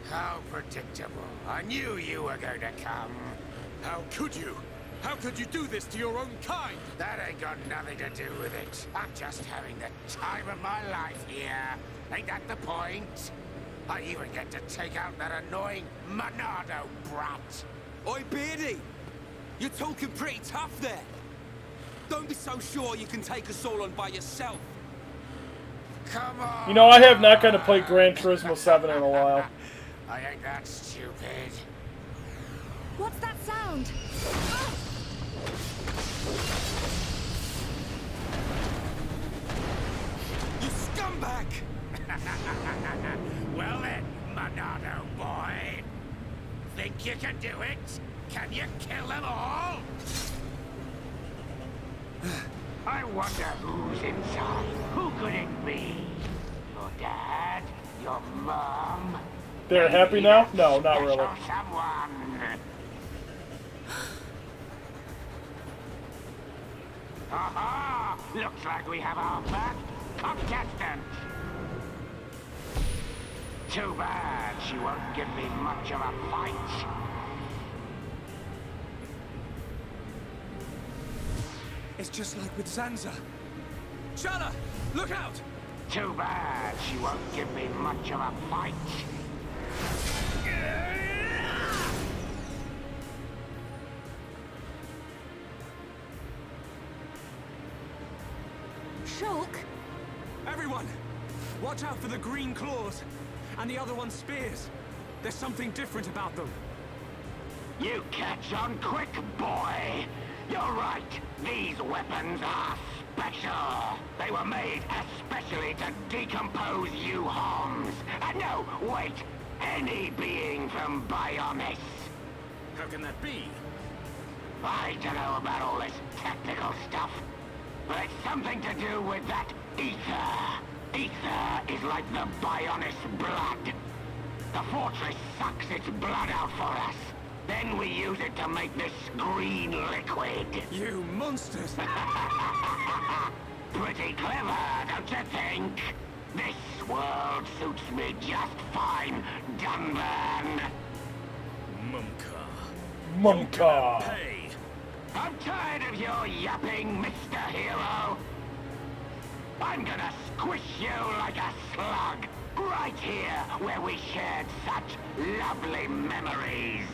How predictable. I knew you were going to come. How could you? How could you do this to your own kind? That ain't got nothing to do with it. I'm just having the time of my life here. Ain't that the point? I even get to take out that annoying Monado brat. Oi, Beardy! You're talking pretty tough there. Don't be so sure you can take us all on by yourself. Come on! You know, I have not gotten to play Gran Turismo 7 in a while. I ain't that stupid. What's that sound? You scumbag! Well then, Monado boy. Think you can do it? Can you kill them all? I wonder who's inside. Who could it be? Your dad? Your mom? They're happy now? No, not really. Someone. Aha! Looks like we have our first contestant. Too bad she won't give me much of a fight. It's just like with Zanza. Shala, look out! Too bad she won't give me much of a fight. Shulk? Everyone, watch out for the green claws. And the other one's spears. There's something different about them. You catch on quick, boy. You're right. These weapons are special. They were made especially to decompose you homs. No, wait. Any being from Bionis. How can that be? I don't know about all this technical stuff, but it's something to do with that ether. Ether is like the Bionis blood. The fortress sucks its blood out for us. Then we use it to make this green liquid. You monsters! Pretty clever, don't you think? This world suits me just fine, Dunban. Mumka. Hey! I'm tired of your yapping, Mr. Hero. I'm gonna squish you like a slug. Right here, where we shared such lovely memories.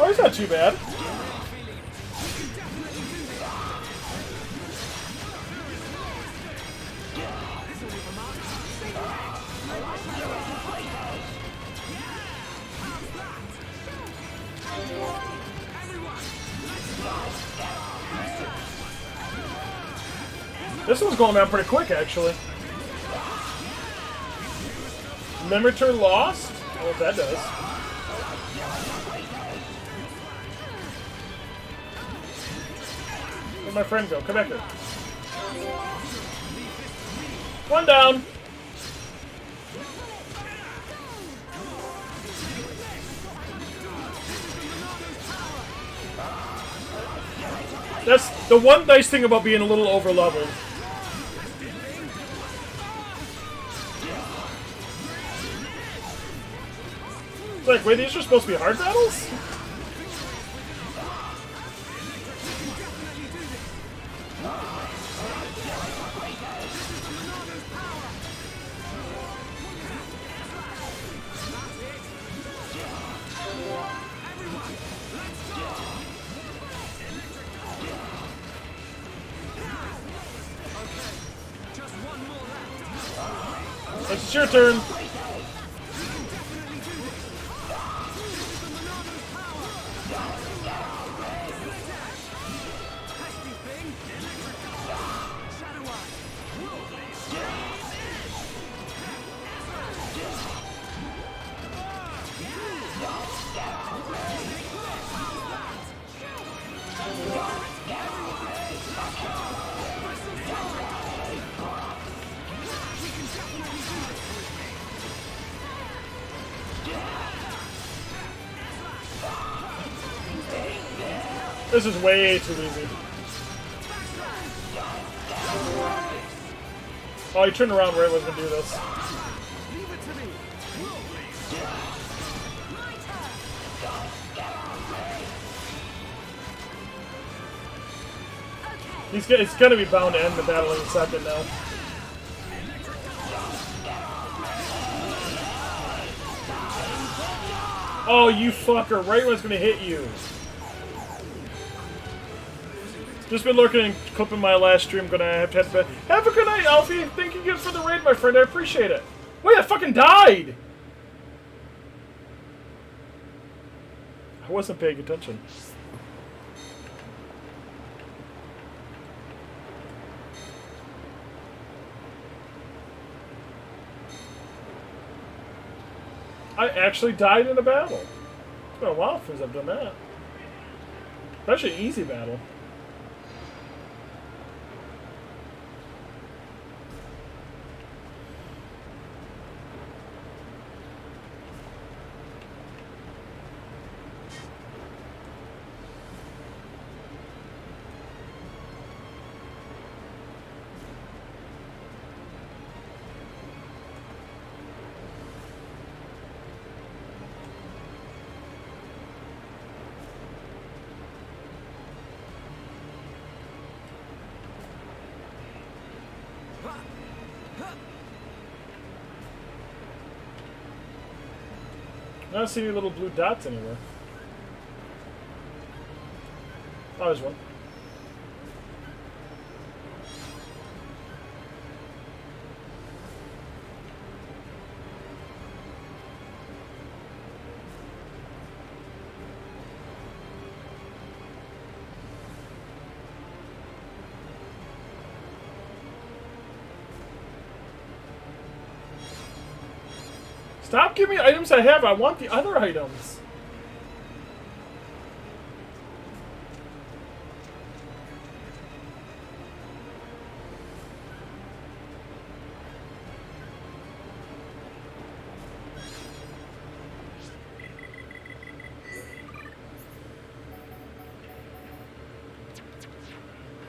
Oh, he's not too bad. This one's going down pretty quick, actually. Mimitor lost? Oh, what that does. Where'd my friend go? Come back here. One down. That's the one nice thing about being a little over-leveled. It's like, wait, these are supposed to be hard battles? It's your turn. This is way too easy. Oh, he turned around where I was going to do this. It's going to be bound to end the battle in a second now. Oh, you fucker. Right when it's going to hit you. Just been lurking and clipping my last stream. Gonna have to head to bed. Have a good night, Alfie. Thank you again for the raid, my friend. I appreciate it. Wait, I fucking died! I wasn't paying attention. I actually died in a battle. It's been a while since I've done that. That's an easy battle. I don't see any little blue dots anywhere. Oh, there's one. Stop giving me items I have. I want the other items.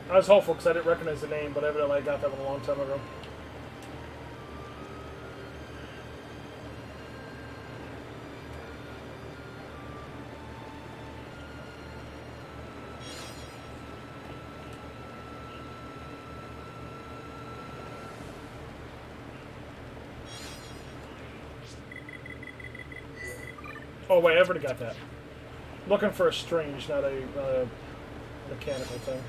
I was hopeful because I didn't recognize the name, but evidently I got that one a long time ago. Oh wait, I already got that. Looking for a strange, not a mechanical thing.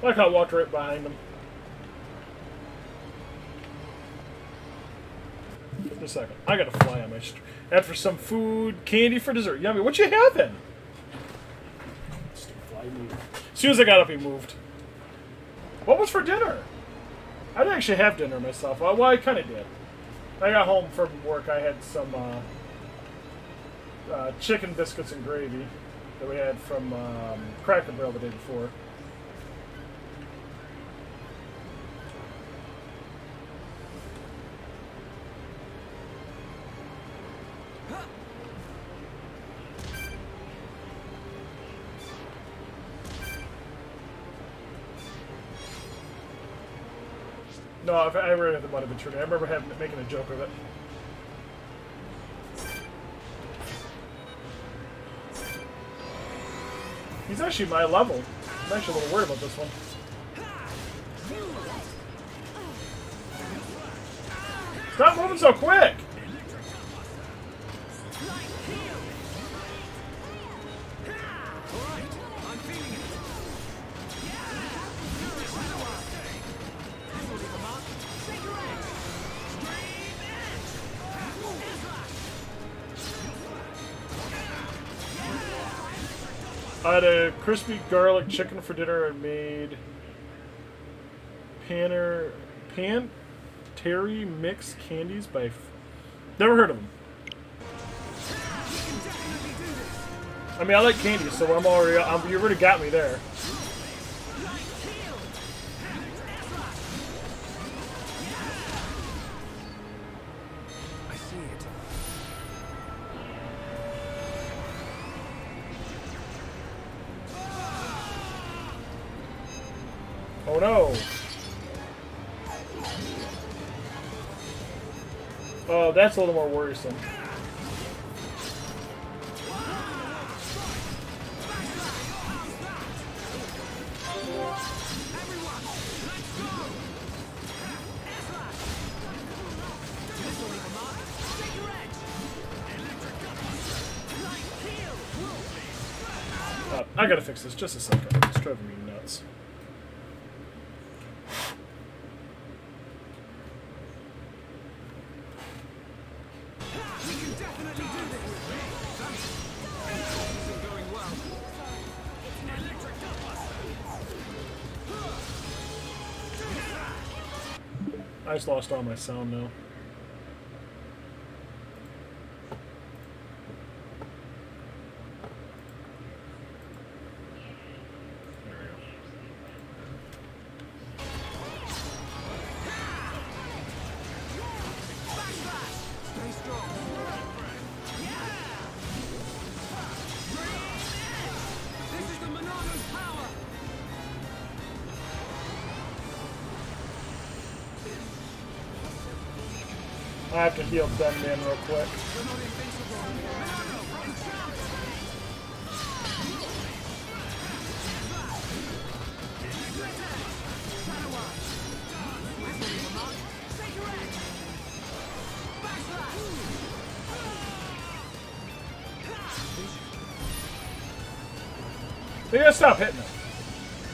Like I walked right behind them. Just a second. I gotta fly on my Add for some food, candy for dessert. Yummy. What you having? As soon as I got up, he moved. What was for dinner? I didn't actually have dinner myself. Well, I kind of did. I got home from work. I had some chicken biscuits and gravy that we had from Cracker Barrel the day before. No, I really might have been true. I remember making a joke of it. He's actually my level. I'm actually a little worried about this one. Stop moving so quick! I had a crispy garlic chicken for dinner and made Terry mix candies by... Never heard of them. I mean, I like candy, so I'm already... you already got me there. Oh no! Oh, that's a little more worrisome. I gotta fix this just a second. It's driving me nuts. I just lost all my sound now. There we go. Stay strong. This is the Monado's power. I have to heal them in real quick. They gotta stop hitting him.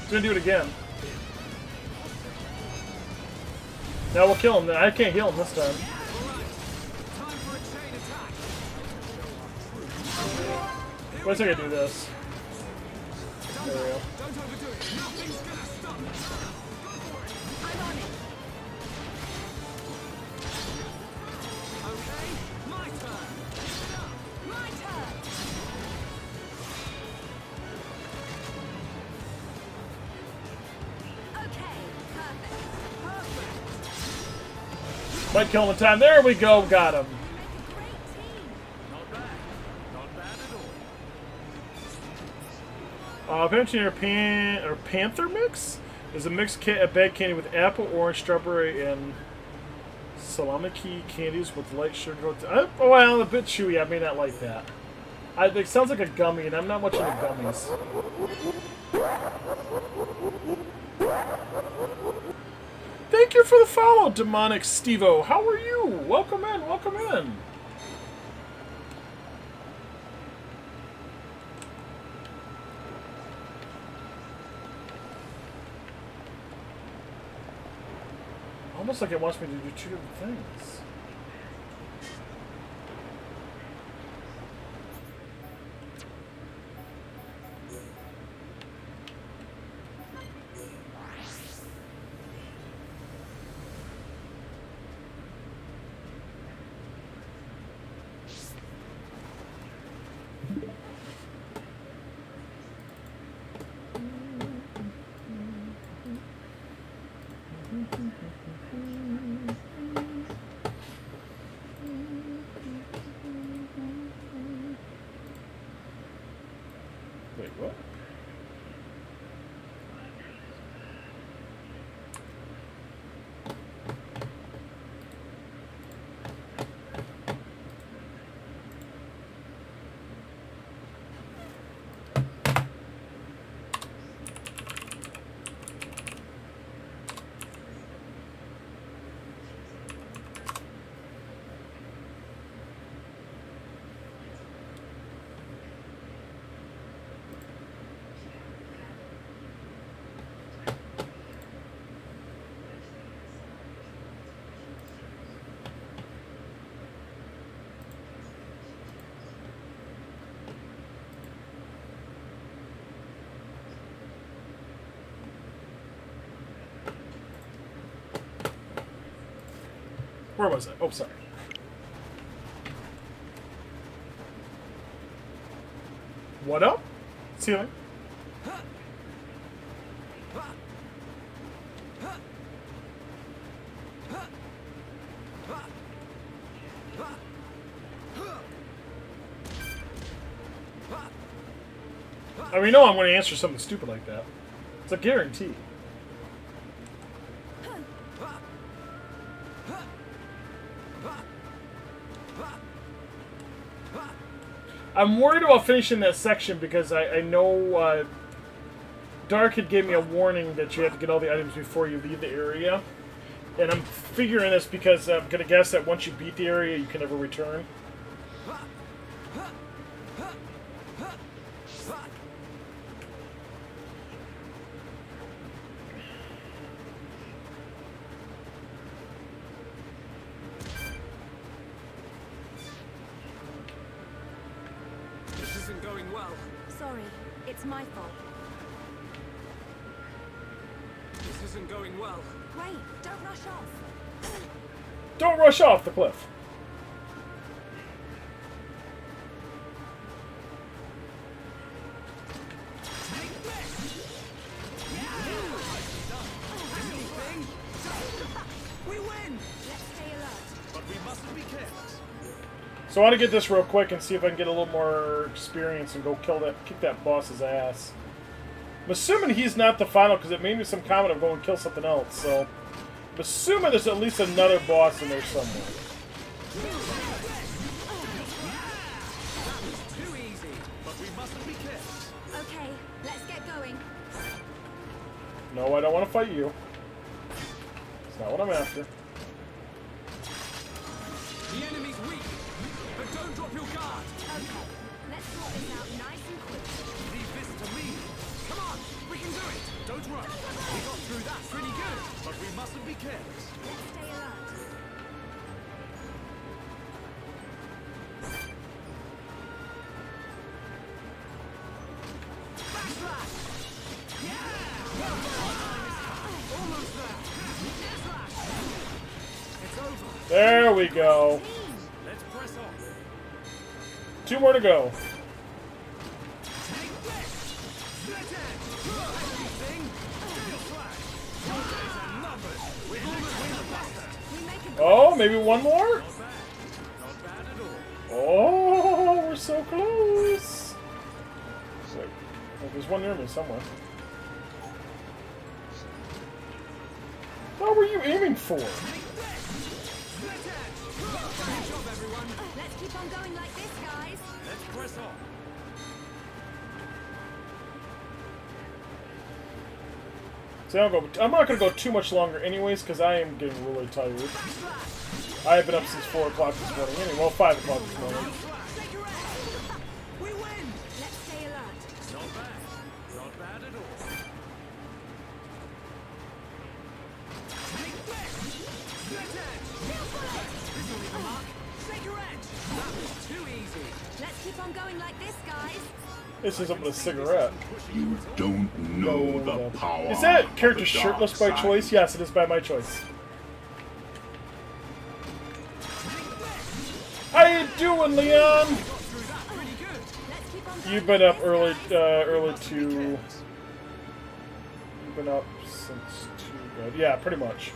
He's gonna do it again. Now we'll kill him. I can't heal him this time. Wait a second, I do this. There we go. Don't overdo it. Nothing's gonna stop us. I'm on it. Okay, my turn. My turn. Might kill him in time. There we go. Got him. Not bad. Not bad at all. Panther Panther mix is a mixed bag candy with apple, orange, strawberry, and salami candies with light sugar. Well, a bit chewy. I may not like that. It sounds like a gummy, and I'm not much into gummies. Thank you for the follow, Demonic Stevo. How are you? Welcome in. Welcome in. Almost like it wants me to do two different things. Wait, what? Where was it? Oh, sorry. What up? Ceiling. I mean, no, I'm going to answer something stupid like that. It's a guarantee. I'm worried about finishing that section because I know Dark had gave me a warning that you have to get all the items before you leave the area. And I'm figuring this because I'm going to guess that once you beat the area, you can never return. Sorry, it's my fault. This isn't going well. Wait, don't rush off. Don't rush off the cliff. We win! Let's stay alert. But we mustn't be careless. So I want to get this real quick and see if I can get a little more experience and go kick that boss's ass. I'm assuming he's not the final because it made me some comment of going and kill something else. So I'm assuming there's at least another boss in there somewhere. Too easy, but we mustn't be careless. Okay, let's get going. No, I don't want to fight you. It's not what I'm after. The enemy's weak, but don't drop your guard. Okay, let's sort this out nice and quick. Leave this to me. Come on, we can do it. Don't rush. We got through that pretty good, but we mustn't be careless. Let's stay alert. Backslash! Yeah! Almost there. Slash! It's over. There we go. Let's press on. 2 more to go. Take this! Split edge! Everything! Feel flash! Your days are numbered! We've almost won the buster! We make a Oh, Maybe one more? Oh, we're so close. Wait, oh, there's one near me somewhere. What were you aiming for? Let's keep on going like this, guys. Let's press on. See, I'm not going to go too much longer anyways, because I am getting really tired. I have been up since 4 o'clock this morning. Anyway, well, 5 o'clock this morning. We win. Let's stay alert. Not bad. Not bad at all. Let's keep on going like this, guys. This isn't but a cigarette. You don't know the power. Is that character shirtless by choice? Yes, it is by my choice. How you doing, Leon? You've been up early too. You've been up since 2, good. Yeah, pretty much.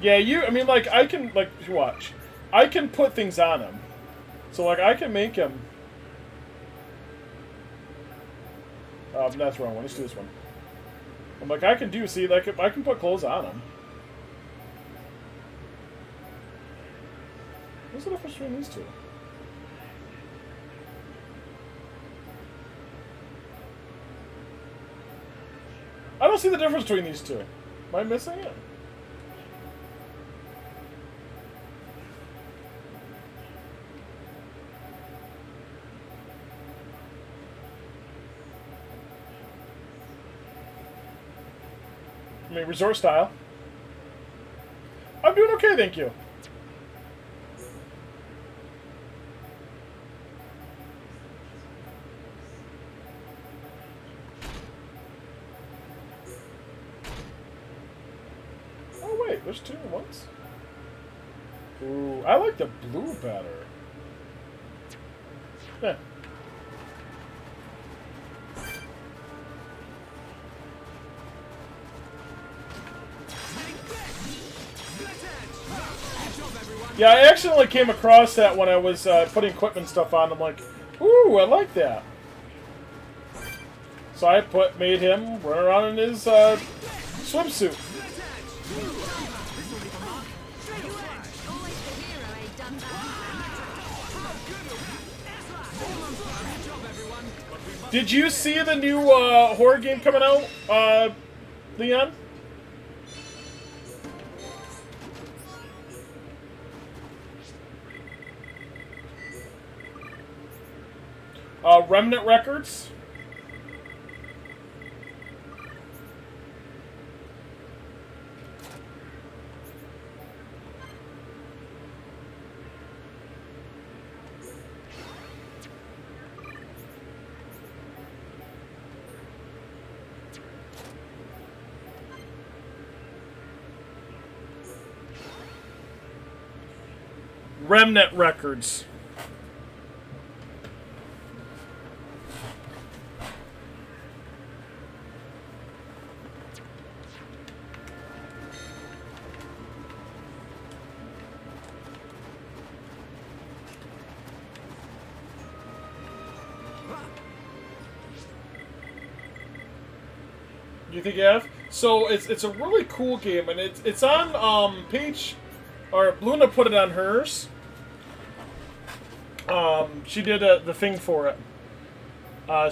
Yeah, I mean, like, I can, like, watch. I can put things on him. So, like, I can make him... that's the wrong one. Let's do this one. I'm like, I can do, see, like, I can put clothes on him. What's the difference between these two? I don't see the difference between these two. Am I missing it? I mean, resort style. I'm doing okay, thank you. Oh wait, there's 2 at once. Ooh, I like the blue better. Yeah. Yeah, I accidentally came across that when I was putting equipment stuff on. I'm like, ooh, I like that. So I made him run around in his swimsuit. Did you see the new horror game coming out, Leon? Remnant Records. Remnant Records. You think you have? So it's a really cool game, and it's on Paige, or Luna put it on hers. She did the thing for it,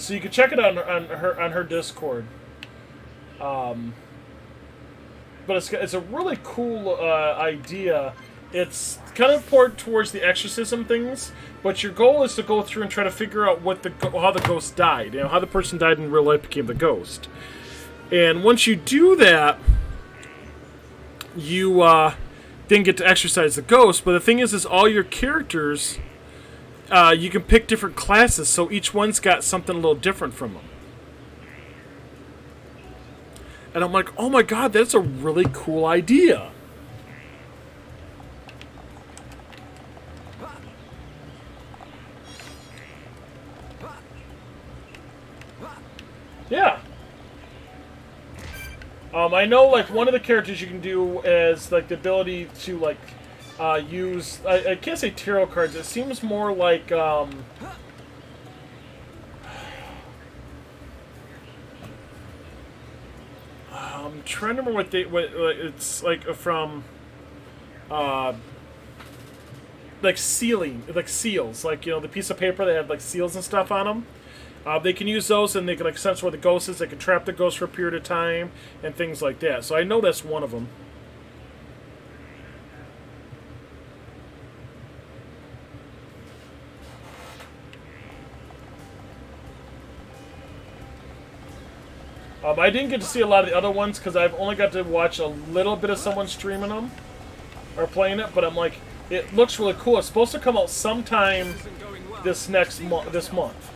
so you can check it on her Discord. But it's a really cool idea. It's kind of poured towards the exorcism things, but your goal is to go through and try to figure out how the ghost died. You know, how the person died in real life became the ghost. And once you do that, you then get to exorcise the ghost. But the thing is all your characters, you can pick different classes, so each one's got something a little different from them. And I'm like, oh my god, that's a really cool idea. Yeah. I know, like, one of the characters you can do is, like, the ability to, like, use... I can't say tarot cards. It seems more like, I'm trying to remember what it's, like, from, like, seals. Like, you know, the piece of paper that had, like, seals and stuff on them. They can use those, and they can, like, sense where the ghost is. They can trap the ghost for a period of time, and things like that. So I know that's one of them. I didn't get to see a lot of the other ones, because I've only got to watch a little bit of someone streaming them, or playing it, but I'm like, it looks really cool. It's supposed to come out sometime this month.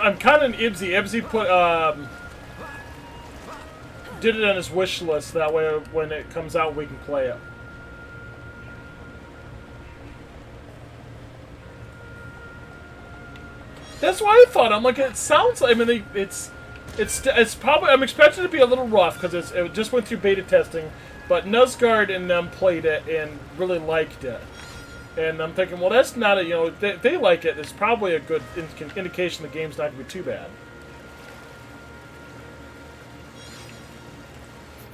I'm kind of an Ibsy. Ibsy put did it on his wish list. That way, when it comes out, we can play it. That's why I thought. I'm like, it sounds like. I mean, it's probably. I'm expecting it to be a little rough because it just went through beta testing, but Nuzgard and them played it and really liked it. And I'm thinking, well, that's not a, you know, they like it. It's probably a good indication the game's not going to be too bad.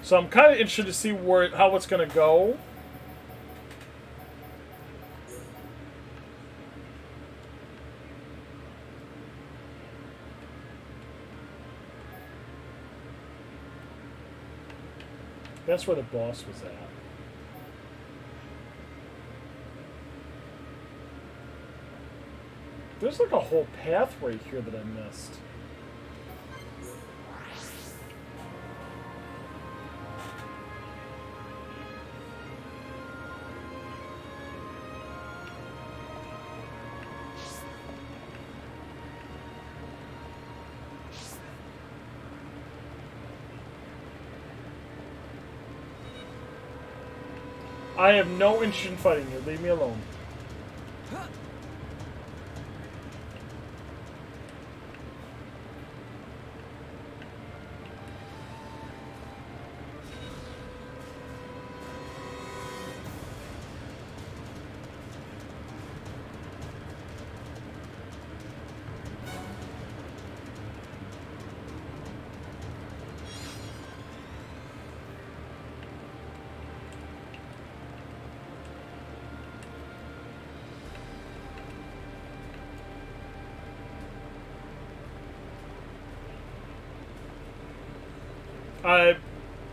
So I'm kind of interested to see how it's going to go. That's where the boss was at. There's like a whole pathway here that I missed. I have no interest in fighting you. Leave me alone.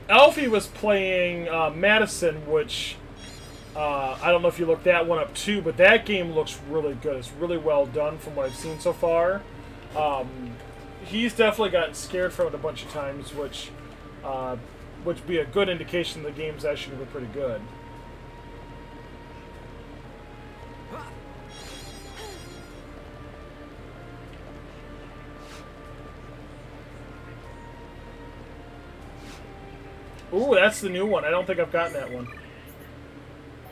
Alfie was playing Madison, which I don't know if you looked that one up too, but that game looks really good. It's really well done from what I've seen so far. He's definitely gotten scared from it a bunch of times, which would be a good indication the game's actually going to be pretty good. Ooh, that's the new one. I don't think I've gotten that one.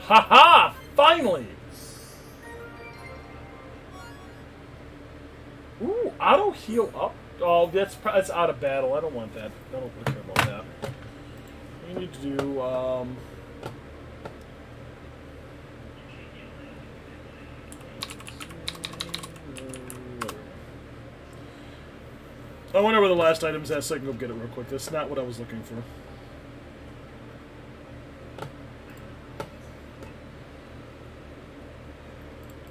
Haha! Finally! Ooh, auto heal up. Oh, that's out of battle. I don't want that. I don't really care about that. We need to do. I wonder where the last item's at so I can go get it real quick. That's not what I was looking for.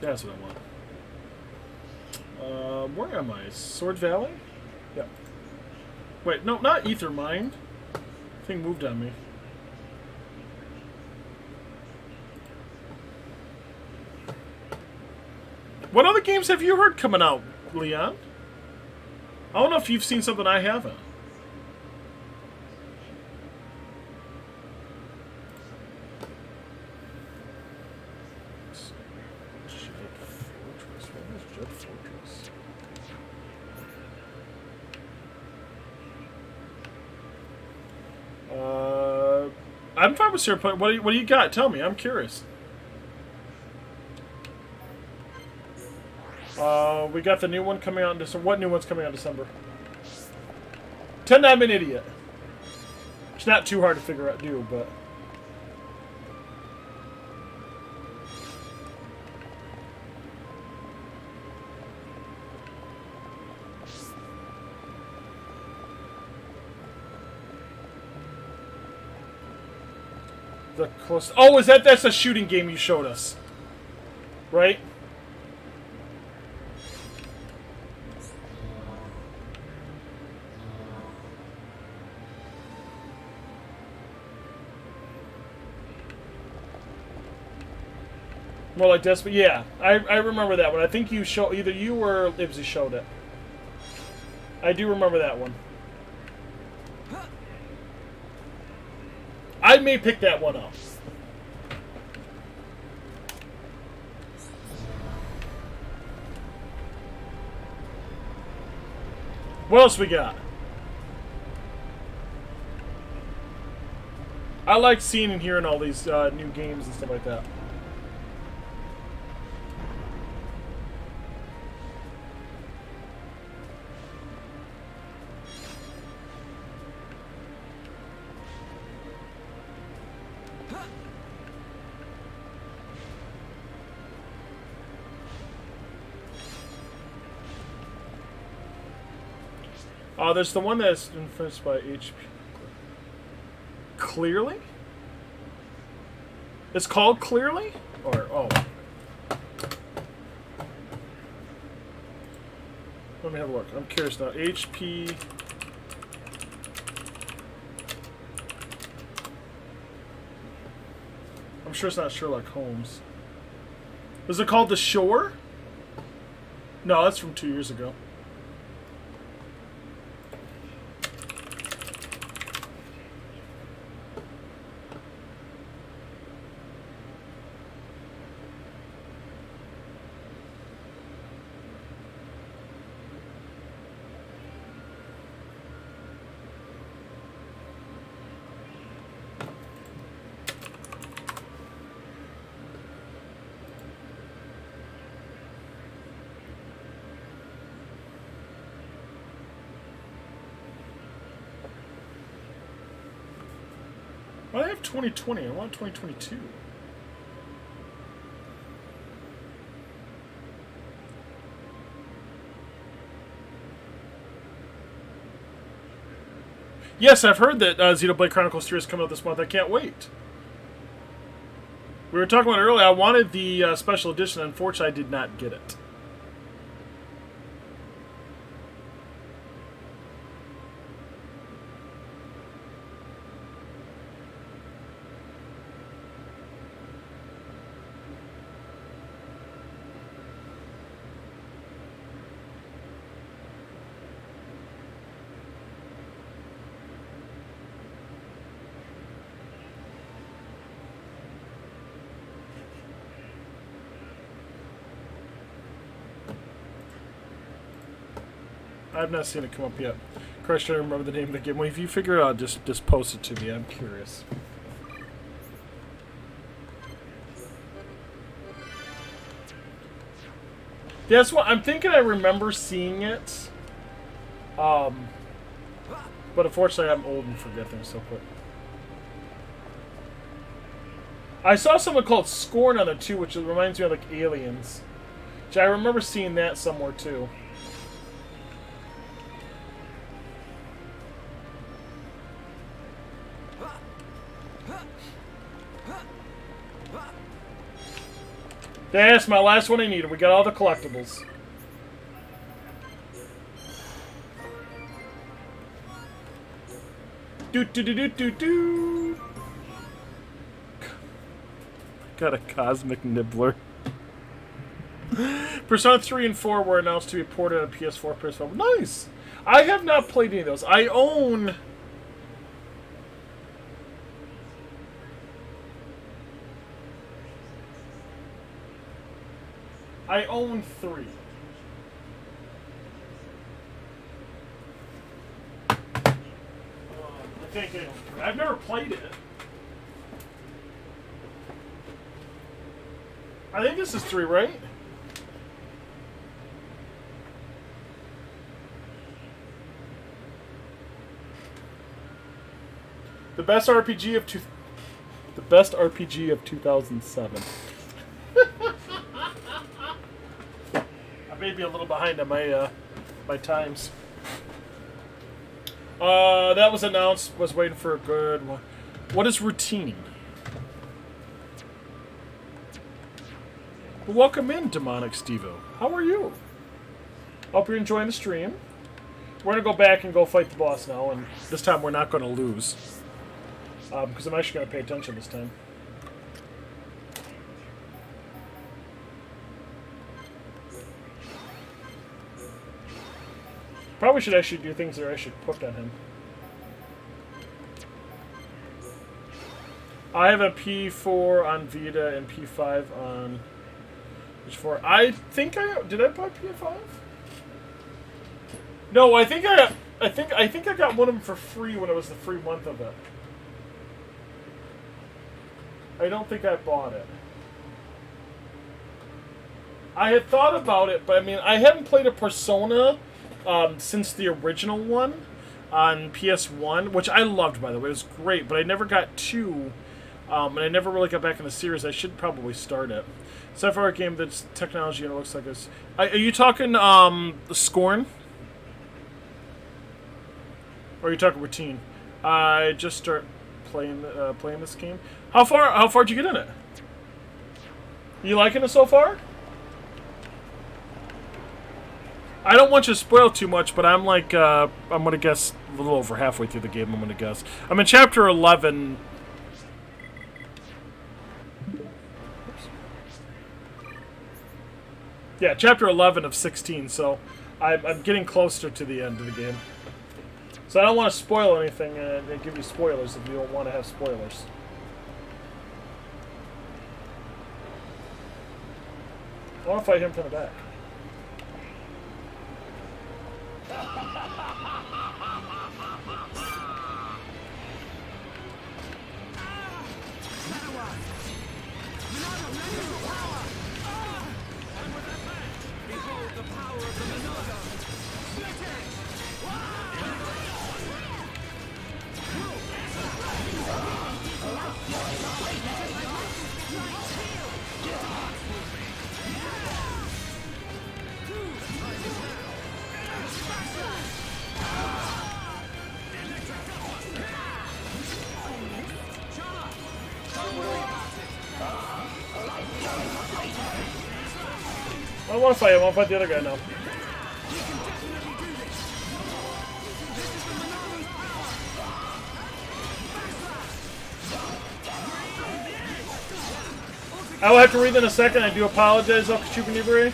That's what I want. Where am I? Sword Valley? Yep. Wait, no, not Ether Mind. Thing moved on me. What other games have you heard coming out, Leon? I don't know if you've seen something I haven't. I'm fine with Cyberpunk. What do you got? Tell me. I'm curious. We got the new one coming out in December. What new one's coming out in December? 10 I'm an Idiot. It's not too hard to figure out, but... The close... Oh, is that's a shooting game you showed us. Right? More like Despot. Yeah, I remember that one. I think you show either you or Ibsy showed it. I do remember that one. I may pick that one up. What else we got? I like seeing and hearing all these new games and stuff like that. There's the one that's influenced by HP. Clearly? It's called Clearly? Or, oh. Let me have a look. I'm curious now. HP... I'm sure it's not Sherlock Holmes. Was it called The Shore? No, that's from 2 years ago. Why do I have 2020? I want 2022. Yes, I've heard that Xenoblade Chronicles 3 is coming out this month. I can't wait. We were talking about it earlier. I wanted the special edition. Unfortunately, I did not get it. I've not seen it come up yet. Crush, I remember the name of the game. Well, if you figure it out, just post it to me. I'm curious. That's what I'm thinking. I remember seeing it. But unfortunately, I'm old and forget things so quick. I saw something called Scorn on it too, which reminds me of like Aliens. Which I remember seeing that somewhere too. That's my last one I needed. We got all the collectibles. Do do do do do do. Got a cosmic nibbler. Persona 3 and 4 were announced to be ported on PS4, PS5. Nice! I have not played any of those. I own... I own 3. I think I've never played it. I think this is 3, right? The best RPG of 2007. I may be a little behind on my my times. That was announced. Was waiting for a good one. What is routine? Well, welcome in, Demonic Stevo. How are you? Hope you're enjoying the stream. We're gonna go back and go fight the boss now, and this time we're not gonna lose. Because I'm actually gonna pay attention this time. Probably should actually do things that are actually put on him. I have a P4 on Vita and P5 on H4. I think did I buy P5? No, I think I got one of them for free when it was the free month of it. I don't think I bought it. I had thought about it, but I mean, I haven't played a Persona since the original one on PS1, which I loved, by the way. It was great, but I never got 2, and I never really got back in the series. I should probably start it. Sci-fi game that's technology and it looks like this. Are you talking Scorn? Or are you talking Routine? I just start playing this game. How far did you get in it? You liking it so far? I don't want you to spoil too much, but I'm like, I'm gonna guess a little over halfway through the game, I'm gonna guess. I'm in chapter 11. Oops. Yeah, chapter 11 of 16, so I'm getting closer to the end of the game. So I don't want to spoil anything and give you spoilers if you don't want to have spoilers. I want to fight him from the back. Behold the power of the Monado! Split it! I don't want to fight him, I want to fight the other guy now. I will have to read in a second. I do apologize, Okachubanibure.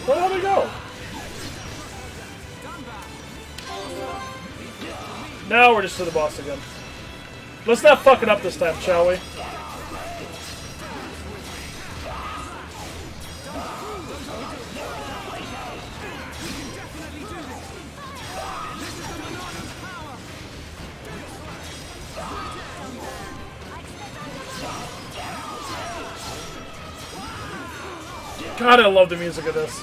Where the hell did he go? Now we're just to the boss again. Let's not fuck it up this time, shall we? God, I love the music of this.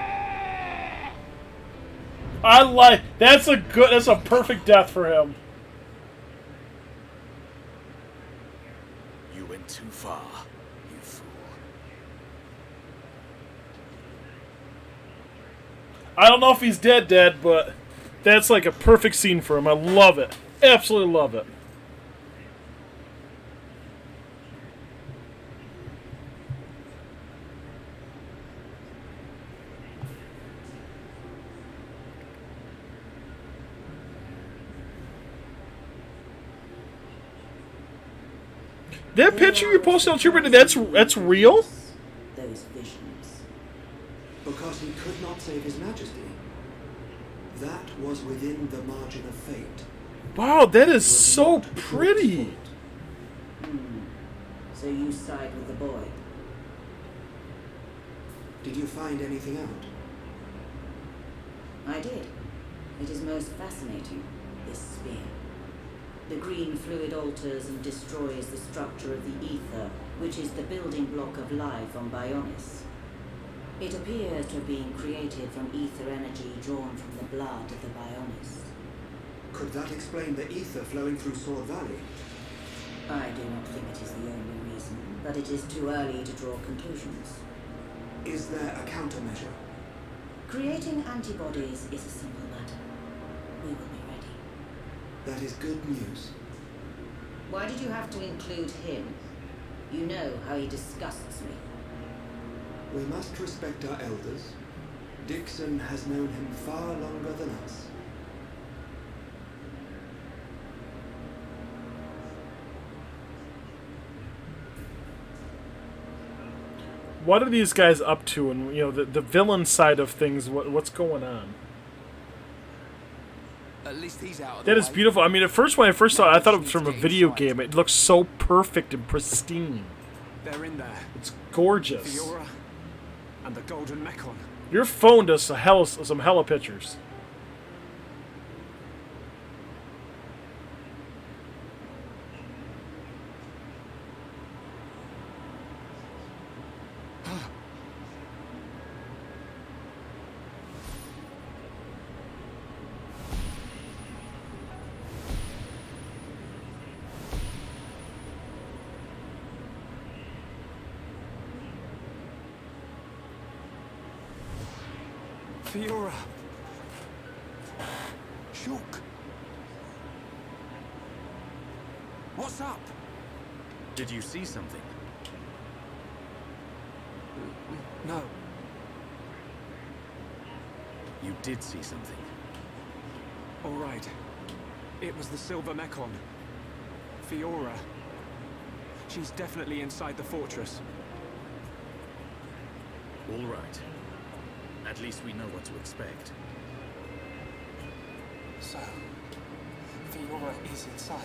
I like that's a perfect death for him. You went too far, you fool. I don't know if he's dead, but that's like a perfect scene for him. I love it. Absolutely love it. That picture you posted on Twitter, that's real? Those visions. Because he could not save his majesty. That was within the margin of fate. Wow, that is so pretty. So you side with the boy? Did you find anything out? I did. It is most fascinating, this spear. The green fluid alters and destroys the structure of the ether, which is the building block of life on Bionis. It appears to have been created from ether energy drawn from the blood of the Bionis. Could that explain the ether flowing through Sword Valley? I do not think it is the only reason, but it is too early to draw conclusions. Is there a countermeasure? Creating antibodies is a simple matter. We will be ready. That is good news. Why did you have to include him? You know how he disgusts me. We must respect our elders. Dixon has known him far longer than us. What are these guys up to? And the villain side of things. What's going on? At least he's out of That the is way. beautiful. I mean, at first when I first saw it, I thought it was from a video game. It looks so perfect and pristine. They're in there. It's gorgeous. Fiora and the Golden Mechon. Your phone does some hella pictures. Fiora. Shook. What's up? Did you see something? No. You did see something. All right. It was the Silver Mechon. Fiora. She's definitely inside the fortress. All right. At least we know what to expect. So, Fiora is inside.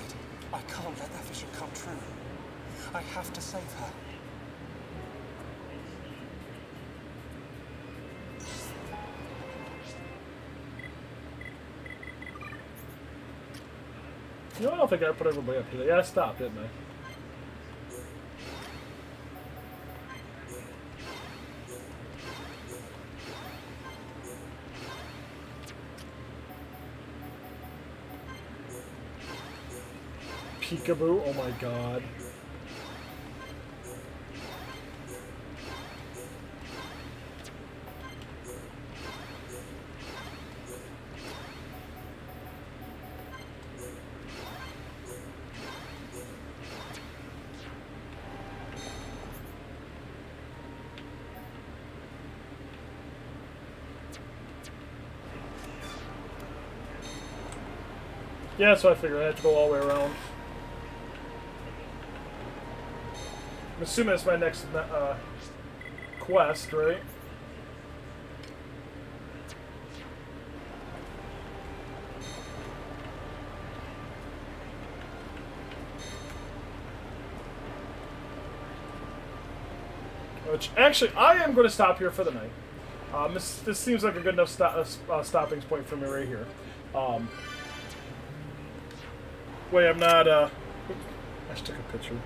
I can't let that vision come true. I have to save her. I don't think I put everybody up today. Yeah, I stopped, didn't I? Peekaboo, oh my god. Yeah, so I figured I had to go all the way around. I'm assuming it's my next quest, right? Which, actually, I am going to stop here for the night. This seems like a good enough stopping point for me right here. Wait, I'm not, I just took a picture.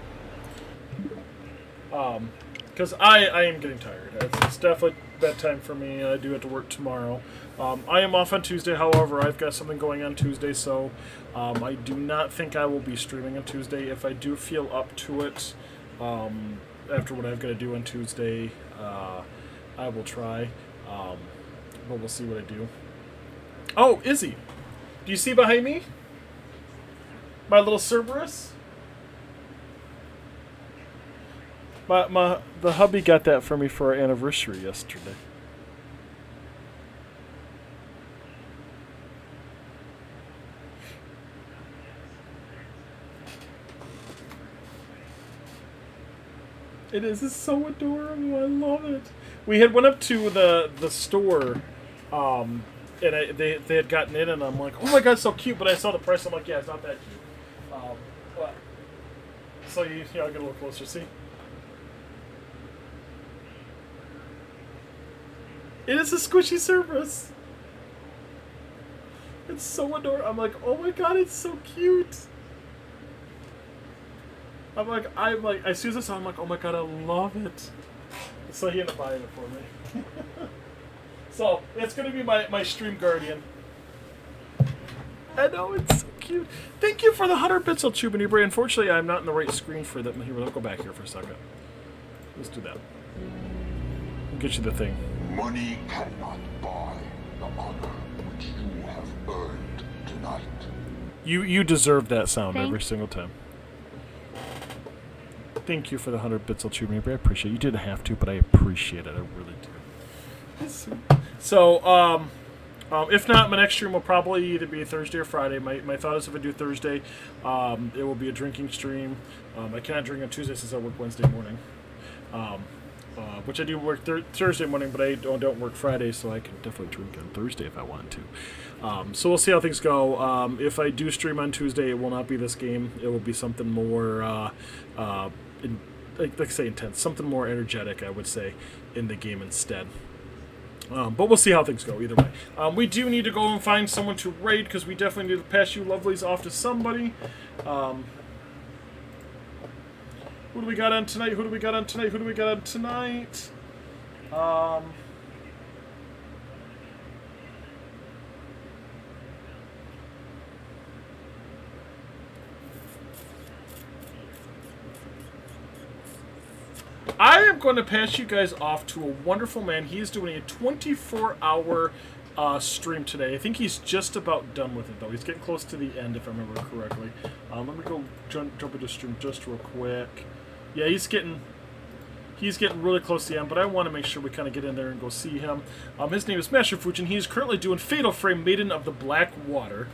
Because I am getting tired. It's definitely bedtime for me. I do have to work tomorrow. I am off on Tuesday, however, I've got something going on Tuesday, so I do not think I will be streaming on Tuesday. If I do feel up to it, after what I've got to do on Tuesday, I will try. But we'll see what I do. Oh, Izzy! Do you see behind me? My little Cerberus? The hubby got that for me for our anniversary yesterday. It is. It's so adorable. I love it. We had went up to the store, and they had gotten it, and I'm like, oh my god, it's so cute. But I saw the price. I'm like, yeah, it's not that cute. But so you know, I'll get a little closer. See, it is a squishy Cerberus. It's so adorable. I'm like, oh my god, it's so cute. I'm like, as soon as I saw it, I'm like, oh my god, I love it. So he ended up buying it for me. So, it's going to be my stream guardian. I know, it's so cute. Thank you for the 100 bits, El Chubanibri. Unfortunately, I'm not in the right screen for that. Here, we'll go back here for a second. Let's do that. I'll get you the thing. Money cannot buy the honor which you have earned tonight. You deserve that sound every single time. Thank you for the 100 bits, El Chubanibri. I appreciate it. You didn't have to, but I appreciate it. I really do. So, if not, my next stream will probably either be Thursday or Friday. My thought is if I do Thursday, it will be a drinking stream. I cannot drink on Tuesday since I work Wednesday morning. Which I do work Thursday morning, but I don't work Friday, so I can definitely drink on Thursday if I want to. So we'll see how things go. If I do stream on Tuesday, it will not be this game. It will be something more, like I say, intense. Something more energetic, I would say, in the game instead. But we'll see how things go either way. We do need to go and find someone to raid, because we definitely need to pass you lovelies off to somebody. Who do we got on tonight? Who do we got on tonight? Who do we got on tonight? I am going to pass you guys off to a wonderful man. He is doing a 24-hour stream today. I think he's just about done with it, though. He's getting close to the end, if I remember correctly. Let me go jump into stream just real quick. Yeah, he's getting really close to the end, but I want to make sure we kind of get in there and go see him. His name is Master Fujin. He's currently doing Fatal Frame, Maiden of the Black Water.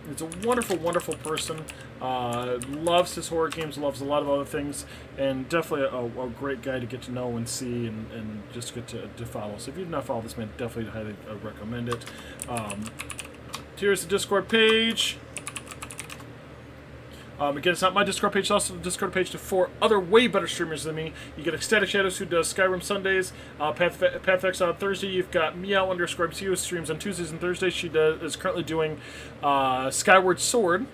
He's a wonderful, wonderful person. Loves his horror games, loves a lot of other things, and definitely a great guy to get to know and see and just get to follow. So if you do not follow this man, definitely highly recommend it. Here's the Discord page. Again, it's not my Discord page, it's also the Discord page to 4 other way better streamers than me. You get Ecstatic Shadows, who does Skyrim Sundays, PathX on Thursday. You've got Meow_MCU, who streams on Tuesdays and Thursdays. She is currently doing Skyward Sword.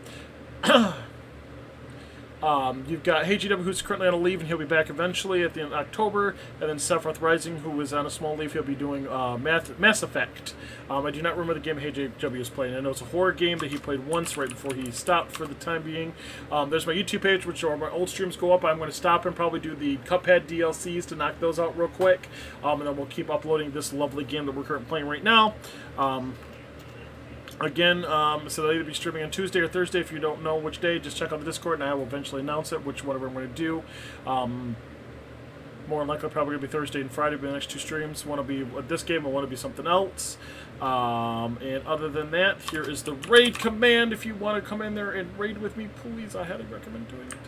You've got HGW, who's currently on a leave, and he'll be back eventually at the end of October. And then Sephiroth Rising, who is on a small leave. He'll be doing Mass Effect. I do not remember the game HGW is playing. I know it's a horror game that he played once right before he stopped for the time being. There's my YouTube page, which are my old streams go up. I'm going to stop and probably do the Cuphead DLCs to knock those out real quick. And then we'll keep uploading this lovely game that we're currently playing right now. Again, so they'll either be streaming on Tuesday or Thursday. If you don't know which day, just check out the Discord, and I will eventually announce it, whatever I'm going to do. More than likely, probably going to be Thursday and Friday, be the next 2 streams. One will be this game, and one will be something else. And other than that, here is the raid command. If you want to come in there and raid with me, please, I highly recommend doing it.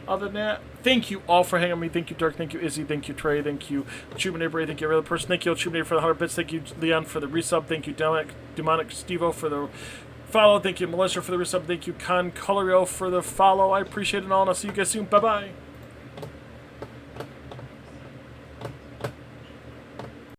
Other than that, thank you all for hanging with me. Thank you, Dark. Thank you, Izzy. Thank you, Trey. Thank you, Chubanibri. Thank you, every other person. Thank you, Chubanibri, for the 100 bits. Thank you, Leon, for the resub. Thank you, Demonic Stevo, for the follow. Thank you, Melissa, for the resub. Thank you, Con Colorio, for the follow. I appreciate it all, and I'll see you guys soon. Bye-bye.